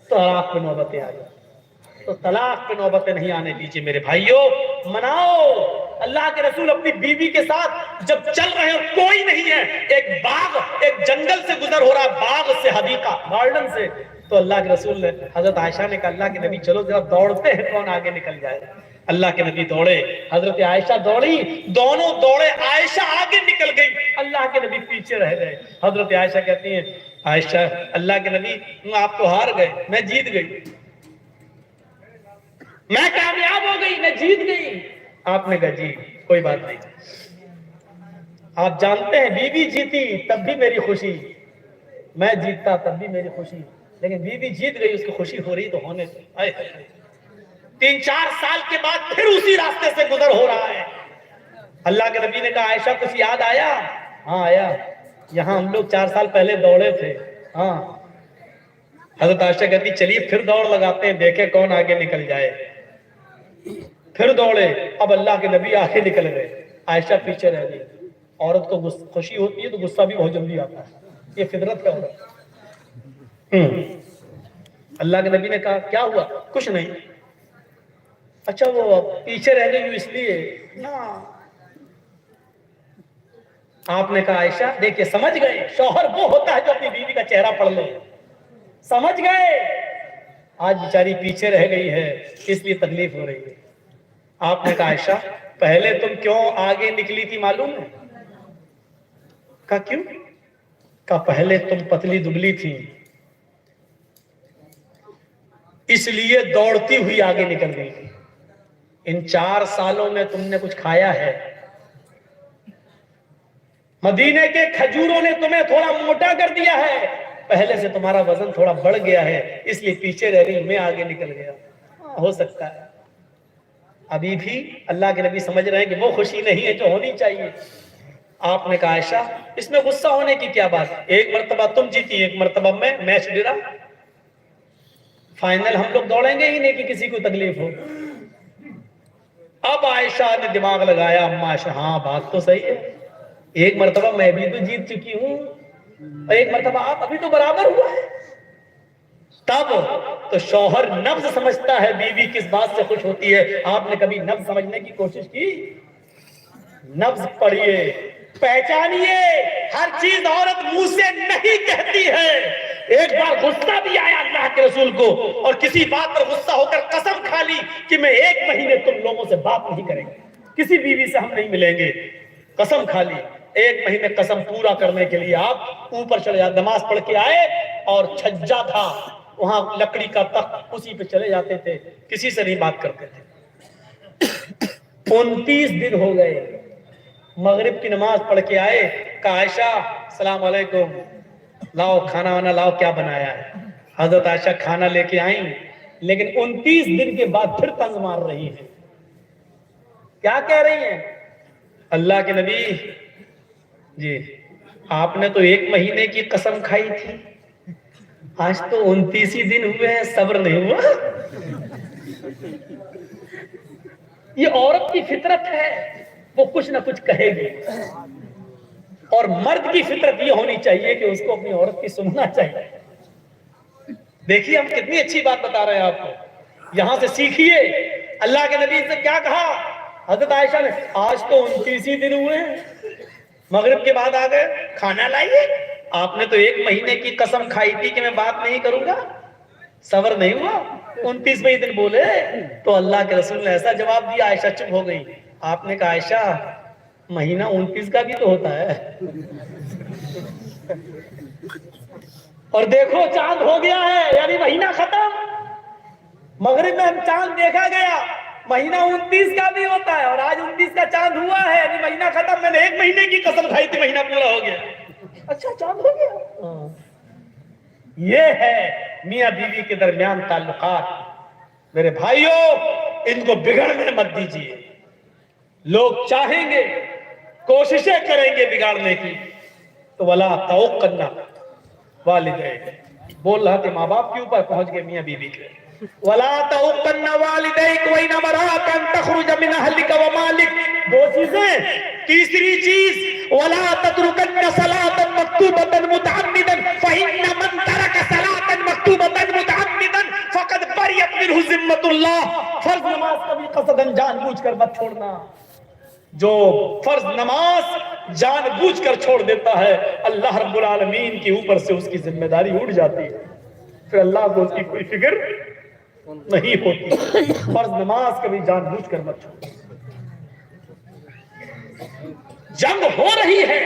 تو طلاق پہ نوبتیں آ جاتی۔ تو طلاق پہ نوبتیں نہیں آنے دیجیے میرے بھائیوں، مناؤ۔ اللہ کے رسول اپنی بیوی کے ساتھ جب چل رہے ہیں، کوئی نہیں ہے، ایک باغ، ایک جنگل سے گزر ہو رہا، باغ سے حدیقہ، گارڈن سے، تو اللہ کے رسول نے، حضرت عائشہ نے کہا اللہ کے نبی چلو ذرا دوڑتے ہیں، کون آگے نکل جائے۔ اللہ کے نبی دوڑے، حضرت عائشہ دوڑی، دونوں دوڑے، عائشہ آگے نکل گئی، اللہ کے نبی پیچھے رہ گئے۔ حضرت عائشہ کہتی ہیں عائشہ، اللہ کے نبی آپ تو ہار گئے، میں جیت گئی، میں کامیاب ہو گئی، میں جیت گئی۔ آپ نے کہا جی کوئی بات نہیں، آپ جانتے ہیں بیوی جیتی تب بھی میری خوشی، میں جیتتا تب بھی میری خوشی، لیکن بیوی جیت گئی، اس کی خوشی ہو رہی تو ہونے سے 3-4 سال کے بعد پھر اسی راستے سے گزر ہو رہا ہے۔ اللہ کے نبی نے کہا عائشہ کچھ یاد آیا؟ ہاں آیا، یہاں ہم لوگ 4 سال پہلے دوڑے تھے۔ ہاں، حضرت عائشہ کہتی چلیے پھر دوڑ لگاتے ہیں، دیکھیں کون آگے نکل جائے۔ پھر دوڑے، اب اللہ کے نبی آگے نکل گئے، عائشہ پیچھے رہ گئی۔ عورت کو خوشی ہوتی ہے تو غصہ بھی بہت جلدی آتا ہے، یہ فطرت کا ہوتا ہے۔ اللہ کے نبی نے کہا کیا ہوا؟ کچھ نہیں۔ اچھا وہ پیچھے رہ گئی اس لیے نا؟ آپ نے کہا عائشہ دیکھیے سمجھ گئے، شوہر وہ ہوتا ہے جو اپنی بیوی کا چہرہ پڑھ لے، سمجھ گئے، آج بیچاری پیچھے رہ گئی ہے اس لیے تکلیف ہو رہی ہے۔ آپ نے کہا عائشہ پہلے تم کیوں آگے نکلی تھی معلوم ہے؟ کہا کیوں؟ کہا پہلے تم پتلی دبلی تھی، اس لیے دوڑتی ہوئی آگے نکل گئی تھی۔ ان 4 سالوں میں تم نے کچھ کھایا ہے، مدینے کے کھجوروں نے تمہیں تھوڑا موٹا کر دیا ہے، پہلے سے تمہارا وزن تھوڑا بڑھ گیا ہے، اس لیے پیچھے رہ گئی، میں آگے نکل گیا۔ ہو سکتا ہے ابھی بھی اللہ کے نبی سمجھ رہے ہیں کہ وہ خوشی نہیں ہے جو ہونی چاہیے۔ آپ نے کہا عائشہ اس میں غصہ ہونے کی کیا بات؟ ایک مرتبہ تم جیتی، ایک مرتبہ میں، میچ ڈرا، فائنل ہم لوگ دوڑیں گے ہی نہیں کہ کسی کو تکلیف ہو۔ اب عائشہ نے دماغ لگایا، اما عائشہ ہاں بات تو صحیح ہے، ایک مرتبہ میں بھی تو جیت چکی ہوں، اور ایک مرتبہ آپ، ابھی تو برابر ہوا ہے۔ تب تو شوہر نبض سمجھتا ہے بیوی کس بات سے خوش ہوتی ہے۔ آپ نے کبھی نبض سمجھنے کی کوشش کی؟ نبض پڑھیے، پہچانیے، ہر چیز عورت منہ سے نہیں کہتی ہے۔ ایک بار غصہ بھی آیا اللہ کے رسول کو، اور کسی بات پر غصہ ہو کر قسم کھا لی کہ میں 1 مہینے تم لوگوں سے بات نہیں کریں گے، کسی بیوی سے ہم نہیں ملیں گے، قسم کھا لی۔ 1 مہینے قسم پورا کرنے کے لیے آپ اوپر چلے جاتے، نماز پڑھ کے آئے اور چھجا تھا وہاں لکڑی کا تخت، اسی پہ چلے جاتے تھے، کسی سے نہیں بات کرتے تھے۔ 29 دن ہو گئے، مغرب کی نماز پڑھ کے آئے، کہا عائشہ السلام علیکم، لاؤ کھانا وانا لاؤ، کیا بنایا ہے؟ حضرت عائشہ کھانا لے کے آئیں، لیکن 29 دن کے بعد پھر طنز مار رہی ہیں۔ کیا کہہ رہی ہیں؟ اللہ کے نبی جی آپ نے تو 1 مہینے کی قسم کھائی تھی، آج تو 29 ہی دن ہوئے ہیں، صبر نہیں ہوا؟ یہ عورت کی فطرت ہے، وہ کچھ نہ کچھ کہے گی، اور مرد کی فطرت یہ ہونی چاہیے کہ اس کو اپنی عورت کی سننا چاہیے۔ دیکھیے ہم کتنی اچھی بات بتا رہے ہیں آپ کو، یہاں سے سیکھیے۔ اللہ کے نبی سے کیا کہا حضرت عائشہ نے؟ آج تو 29 ہی دن ہوئے ہیں، مغرب کے بعد آ گئے، کھانا لائیے۔ آپ نے تو 1 مہینے کی قسم کھائی تھی کہ میں بات نہیں کروں گا، صبر نہیں ہوا، 29ویں دن بولے۔ تو اللہ کے رسول نے ایسا جواب دیا، عائشہ چپ ہو گئی۔ آپ نے کہا عائشہ مہینہ 29 کا بھی تو ہوتا ہے. اور دیکھو چاند ہو گیا ہے، یعنی مہینہ ختم. مغرب میں چاند دیکھا گیا، مہینہ 29 کا بھی ہوتا ہے، اور آج 29 کا چاند ہوا ہے، یعنی مہینہ ختم. میں نے 1 مہینے کی قسم کھائی تھی، مہینہ پورا ہو گیا. اچھا چاند ہو گیا. یہ ہے میاں بیوی کے درمیان تعلقات. میرے بھائیوں، ان کو بگڑنے مت دیجیے. لوگ چاہیں گے، کوششیں کریں گے بگاڑنے کی، تو ولا توقن والدین. بول رہا کہ ماں باپ کے اوپر پہنچ گئے میاں بیوی کے. ولا توقن والدیک وان امراک ان تخرج من اہلک ومالک. 2 چیزیں. تیسری چیز ولا تترکن صلاۃ مکتوبۃ متعمدا فإن من ترک صلاۃ مکتوبۃ متعمدا فقد بریت منہ ذمۃ اللہ. فرض نماز کبھی قصداً جان بوجھ کر مت چھوڑنا. جو فرض نماز جان بوجھ کر چھوڑ دیتا ہے، اللہ رب العالمین کے اوپر سے اس کی ذمہ داری اٹھ جاتی ہے، پھر اللہ کو اس کی کوئی فکر نہیں ہوتی. فرض نماز کبھی جان بوجھ کر مت چھوڑ. جنگ ہو رہی ہے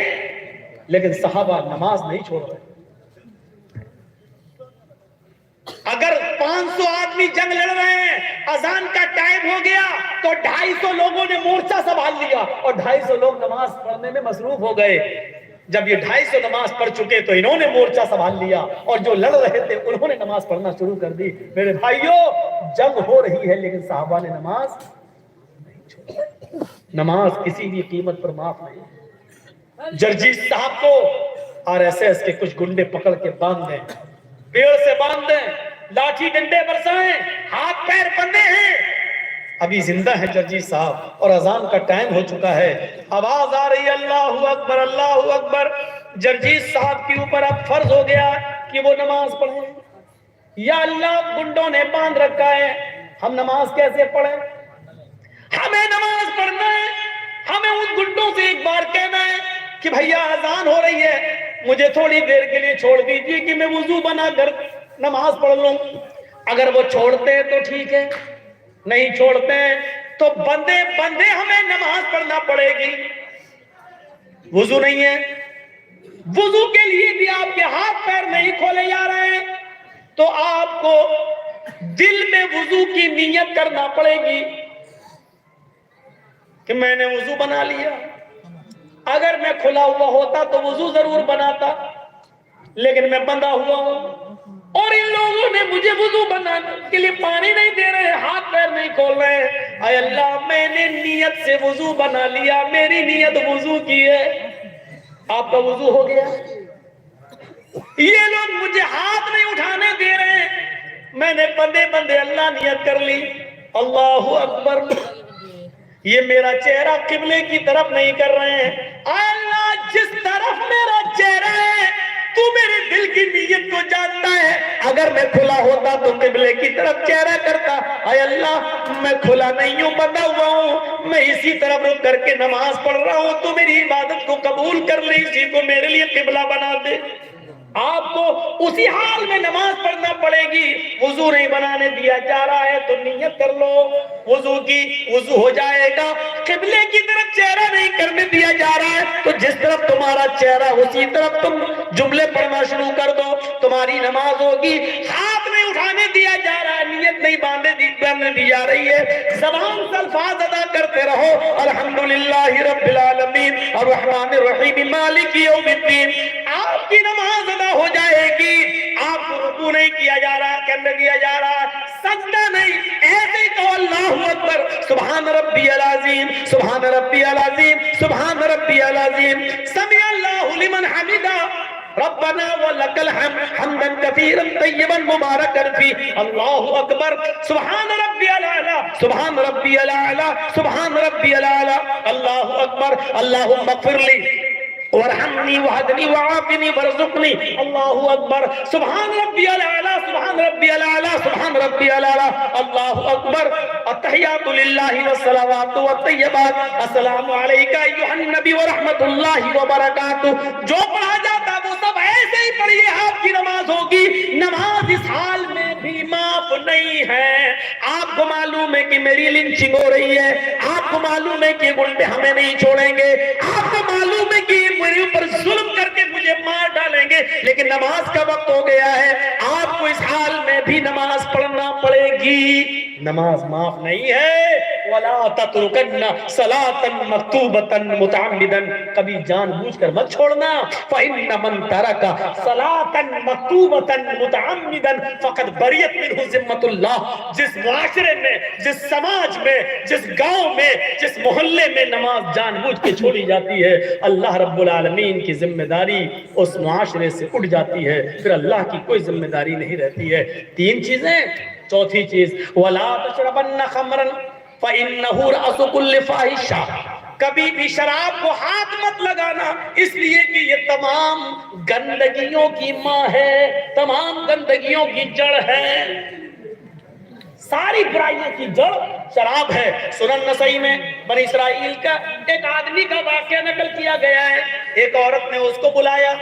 لیکن صحابہ نماز نہیں چھوڑ رہے. اگر 500 آدمی جنگ لڑ رہے ہیں، اذان کا ٹائم ہو گیا تو 250 لوگوں نے مورچہ سنبھال لیا اور 250 لوگ نماز پڑھنے میں مصروف ہو گئے. جب یہ 250 نماز پڑھ چکے تو انہوں نے مورچہ سنبھال لیا، اور جو لڑ رہے تھے انہوں نے نماز پڑھنا شروع کر دی. میرے بھائیوں، جنگ ہو رہی ہے لیکن صحابہ نے نماز نہیں چھوڑی. نماز کسی بھی قیمت پر معاف نہیں. جرجیس صاحب کو RSS کے کچھ گنڈے پکڑ کے باندھ دیں، پیڑ سے باندھ دیں، لاٹھی ڈنڈے برسائیں، ہاتھ پیر بندھے ہیں. ابھی زندہ ہے جرجیس صاحب اور اذان کا ٹائم ہو چکا ہے. آواز آ رہی ہے اللہ اکبر اللہ اکبر. جرجیس صاحب کے اوپر اب فرض ہو گیا کہ وہ نماز پڑھیں. یا اللہ، گنڈوں نے باندھ رکھا ہے، ہم نماز کیسے پڑھیں؟ ہمیں نماز پڑھنا ہے. ہمیں ان گنڈوں سے ایک بار کہنا ہے کہ بھیا اذان ہو رہی ہے، مجھے تھوڑی دیر کے لیے چھوڑ دیجیے کہ میں وضو بنا کر نماز پڑھ لوں. اگر وہ چھوڑتے ہیں تو ٹھیک ہے، نہیں چھوڑتے ہیں تو بندے ہمیں نماز پڑھنا پڑے گی. وضو نہیں ہے، وضو کے لیے بھی آپ کے ہاتھ پیر نہیں کھولے جا رہے ہیں تو آپ کو دل میں وضو کی نیت کرنا پڑے گی کہ میں نے وضو بنا لیا. اگر میں کھلا ہوا ہوتا تو وضو ضرور بناتا، لیکن میں بندھا ہوا ہوں اور ان لوگوں نے مجھے وضو بنانے کے لیے پانی نہیں دے رہے، ہاتھ پیر نہیں کھول رہے. اے اللہ، میں نے نیت سے وضو بنا لیا، میری نیت وضو کی ہے. آپ کا وضو ہو گیا. یہ لوگ مجھے ہاتھ نہیں اٹھانے دے رہے، میں نے بندے اللہ نیت کر لی. اللہ اکبر. یہ میرا چہرہ قبلے کی طرف نہیں کر رہے ہیں. اے اللہ، جس طرف میرا چہرہ ہے تو میرے دل کی نیت کو جانتا ہے. اگر میں کھلا ہوتا تو قبلے کی طرف چہرہ کرتا. اے اللہ، میں کھلا نہیں ہوں، بندھا ہوا ہوں، میں اسی طرف رک کر کے نماز پڑھ رہا ہوں. تو میری عبادت کو قبول کر لے، اسی کو میرے لیے قبلہ بنا دے. آپ کو اسی حال میں نماز پڑھنا پڑے گی. وضو نہیں بنانے دیا جا رہا ہے تو نیت کر لو وضو کی، وضو ہو جائے گا. قبلے کی طرف چہرہ نہیں کرنے دیا جا رہا ہے تو جس طرف تمہارا چہرہ اسی طرف تم جملے پڑھنا شروع کر دو، تمہاری نماز ہوگی. ہاتھ نہیں اٹھانے دیا جا رہا ہے، نیت نہیں باندھنے دی جا رہی ہے. زبان سے الفاظ ادا کرتے رہو، الحمدللہ رب العالمین الرحمن الرحیم مالک یوم الدین. آپ کی نماز ادا ہو جائے گی. آپ کو رکوع نہیں کیا جا رہا، کرنے دیا جا رہا، سجدہ نہیں، ایسے کہو اللہ اکبر، سبحان ربی العظیم، سبحان ربی العظیم، سبحان ربی العظیم، سمع اللہ لمن حمدہ، ربنا ولک الحمد حمدا کثیرا طیبا مبارکا فیہ، اللہ اکبر، سبحان ربی الاعلی، سبحان ربی الاعلی، سبحان ربی الاعلی، اللہ اکبر. اللہم اغفر لی وارحمنی وحدنی وعافنی ورزقنی، اللہ اکبر، سبحان ربی الاعلی، سبحان ربی الاعلی، سبحان ربی الاعلی، اللہ اکبر. التحیات للہ والصلوات والطیبات، السلام علیک ایھا النبی ورحمۃ اللہ وبرکاتہ. جو پڑھا جاتا وہ سب ایسے ہی پڑھیے، آپ کی نماز ہوگی. نماز اس حال میں بھی معاف نہیں نہیں ہے. آپ کو معلوم ہے کہ میری لنچنگ ہو رہی ہے, آپ کو معلوم ہے کہ گنڈے ہمیں نہیں چھوڑیں گے, آپ کو معلوم ہے کہ میرے اوپر ظلم کر کے مجھے مار ڈالیں گے, لیکن نماز کا وقت ہو گیا ہے, آپ کو اس حال میں بھی نماز پڑھنا پڑے گی. نماز معاف نہیں ہے. وَلَا تَتْرُكَنَّ صَلَاةً مَكْتُوبَةً مُتَعَمِّدًا, کبھی جان بوجھ کر مت چھوڑنا. فَإِنَّ مَن تَرَكَ صَلَاةً مَكْتُوبَةً مُتَعَمِّدًا فَقَدْ بَرِئَتْ مِنْهُ ذِمَّةُ اللَّهِ. جس معاشرے میں, جس سماج میں, جس گاؤں میں, جس محلے میں نماز جان بوجھ کے چھوڑی جاتی ہے, اللہ رب العالمین کی ذمہ داری اس معاشرے سے اٹھ جاتی ہے, پھر اللہ کی کوئی ذمہ داری نہیں رہتی ہے. تین چیزیں. چوتھی چیز, وَلَا تَشْرَبَنَّ خَمْرًا فَإِنَّهُ رَأْسُ كُلِّ فَاحِشَةٍ. کبھی بھی شراب کو ہاتھ مت لگانا, اس لیے کہ یہ تمام گندگیوں کی ماں ہے, تمام گندگیوں کی جڑ ہے. ساری برائیوں کی جڑ شراب ہے. سنن نسائی میں بنی اسرائیل کا ایک آدمی کا واقعہ نقل کیا گیا ہے. ایک عورت نے اس کو بلایا,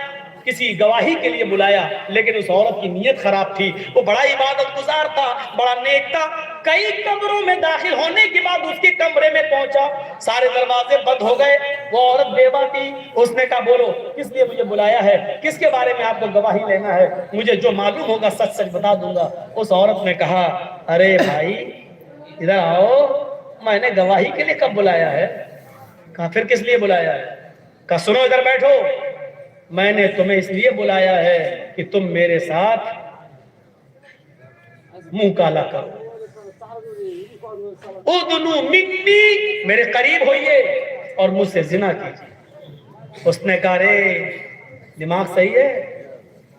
کسی گواہی کے لیے بلایا, لیکن اس عورت کی نیت خراب تھی. وہ بڑا عبادت گزار تھا, بڑا نیک تھا. کئی کمروں میں داخل ہونے کے بعد اس کے کمرے میں پہنچا, سارے دروازے بند ہو گئے. وہ عورت بیوہ تھی. اس نے کہا بولو کس لیے مجھے بلایا ہے, کس کے بارے میں آپ کو گواہی لینا ہے, مجھے جو معلوم ہوگا سچ سچ بتا دوں گا. اس عورت نے کہا ارے بھائی ادھر آؤ, میں نے گواہی کے لیے کب بلایا ہے. کہا پھر کس لیے بلایا ہے. کہا سنو ادھر بیٹھو, میں نے تمہیں اس لیے بلایا ہے کہ تم میرے ساتھ منہ کالا کرو. اُدْنُوا مِنِّی, میرے قریب ہوئیے اور مجھ سے زنا کیجیے. اس نے کہا رے دماغ صحیح ہے,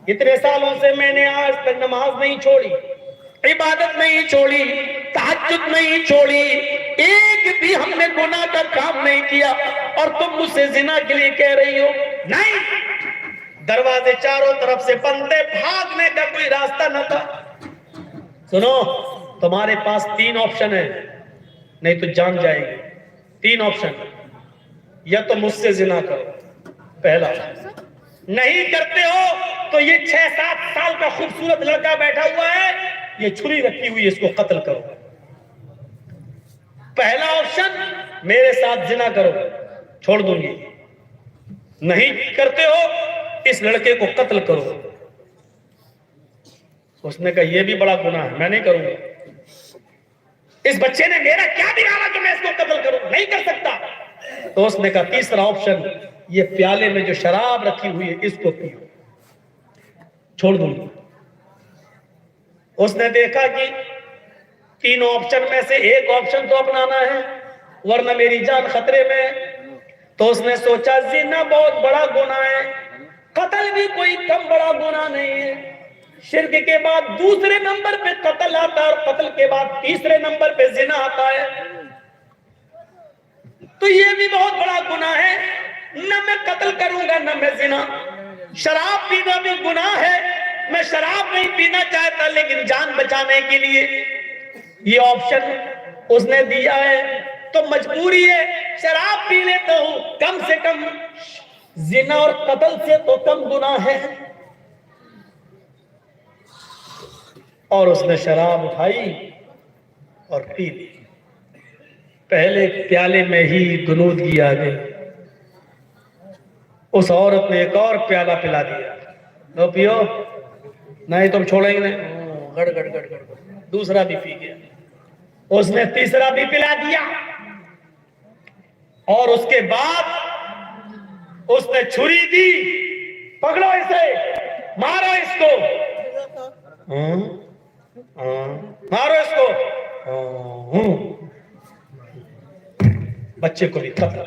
اتنے سالوں سے میں نے آج تک نماز نہیں چھوڑی, عبادت نہیں چھوڑی, تہجد نہیں چھوڑی, ایک بھی ہم نے گناہ کا کام نہیں کیا, اور تم مجھ سے زنا کے لیے کہہ رہی ہو. نہیں, دروازے چاروں طرف سے بند تھے, بھاگنے کا کوئی راستہ نہ تھا. سنو تمہارے پاس تین آپشن ہے, نہیں تو جان جائے گی. تین آپشن, یا تو مجھ سے زنا کرو, پہلا. نہیں کرتے ہو تو یہ 6-7 سال کا خوبصورت لڑکا بیٹھا ہوا ہے, یہ چھری رکھی ہوئی, اس کو قتل کرو. پہلا آپشن میرے ساتھ زنا کرو, چھوڑ دوں گی. نہیں کرتے ہو اس لڑکے کو قتل کرو. اس نے کہا یہ بھی بڑا گناہ ہے, میں نہیں کروں گا. اس بچے نے میرا کیا بگاڑا کہ میں اس کو قتل کروں, نہیں کر سکتا. تو اس نے کہا تیسرا آپشن, یہ پیالے میں جو شراب رکھی ہوئی ہے اس کو پیو, چھوڑ دوں گا. اس نے دیکھا کہ تینوں آپشن میں سے ایک آپشن تو اپنانا ہے ورنہ میری جان خطرے میں. تو اس نے سوچا زنا بہت بڑا گناہ ہے, قتل بھی کوئی کم بڑا گناہ نہیں ہے. شرک کے بعد دوسرے نمبر پہ قتل آتا ہے, اور قتل کے بعد تیسرے نمبر پہ زنا آتا ہے. تو یہ بھی بہت بڑا گناہ ہے, نہ میں قتل کروں گا نہ میں زنا. شراب پینا بھی گناہ ہے, میں شراب نہیں پینا چاہتا, لیکن جان بچانے کے لیے یہ آپشن اس نے دیا ہے تو مجبوری ہے, شراب پی لیتا ہوں, کم سے کم زنا اور قتل سے تو کم گناہ ہے. اور اس نے شراب اٹھائی اور پی لی. پہلے پیالے میں ہی غنودگی آ گئی. اس عورت نے ایک اور پیالہ پلا دیا, لو پیو, نہیں تم چھوڑیں گے نہیں, گڑ گڑ گڑ گڑ. دوسرا بھی پی گیا. اس نے تیسرا بھی پلا دیا, اور اس کے بعد اس نے چھری دی, پکڑو اسے, مارو اس کو, مارو اس کو. بچے کو بھی قتل.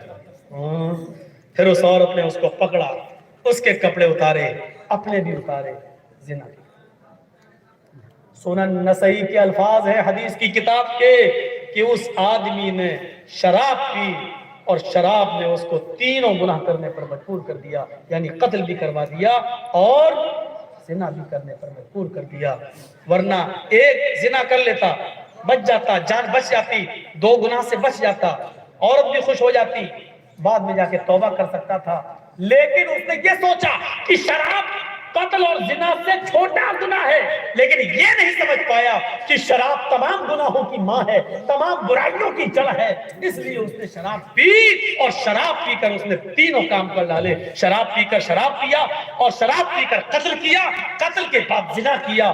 پھر اس عورت نے اس کو پکڑا, اس کے کپڑے اتارے, اپنے بھی اتارے, زنا کیا. سنن نسائی کے الفاظ ہیں حدیث کی کتاب کے کہ اس آدمی نے شراب پی اور شراب نے اس کو تینوں گناہ کرنے پر مجبور کر دیا, یعنی قتل بھی کروا دیا اور زنا بھی کرنے پر مجبور کر دیا. ورنہ ایک زنا کر لیتا, بچ جاتا, جان بچ جاتی, 2 گناہ سے بچ جاتا, عورت بھی خوش ہو جاتی, بعد میں جا کے توبہ کر سکتا تھا. لیکن اس نے یہ سوچا کہ شراب
قتل اور زنا سے چھوٹا گناہ ہے، لیکن یہ نہیں سمجھ پایا کہ شراب تمام گناہوں کی ماں ہے، تمام برائیوں کی جڑ ہے، اس لیے اس نے شراب پی، اور شراب پی کر اس نے تینوں کام کر ڈالے۔ شراب پی کر شراب پیا، اور شراب پی کر قتل کیا، قتل کے بعد زنا کیا۔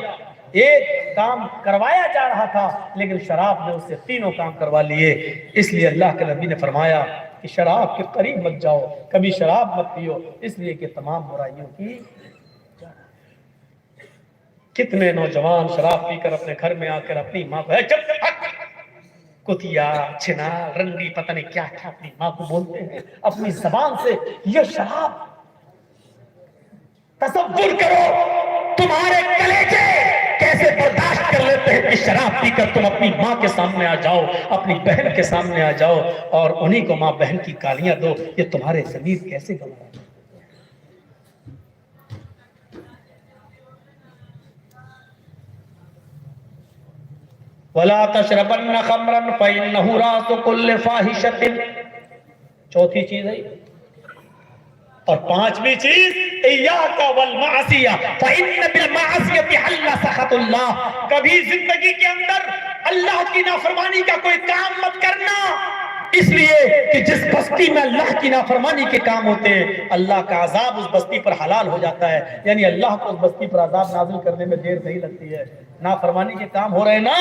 ایک کام کروایا جا رہا تھا لیکن شراب نے اس سے تینوں کام کروا لیے۔ اس لیے اللہ کے نبی نے فرمایا کہ شراب کے قریب مت جاؤ، کبھی شراب مت پیو، اس لیے کہ تمام برائیوں کی۔ کتنے نوجوان شراب پی کر اپنے گھر میں آ کر اپنی ماں کو کتیا، چھنا، رنڈی، پتہ نہیں کیا کیا اپنی ماں کو بولتے ہیں اپنی زبان سے۔ یہ شراب، تصور کرو تمہارے کلیجے کیسے برداشت کر لیتے ہیں کہ شراب پی کر تم اپنی ماں کے سامنے آ جاؤ، اپنی بہن کے سامنے آ جاؤ اور انہی کو ماں بہن کی گالیاں دو۔ یہ تمہارے ضمیر کیسے گواہ ہے؟ وَلَا تَشْرَبَنَّ خَمْرًا فَإِنَّهُ رَأْسُ كُلِّ فَاحِشَةٍ، چوتھی چیز ہے۔ اور پانچویں چیز إِيَّاكَ وَالْمَعْصِيَةَ فَإِنَّ بِالْمَعْصِيَةِ حَلَّ سَخَطُ اللَّهِ، کبھی زندگی کے اندر اللہ کی نافرمانی کا کوئی کام مت کرنا، اس لیے کہ جس بستی میں اللہ کی نافرمانی کے کام ہوتے ہیں اللہ کا عذاب اس بستی پر حلال ہو جاتا ہے، یعنی اللہ کو اس بستی پر عذاب نازل کرنے میں دیر نہیں لگتی ہے۔ نافرمانی کے کام ہو رہے ہیں نا،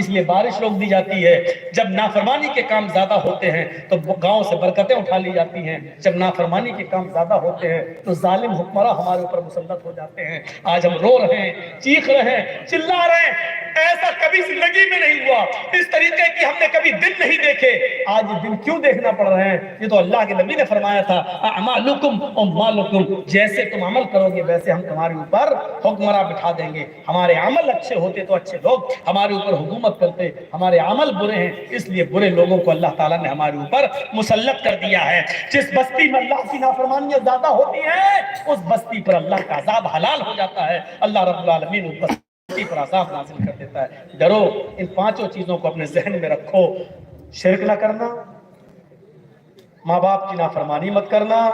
اس لیے بارش روک دی جاتی ہے۔ جب نافرمانی کے کام زیادہ ہوتے ہیں تو گاؤں سے برکتیں اٹھا لی جاتی ہیں، جب نافرمانی کے کام زیادہ ہوتے ہیں تو ظالم حکمراں ہمارے اوپر مسلط ہو جاتے ہیں۔ آج ہم رو رہے ہیں، چیخ رہے ہیں، چلا رہے ہیں، ایسا کبھی زندگی میں نہیں ہوا، اس طریقے کی ہم نے کبھی دن نہیں دیکھے۔ آج یہ دن کیوں دیکھنا پڑ رہے ہیں؟ یہ تو اللہ کے نبی نے فرمایا تھا اعمالکم اموالکم، جیسے تم عمل کرو گے ویسے ہم تمہارے اوپر حکمراں بٹھا دیں گے۔ ہمارے عمل اچھے ہوتے تو اچھے لوگ ہمارے اوپر حکومت کرتے، ہمارے عمل برے ہیں اس لیے برے لوگوں کو اللہ تعالیٰ نے ہمارے اوپر مسلط کر دیا ہے۔ جس بستی میں اللہ کی نافرمانیاں زیادہ ہوتی ہیں اس بستی پر اللہ کا عذاب حلال ہو جاتا ہے، اللہ رب العالمین اس بستی پر عذاب نازل کر دیتا ہے۔ ڈرو، ان پانچوں چیزوں کو اپنے ذہن میں رکھو، شرک نہ کرنا، ماں باپ کی نافرمانی مت کرنا،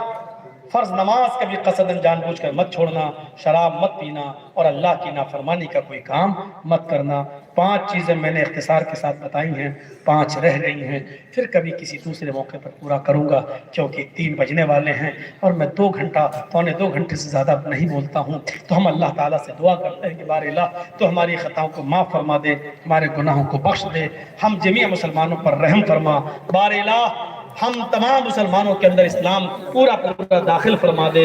فرض نماز کبھی قصداً جان بوجھ کر مت چھوڑنا، شراب مت پینا اور اللہ کی نافرمانی کا کوئی کام مت کرنا۔ پانچ چیزیں میں نے اختصار کے ساتھ بتائی ہیں، پانچ رہ گئی ہیں، پھر کبھی کسی دوسرے موقع پر پورا کروں گا کیونکہ 3 بجنے والے ہیں اور میں 2 گھنٹہ پونے 2 گھنٹے سے زیادہ نہیں بولتا ہوں۔ تو ہم اللہ تعالیٰ سے دعا کرتے ہیں کہ بار الہ تو ہماری خطاؤں کو معاف فرما دے، ہمارے گناہوں کو بخش دے، ہم جمیع مسلمانوں پر رحم فرما۔ بار الہ ہم تمام مسلمانوں کے اندر اسلام پورا داخل فرما دے۔